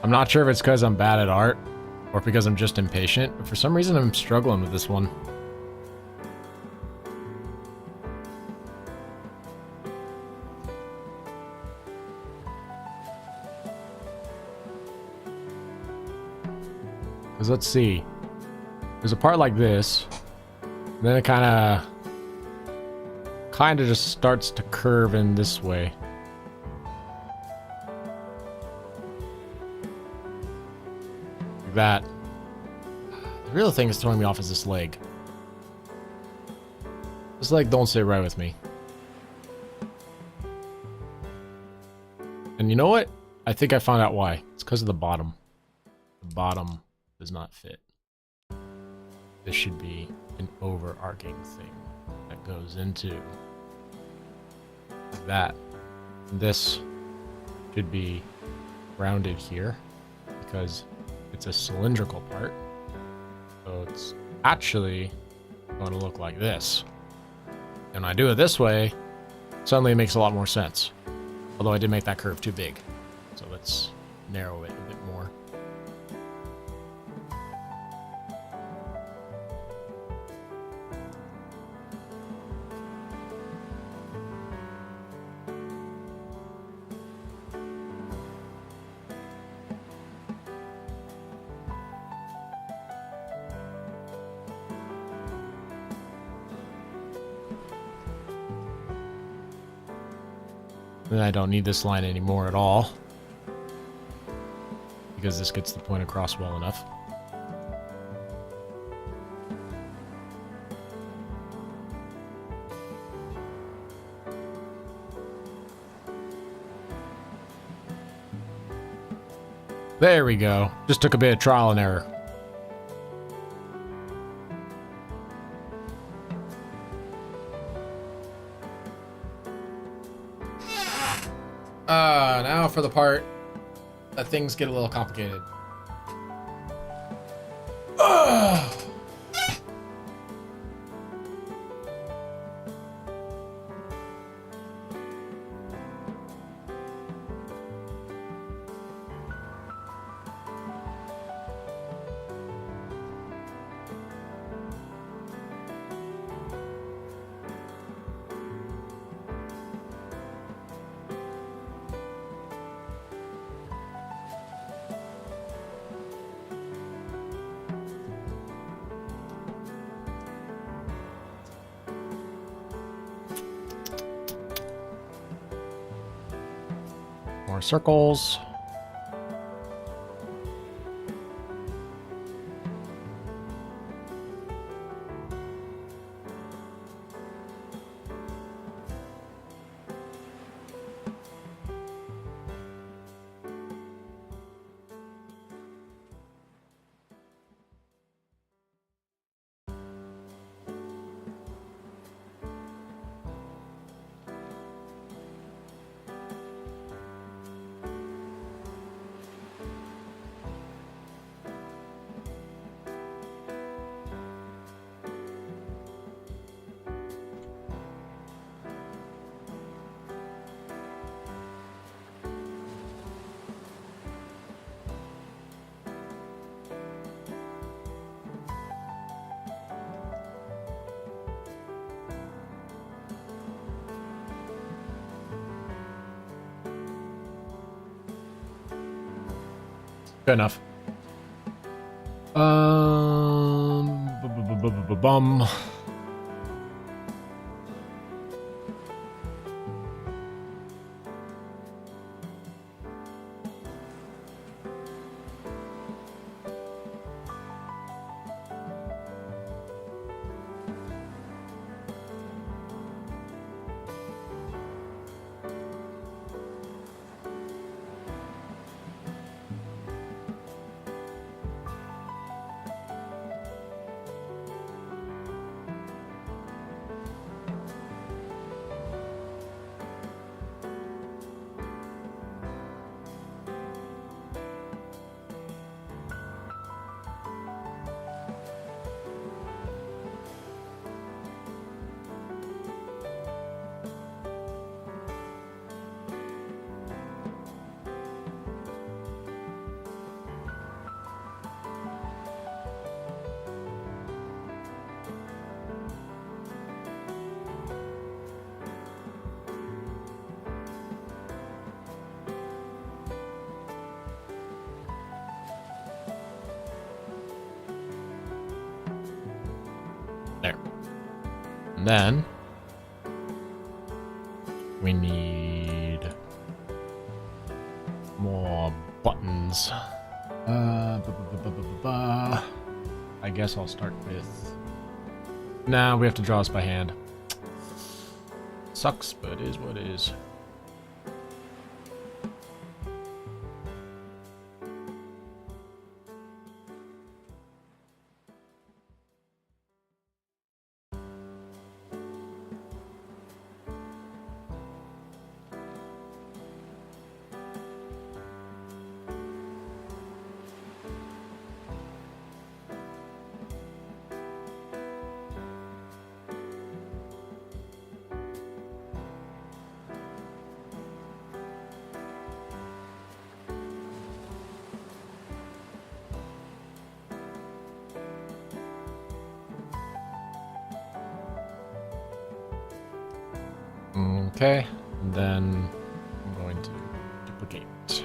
I'm not sure if it's because I'm bad at art or because I'm just impatient, but for some reason I'm struggling with this one. Because let's see. There's a part like this, and then it kind of just starts to curve in this way. That. The real thing is throwing me off is this leg. This leg don't sit right with me. And you know what? I think I found out why. It's because of the bottom. The bottom does not fit. This should be an overarching thing that goes into that. This should be rounded here because it's a cylindrical part, so it's actually going to look like this. And when I do it this way, suddenly it makes a lot more sense. Although I did make that curve too big, so let's narrow it a bit more. Then I don't need this line anymore at all, because this gets the point across well enough. There we go. Just took a bit of trial and error. Now for the part that things get a little complicated. more circles. Good enough. Bum. There. And then we need more buttons. I guess I'll start with... Nah, we have to draw this by hand. Sucks, but it is what it is. Okay, and then I'm going to duplicate.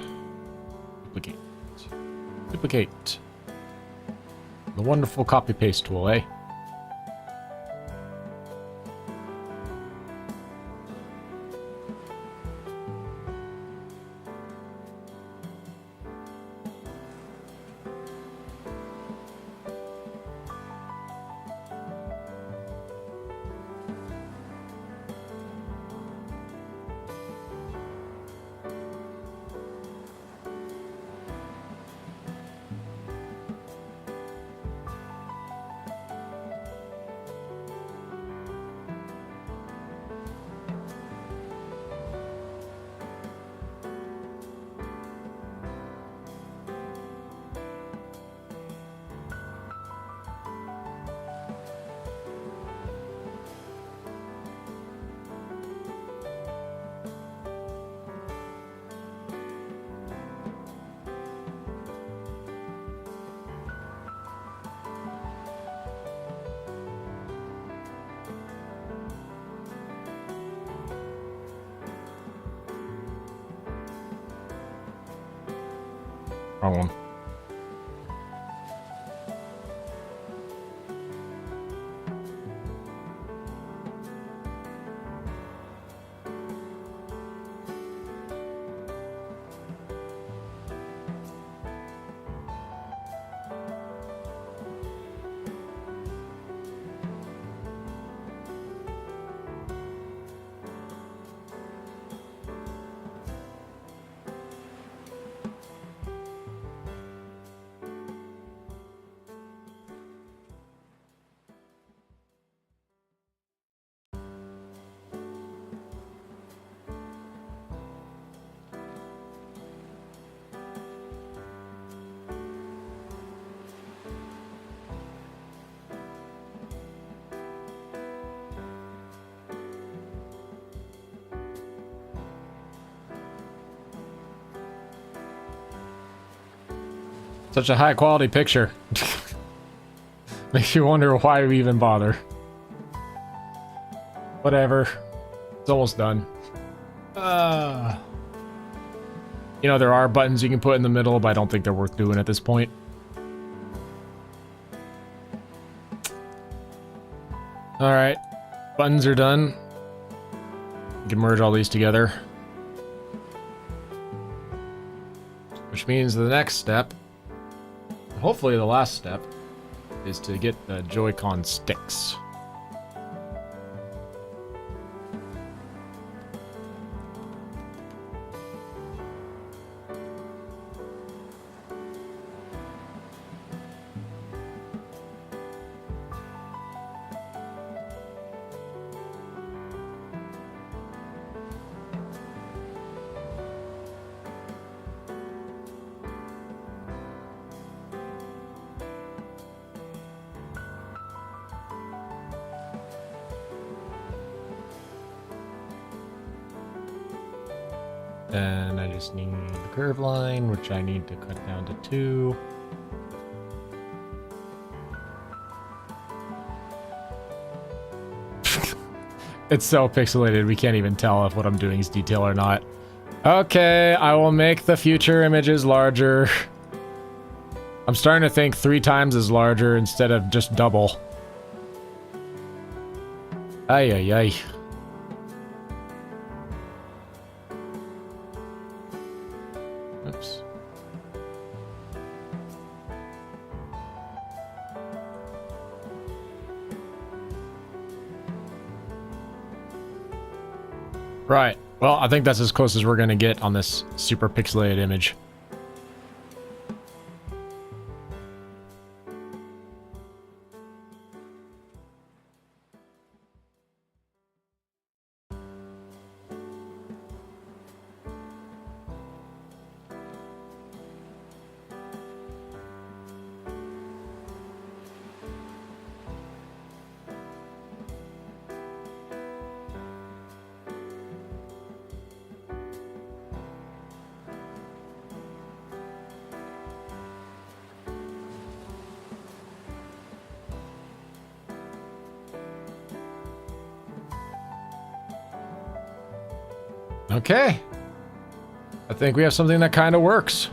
The wonderful copy-paste tool, eh? Wrong one. Such a high quality picture. Makes you wonder why we even bother. Whatever. It's almost done. You know, there are buttons you can put in the middle, but I don't think they're worth doing at this point. Alright. Buttons are done. We can merge all these together. Which means the next step, hopefully the last step, is to get the Joy-Con sticks. And I just need the curve line, which I need to cut down to 2. It's so pixelated, we can't even tell if what I'm doing is detail or not. Okay, I will make the future images larger. I'm starting to think 3 times as larger instead of just double. Ay, ay, ay. Oops. Right. Well, I think that's as close as we're going to get on this super pixelated image. Okay. I think we have something that kind of works.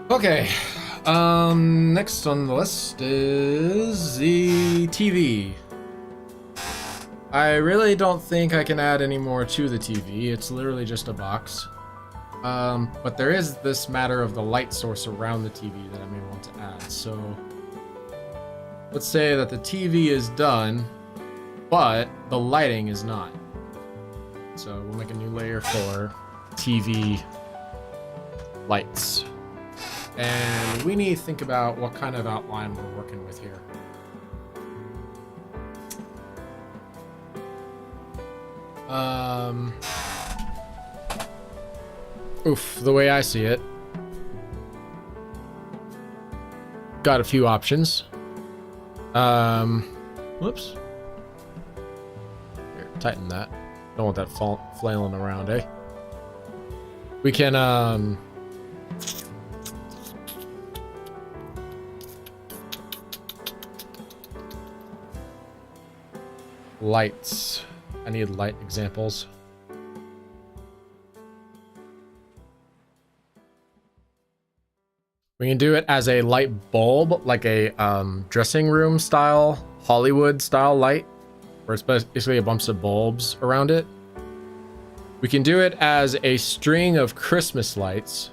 Okay, next on the list is the TV. I really don't think I can add any more to the TV. It's literally just a box. But there is this matter of the light source around the TV that I may want to add. So let's say that the TV is done, but the lighting is not. So we'll make a new layer for TV lights. And we need to think about what kind of outline we're working with here. The way I see it, got a few options. Whoops. Here, tighten that. Don't want that flailing around, eh? We can, lights. I need light examples. We can do it as a light bulb, like a dressing room style, Hollywood style light, where it's basically a bunch of bulbs around it. We can do it as a string of Christmas lights,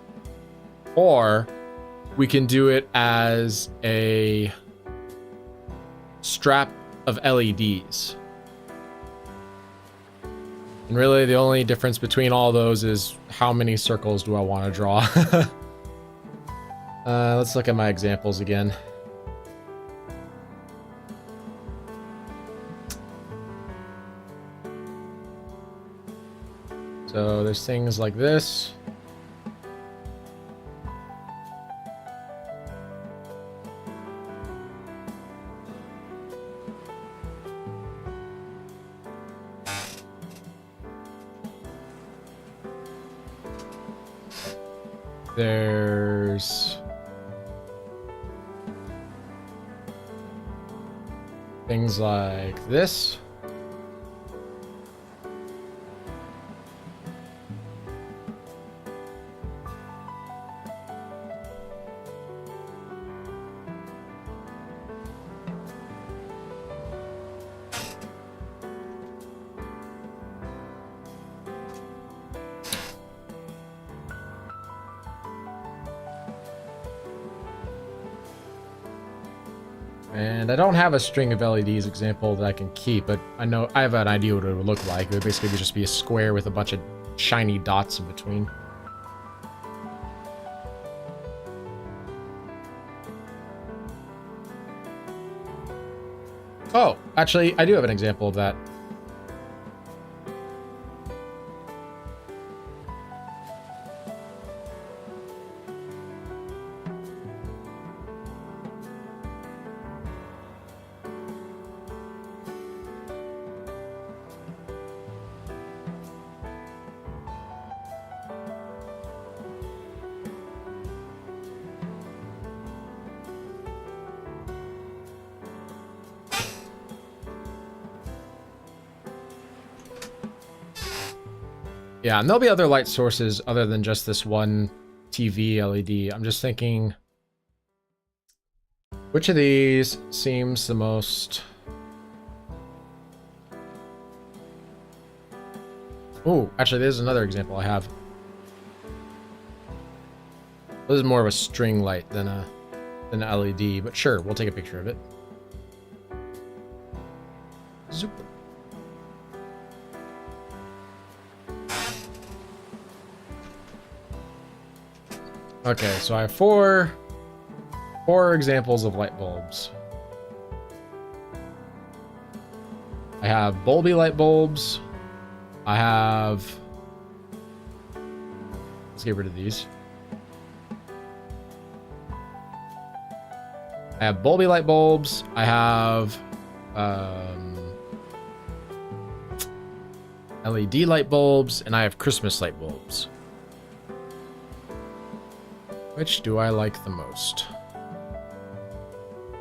or we can do it as a strap of LEDs. And really the only difference between all those is how many circles do I want to draw. Let's look at my examples again. So there's things like this. There's things like this. And I don't have a string of LEDs example that I can keep, but I know I have an idea what it would look like. It would basically just be a square with a bunch of shiny dots in between. Oh, actually, I do have an example of that. Yeah, and there'll be other light sources other than just this one TV LED. I'm just thinking, which of these seems the most... Oh, actually, there's another example I have. This is more of a string light than an LED, but sure, we'll take a picture of it. Zoop. Okay, so I have four examples of light bulbs. I have bulby light bulbs. I have... Let's get rid of these. I have bulby light bulbs. I have LED light bulbs, and I have Christmas light bulbs. Which do I like the most?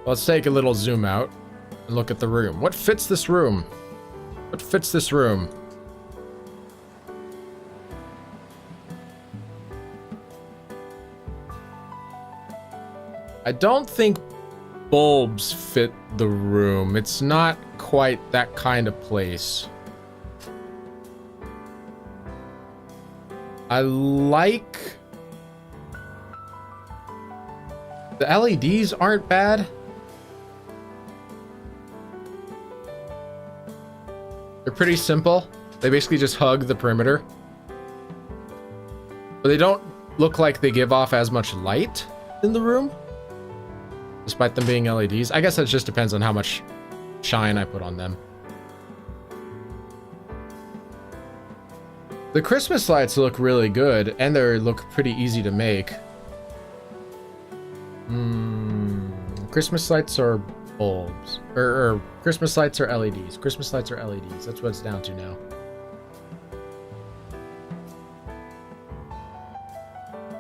Let's take a little zoom out and look at the room. What fits this room? What fits this room? I don't think bulbs fit the room. It's not quite that kind of place. I like... The LEDs aren't bad. They're pretty simple. They basically just hug the perimeter. But they don't look like they give off as much light in the room, despite them being LEDs. I guess that just depends on how much shine I put on them. The Christmas lights look really good, and they look pretty easy to make. Christmas lights are bulbs. Or Christmas lights are LEDs. Christmas lights are LEDs. That's what it's down to now.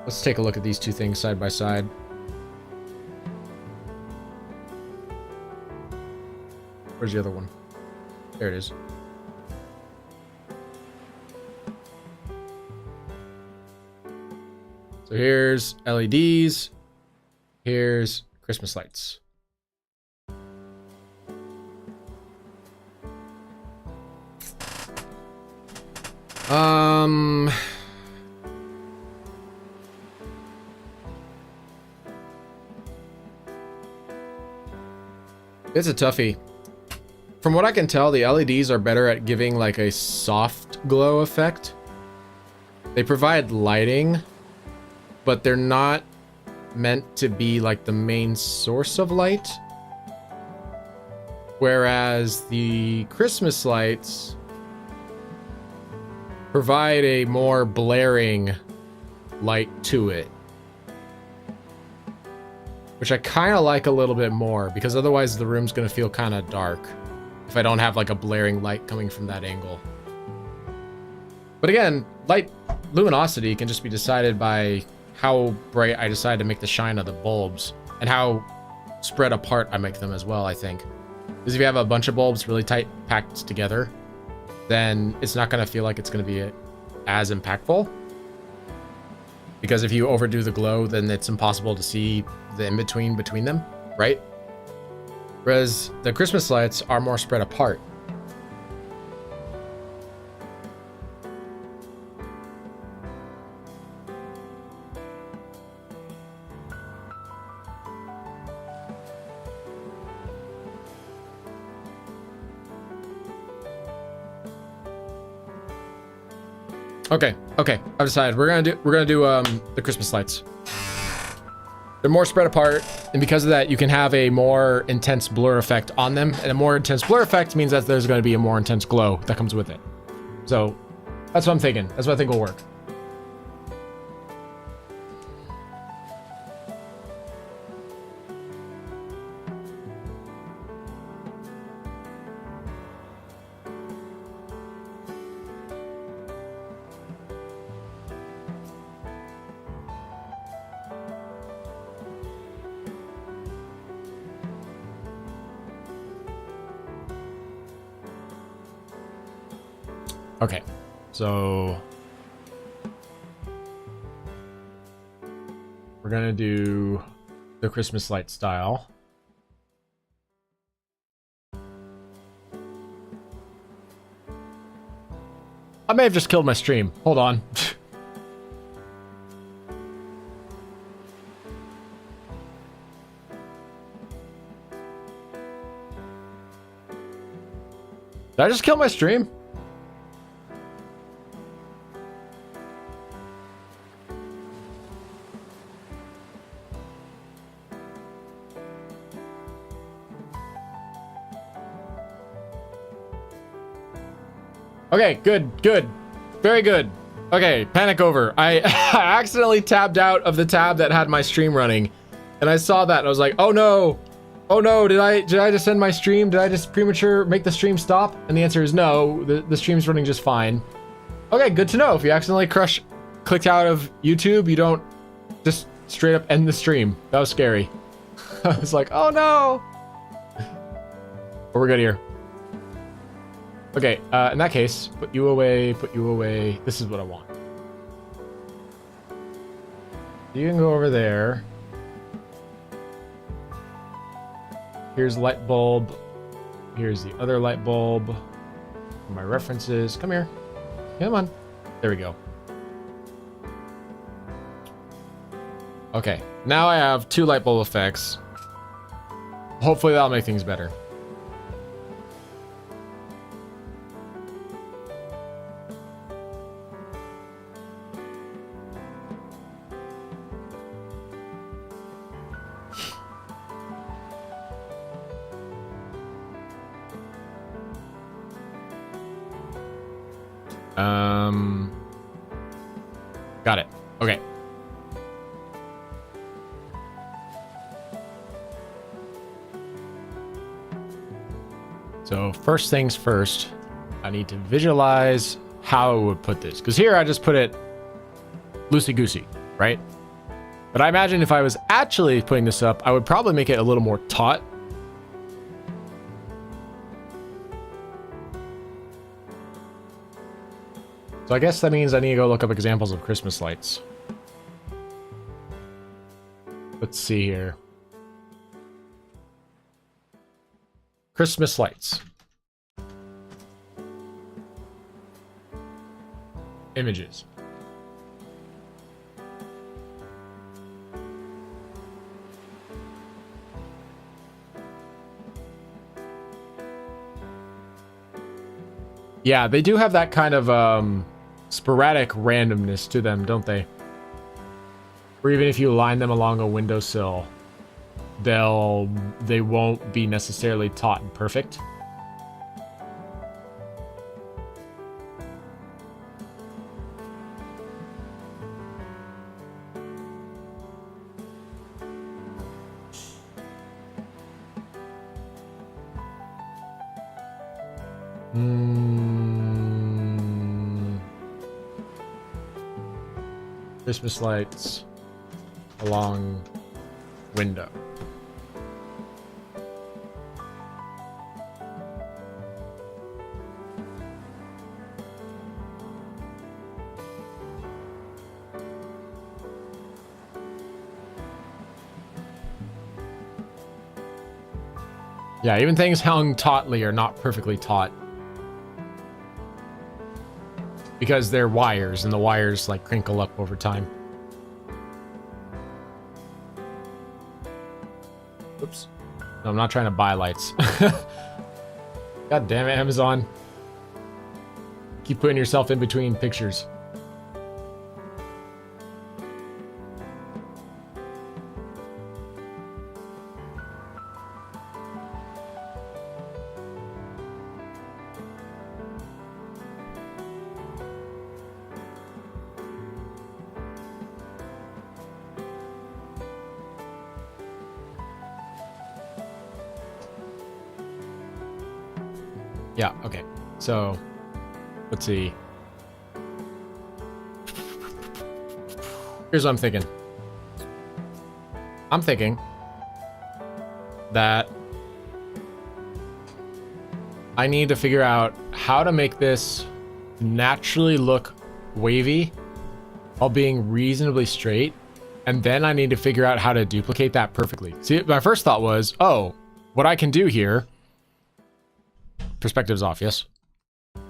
Let's take a look at these two things side by side. Where's the other one? There it is. So here's LEDs. Here's Christmas lights. It's a toughie. From what I can tell, the LEDs are better at giving like a soft glow effect. They provide lighting, but they're not meant to be like the main source of light. Whereas the Christmas lights provide a more blaring light to it, which I kind of like a little bit more, because otherwise the room's going to feel kind of dark if I don't have like a blaring light coming from that angle. But again, light luminosity can just be decided by how bright I decide to make the shine of the bulbs and how spread apart I make them as well, I think. Because if you have a bunch of bulbs really tight packed together, then it's not going to feel like it's going to be as impactful. Because if you overdo the glow, then it's impossible to see the in-between between them, right? Whereas the Christmas lights are more spread apart. Okay, I've decided we're gonna do the Christmas lights. They're more spread apart, and because of that, you can have a more intense blur effect on them, and a more intense blur effect means that there's gonna be a more intense glow that comes with it. So that's what I'm thinking. That's what I think will work. Okay, so we're gonna do the Christmas light style. I may have just killed my stream. Hold on. Did I just kill my stream? Okay, good. Very good. Okay, panic over. I accidentally tabbed out of the tab that had my stream running. And I saw that and I was like, oh no. Oh no, did I just end my stream? Did I just premature make the stream stop? And the answer is no, the stream's running just fine. Okay, good to know. If you accidentally clicked out of YouTube, you don't just straight up end the stream. That was scary. I was like, oh no. But we're good here. Okay, in that case, put you away. This is what I want. You can go over there. Here's light bulb. Here's the other light bulb. My references. Come here. Come on. There we go. Okay, now I have 2 light bulb effects. Hopefully that'll make things better. Got it. Okay. So first things first, I need to visualize how I would put this. Because here I just put it loosey-goosey, right? But I imagine if I was actually putting this up, I would probably make it a little more taut. So I guess that means I need to go look up examples of Christmas lights. Let's see here. Christmas lights. Images. Yeah, they do have that kind of sporadic randomness to them, don't they? Or even if you line them along a windowsill, they won't be necessarily taut and perfect. Christmas lights along window. Yeah, even things hung tautly are not perfectly taut. Because they're wires, and the wires, like, crinkle up over time. Oops. No, I'm not trying to buy lights. God damn it, Amazon. Keep putting yourself in between pictures. Yeah, okay. So, let's see. Here's what I'm thinking. I'm thinking that I need to figure out how to make this naturally look wavy while being reasonably straight, and then I need to figure out how to duplicate that perfectly. See, my first thought was, oh, what I can do here... Perspective's off, yes?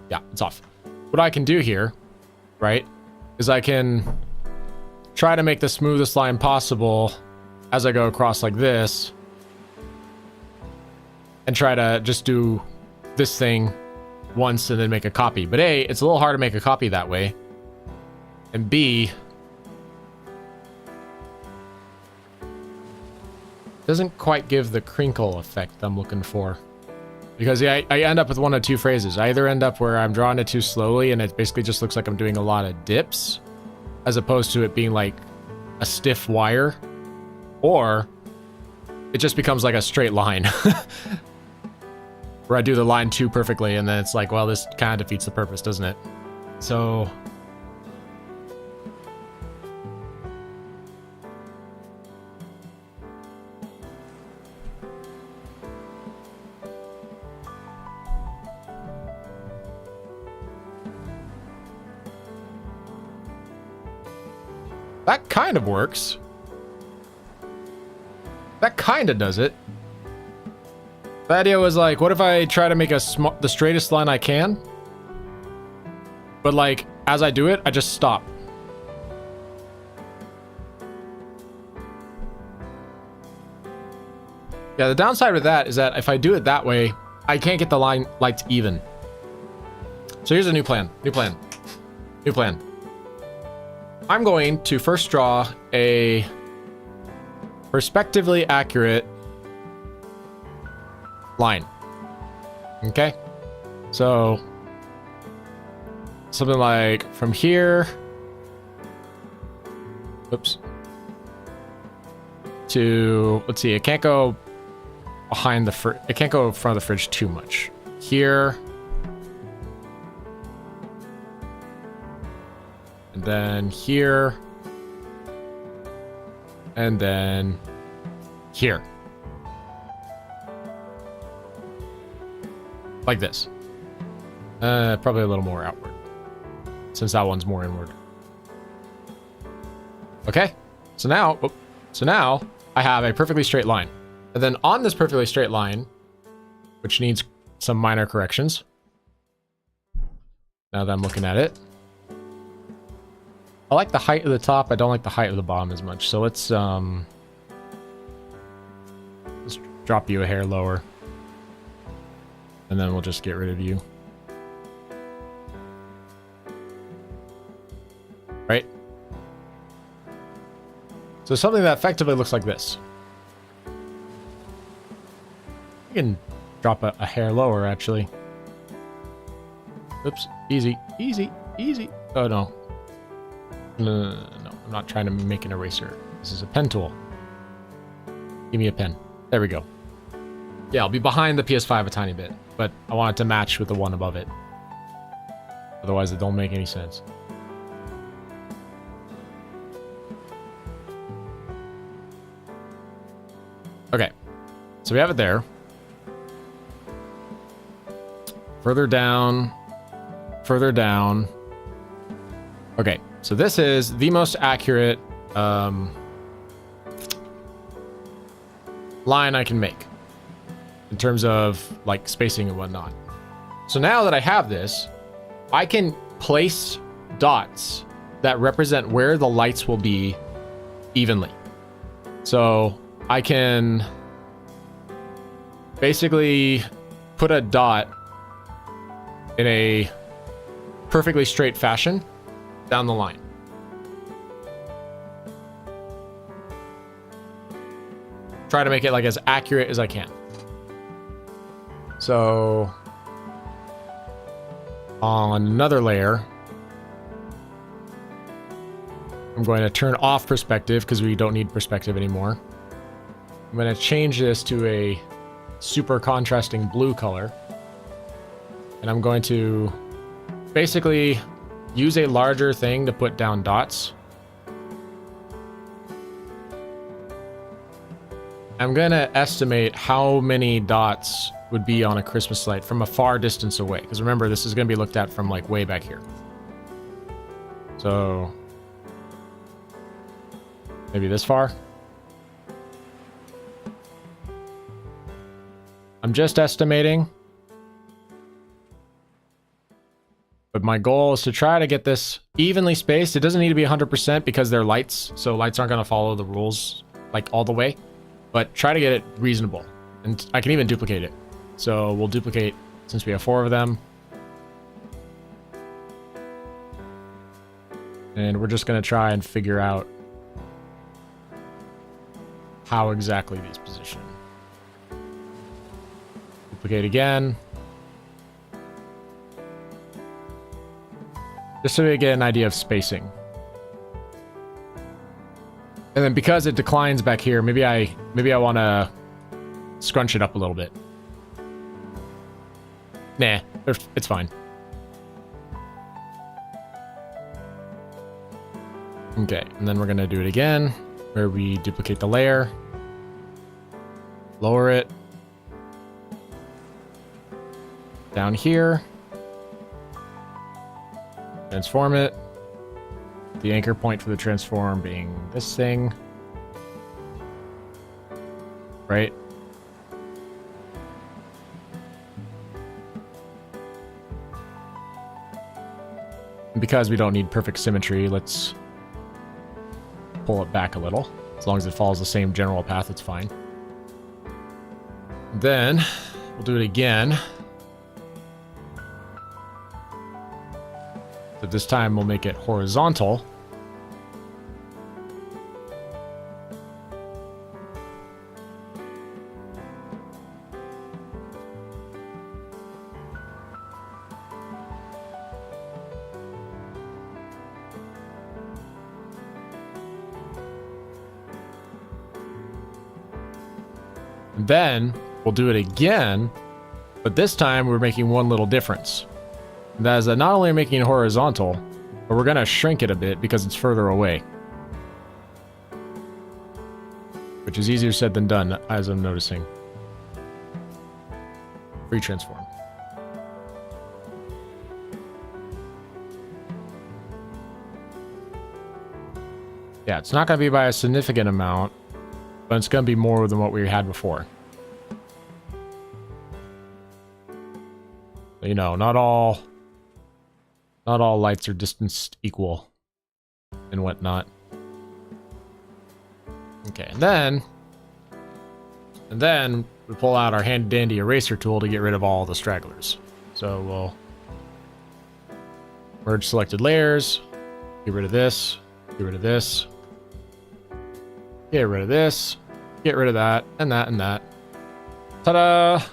Yeah, it's off. What I can do here, right, is I can try to make the smoothest line possible as I go across like this, and try to just do this thing once and then make a copy. But A, it's a little hard to make a copy that way. And B, doesn't quite give the crinkle effect I'm looking for. Because yeah, I end up with one of two phrases. I either end up where I'm drawing it too slowly and it basically just looks like I'm doing a lot of dips, as opposed to it being like a stiff wire, or it just becomes like a straight line. Where I do the line too perfectly and then it's like, well, this kind of defeats the purpose, doesn't it? So... that kind of works. That kind of does it. The idea was like, what if I try to make the straightest line I can? But like, as I do it, I just stop. Yeah, the downside with that is that if I do it that way, I can't get the lights even. So here's a new plan. New plan. I'm going to first draw a perspectively accurate line. Okay? So, something like from here, oops, to, let's see, it can't go behind the it can't go in front of the fridge too much. Here, and then here, and then here. Like this. Probably a little more outward, since that one's more inward. Okay, so now I have a perfectly straight line. And then on this perfectly straight line, which needs some minor corrections, now that I'm looking at it, I like the height of the top. I don't like the height of the bottom as much. So let's drop you a hair lower. And then we'll just get rid of you. So something that effectively looks like this. You can drop a hair lower, actually. Oops. Easy. Easy. Easy. Oh, no. No, I'm not trying to make an eraser. This is a pen tool. Give me a pen. There we go. Yeah, I'll be behind the PS5 a tiny bit, but I want it to match with the one above it. Otherwise, it don't make any sense. Okay. So we have it there. Further down. Further down. Okay. So this is the most accurate line I can make in terms of like spacing and whatnot. So now that I have this, I can place dots that represent where the lights will be evenly. So I can basically put a dot in a perfectly straight fashion down the line. Try to make it like as accurate as I can. So on another layer, I'm going to turn off perspective because we don't need perspective anymore. I'm going to change this to a super contrasting blue color. And I'm going to basically use a larger thing to put down dots. I'm going to estimate how many dots would be on a Christmas light from a far distance away. Because remember, this is going to be looked at from like way back here. So maybe this far. I'm just estimating. But my goal is to try to get this evenly spaced. It doesn't need to be 100% because they're lights. So lights aren't going to follow the rules like all the way. But try to get it reasonable. And I can even duplicate it. So we'll duplicate since we have 4 of them. And we're just going to try and figure out how exactly these position. Duplicate again. Just so we get an idea of spacing. And then because it declines back here, maybe I want to scrunch it up a little bit. Nah, it's fine. Okay, and then we're going to do it again, where we duplicate the layer. Lower it. Down here. Transform it. The anchor point for the transform being this thing. Right? And because we don't need perfect symmetry, let's pull it back a little. As long as it follows the same general path, it's fine. Then we'll do it again. So this time we'll make it horizontal. Then we'll do it again, but this time we're making one little difference. And that is that not only are we making it horizontal, but we're going to shrink it a bit because it's further away. Which is easier said than done, as I'm noticing. Free transform. Yeah, it's not going to be by a significant amount, but it's going to be more than what we had before. You know, not all lights are distanced equal and whatnot. Okay, and then we pull out our handy dandy eraser tool to get rid of all the stragglers. So we'll merge selected layers, get rid of this, get rid of this. Get rid of this. Get rid of that, and that, and that. Ta-da!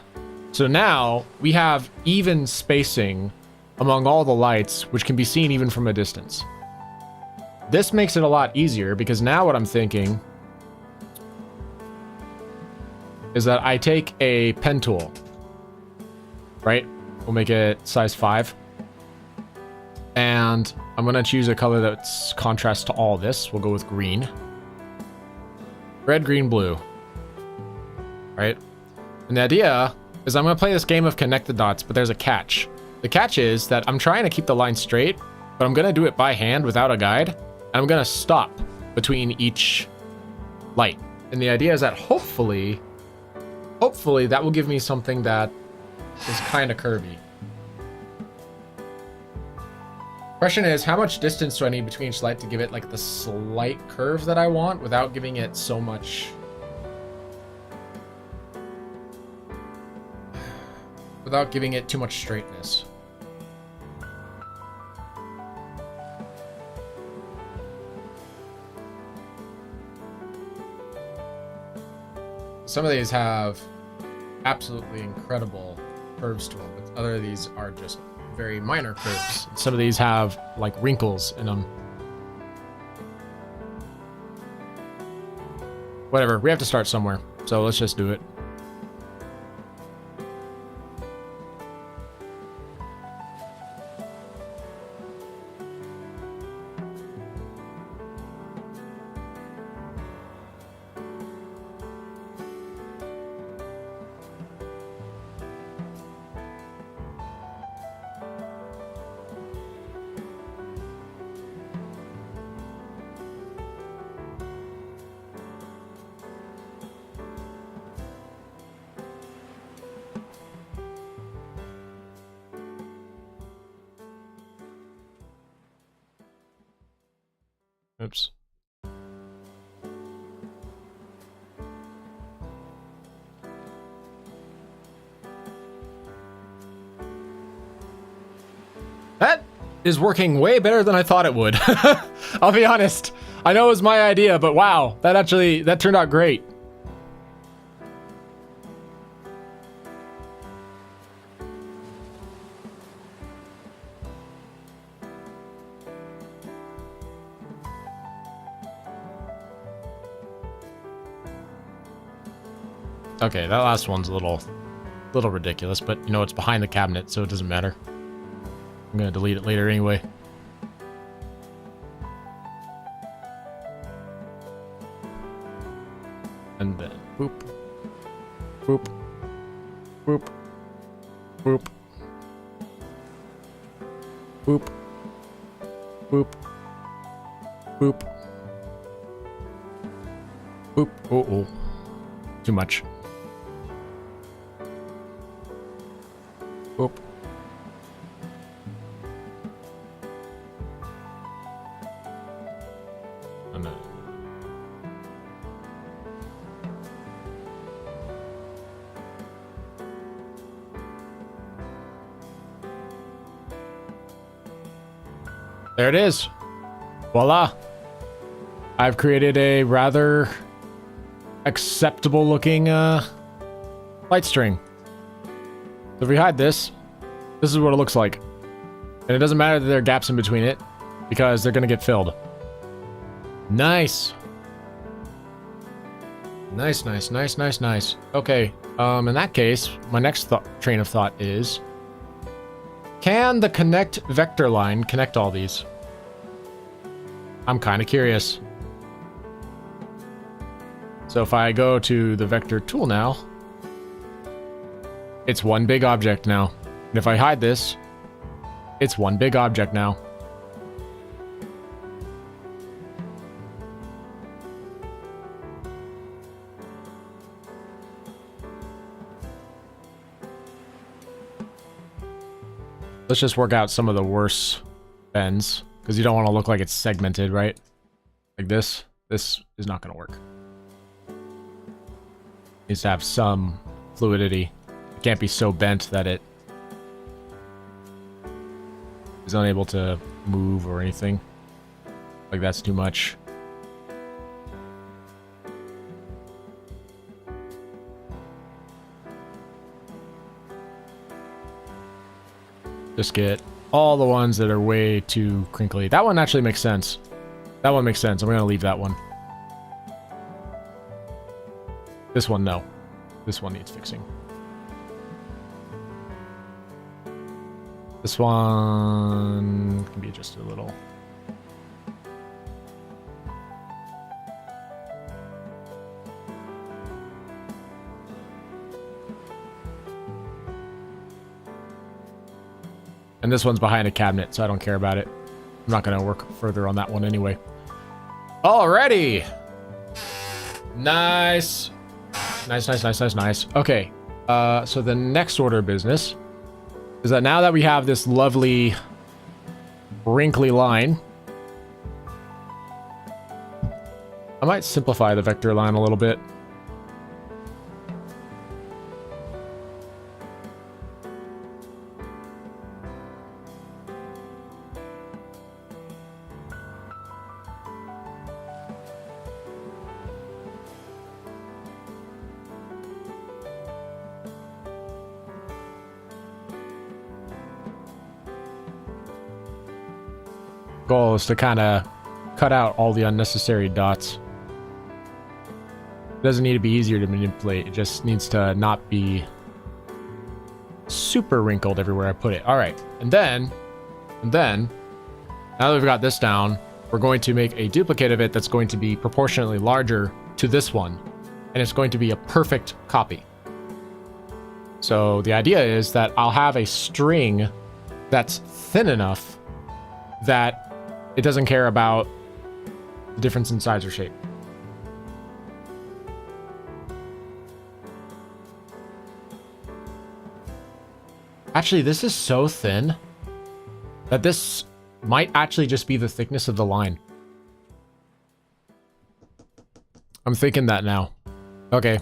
So now we have even spacing among all the lights, which can be seen even from a distance. This makes it a lot easier because now what I'm thinking is that I take a pen tool, right? We'll make it size 5. And I'm going to choose a color that's contrast to all this. We'll go with green. Red, green, blue. Right? And the idea is I'm going to play this game of connect the dots, but there's a catch. The catch is that I'm trying to keep the line straight, but I'm going to do it by hand without a guide. And I'm going to stop between each light. And the idea is that hopefully that will give me something that is kind of curvy. Question is, how much distance do I need between each light to give it like the slight curve that I want without giving it so much... without giving it too much straightness. Some of these have absolutely incredible curves to them, but other of these are just very minor curves. Some of these have like wrinkles in them. Whatever, we have to start somewhere, so let's just do it. Oops. That is working way better than I thought it would. I'll be honest. I know it was my idea, but wow, that turned out great. Okay, that last one's a little ridiculous, but you know, it's behind the cabinet, so it doesn't matter. I'm gonna delete it later anyway. And then boop, boop, boop, boop, boop, boop, boop, boop. Oh, too much. Boop. And then. There it is. Voila. I've created a rather acceptable looking light string. So if we hide this, this is what it looks like. And it doesn't matter that there are gaps in between it, because they're going to get filled. Nice. Nice, nice, nice, nice, nice. Okay, in that case, my next train of thought is, can the connect vector line connect all these? I'm kind of curious. So if I go to the vector tool now, it's one big object now. And if I hide this, it's one big object now. Let's just work out some of the worst bends, because you don't want to look like it's segmented, right? Like this. This is not going to work. It needs to have some fluidity. It can't be so bent that it is unable to move or anything. Like that's too much. Just get all the ones that are way too crinkly. That one actually makes sense. That one makes sense. I'm going to leave that one. This one, no. This one needs fixing. This one can be adjusted a little. And this one's behind a cabinet, so I don't care about it. I'm not going to work further on that one anyway. Alrighty. Nice. Nice. Okay. So the next order of business is that now that we have this lovely wrinkly line, I might simplify the vector line a little bit. Goal is to kind of cut out all the unnecessary dots. It doesn't need to be easier to manipulate. It just needs to not be super wrinkled everywhere I put it. All right. And then, now that we've got this down, we're going to make a duplicate of it that's going to be proportionately larger to this one. And it's going to be a perfect copy. So the idea is that I'll have a string that's thin enough that it doesn't care about the difference in size or shape. Actually, this is so thin that this might actually just be the thickness of the line. I'm thinking that now. Okay.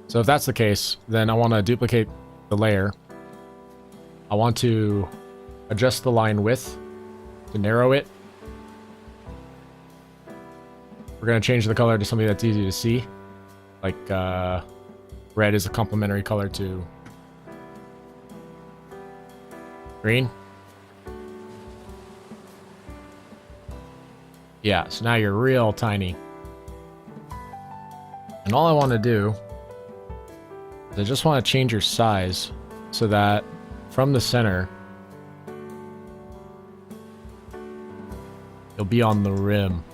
So if that's the case, then I want to duplicate the layer. I want to adjust the line width to narrow it. We're going to change the color to something that's easy to see. Like red is a complementary color to green. Yeah, so now you're real tiny. And all I want to do is I just want to change your size so that from the center, you'll be on the rim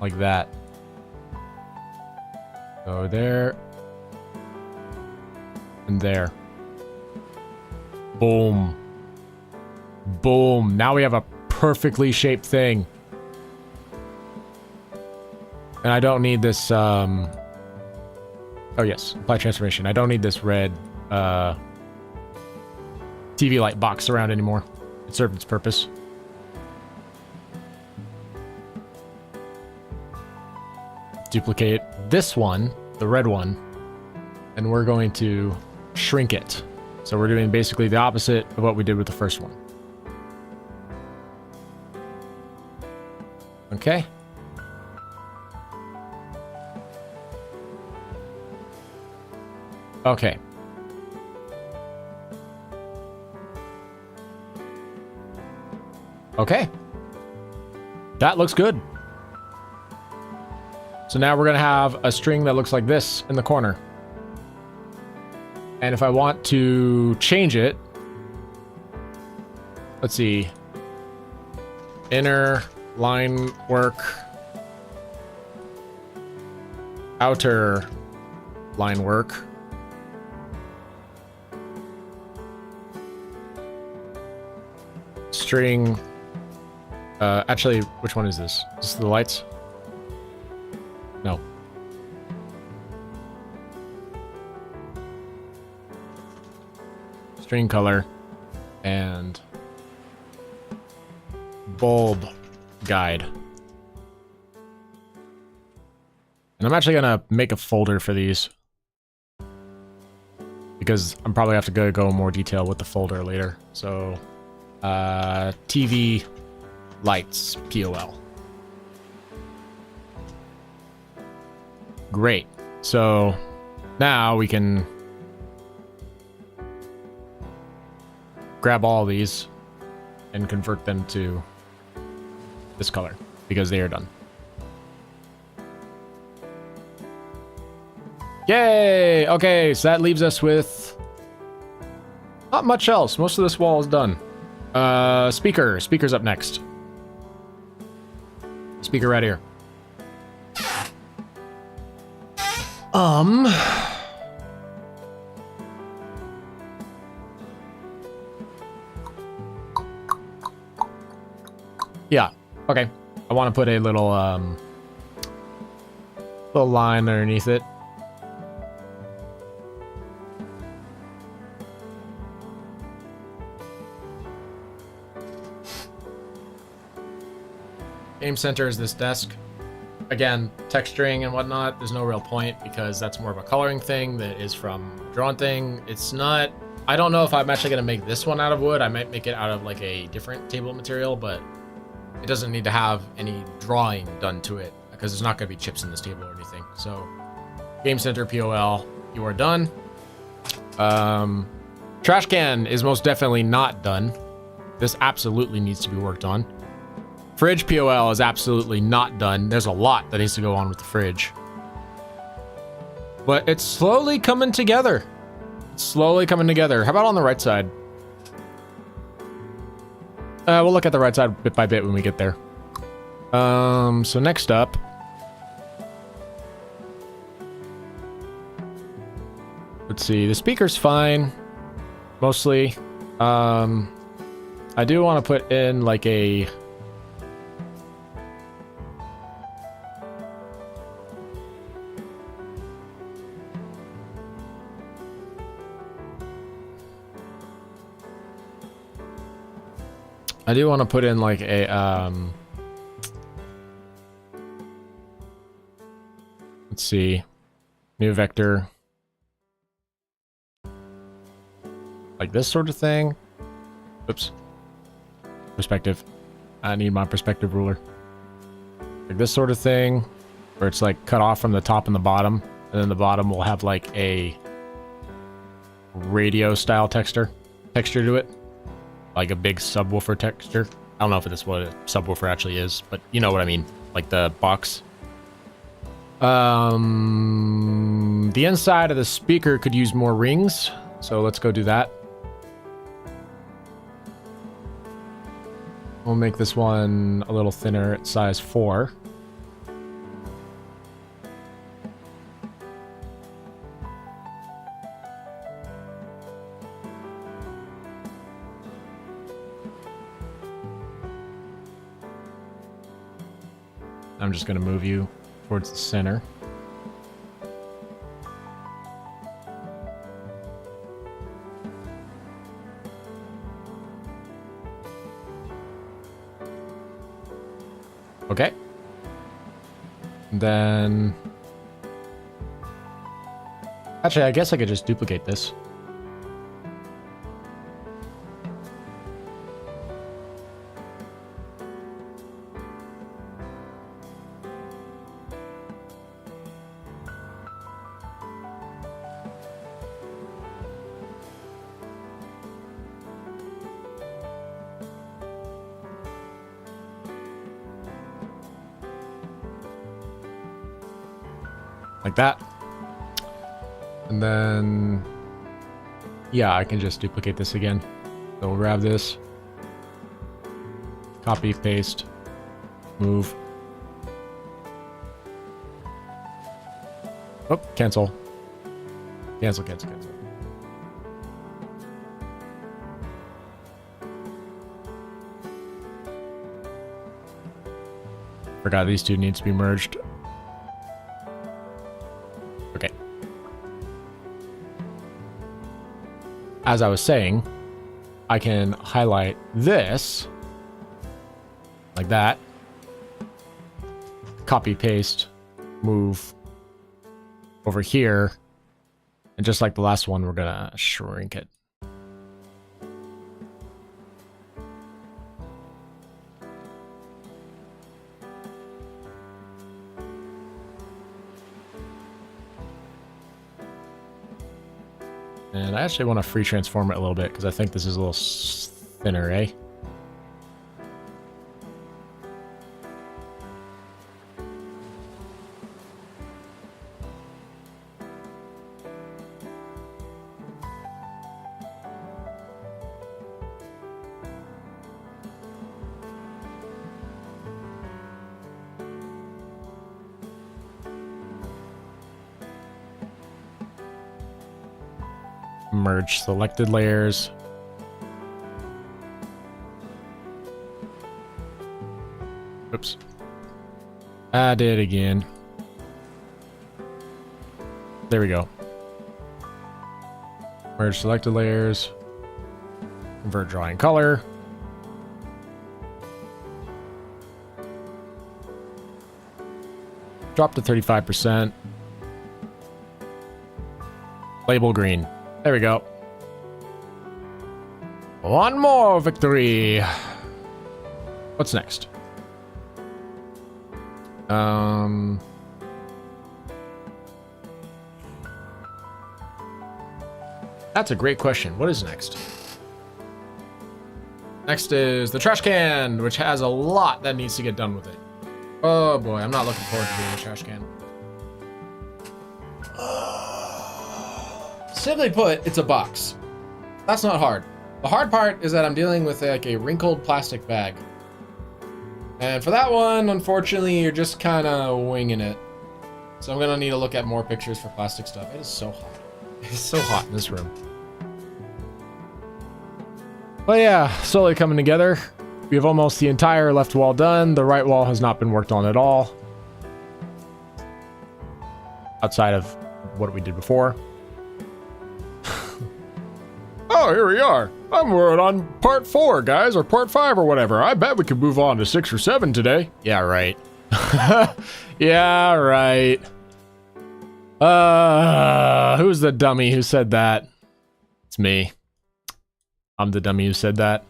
like that. Go there. And there. Boom. Boom. Now we have a perfectly shaped thing. And I don't need this, oh yes, apply transformation. I don't need this red, TV light box around anymore. It served its purpose. Duplicate this one, the red one, and we're going to shrink it. So we're doing basically the opposite of what we did with the first one. Okay. Okay. Okay. That looks good. So now we're going to have a string that looks like this in the corner. And if I want to change it, let's see. Inner line work. Outer line work. String. Actually, which one is this? Is this the lights? No. String color and bulb guide. And I'm actually gonna make a folder for these because I'm probably have to go in more detail with the folder later. So TV lights POL. Great. So now we can grab all these and convert them to this color because they are done. Yay! Okay, so that leaves us with not much else. Most of this wall is done. Speaker's up next. Speaker right here. Yeah, okay. I want to put a little line underneath it. Game center is this desk. Again, texturing and whatnot, there's no real point because that's more of a coloring thing that is from drawn thing. It's not, I don't know if I'm actually going to make this one out of wood. I might make it out of like a different table material, but it doesn't need to have any drawing done to it because there's not going to be chips in this table or anything. So Game Center POL, you are done. Trash can is most definitely not done. This absolutely needs to be worked on. Fridge POL is absolutely not done. There's a lot that needs to go on with the fridge. But it's slowly coming together. It's slowly coming together. How about on the right side? We'll look at the right side bit by bit when we get there. So next up. Let's see, the speaker's fine. Mostly. I do want to put in like a... I do want to put in like a, let's see, new vector, like this sort of thing. Oops, perspective. I need my perspective ruler. Like this sort of thing, where it's like cut off from the top and the bottom, and then the bottom will have like a radio style texture to it. Like a big subwoofer texture. I don't know if that's what a subwoofer actually is, but you know what I mean. Like the box. The inside of the speaker could use more rings, so let's go do that. We'll make this one a little thinner at size 4. I'm just going to move you towards the center. Okay. Then... Actually, I guess I could just duplicate this. Like that. And then, yeah, I can just duplicate this again. So we'll grab this, copy, paste, move. Oh, cancel. Cancel. Forgot these two need to be merged. Okay. As I was saying, I can highlight this like that. Copy, paste, move over here. And just like the last one, we're gonna shrink it. And I actually want to free transform it a little bit because I think this is a little thinner, eh? Merge selected layers. Oops. I did it again. There we go. Merge selected layers. Convert drawing color. Drop to 35%. Label green. There we go. One more victory. What's next? That's a great question. What is next? Next is the trash can, which has a lot that needs to get done with it. Oh boy, I'm not looking forward to doing the trash can. Simply put, it's a box. That's not hard. The hard part is that I'm dealing with like a wrinkled plastic bag. And for that one, unfortunately, you're just kind of winging it. So I'm gonna need to look at more pictures for plastic stuff. It is so hot. It is so hot in this room. But yeah, slowly coming together. We have almost the entire left wall done. The right wall has not been worked on at all. Outside of what we did before. Oh, here we are. I'm on part 4, guys, or part 5 or whatever. I bet we could move on to 6 or 7 today. Yeah, right. Yeah, right. Who's the dummy who said that? It's me. I'm the dummy who said that.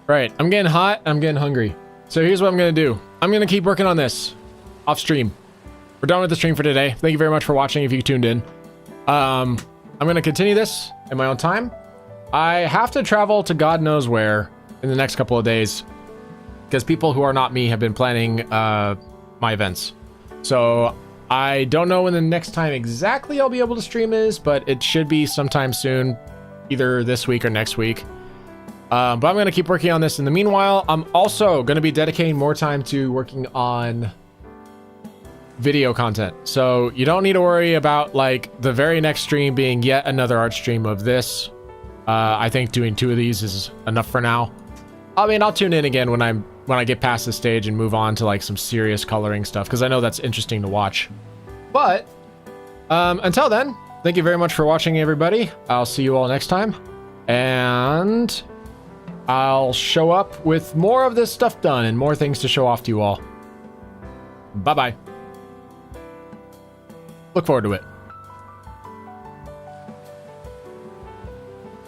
Right, I'm getting hot, I'm getting hungry. So here's what I'm gonna do. I'm gonna keep working on this off stream. We're done with the stream for today. Thank you very much for watching if you tuned in. I'm gonna continue this in my own time. I have to travel to God knows where in the next couple of days because people who are not me have been planning my events. So I don't know when the next time exactly I'll be able to stream is, but it should be sometime soon, either this week or next week. But I'm going to keep working on this. In the meanwhile, I'm also going to be dedicating more time to working on video content. So you don't need to worry about like the very next stream being yet another art stream of this. I think doing 2 of these is enough for now. I mean, I'll tune in again when I get past this stage and move on to like some serious coloring stuff because I know that's interesting to watch. But until then, thank you very much for watching, everybody. I'll see you all next time. And I'll show up with more of this stuff done and more things to show off to you all. Bye-bye. Look forward to it.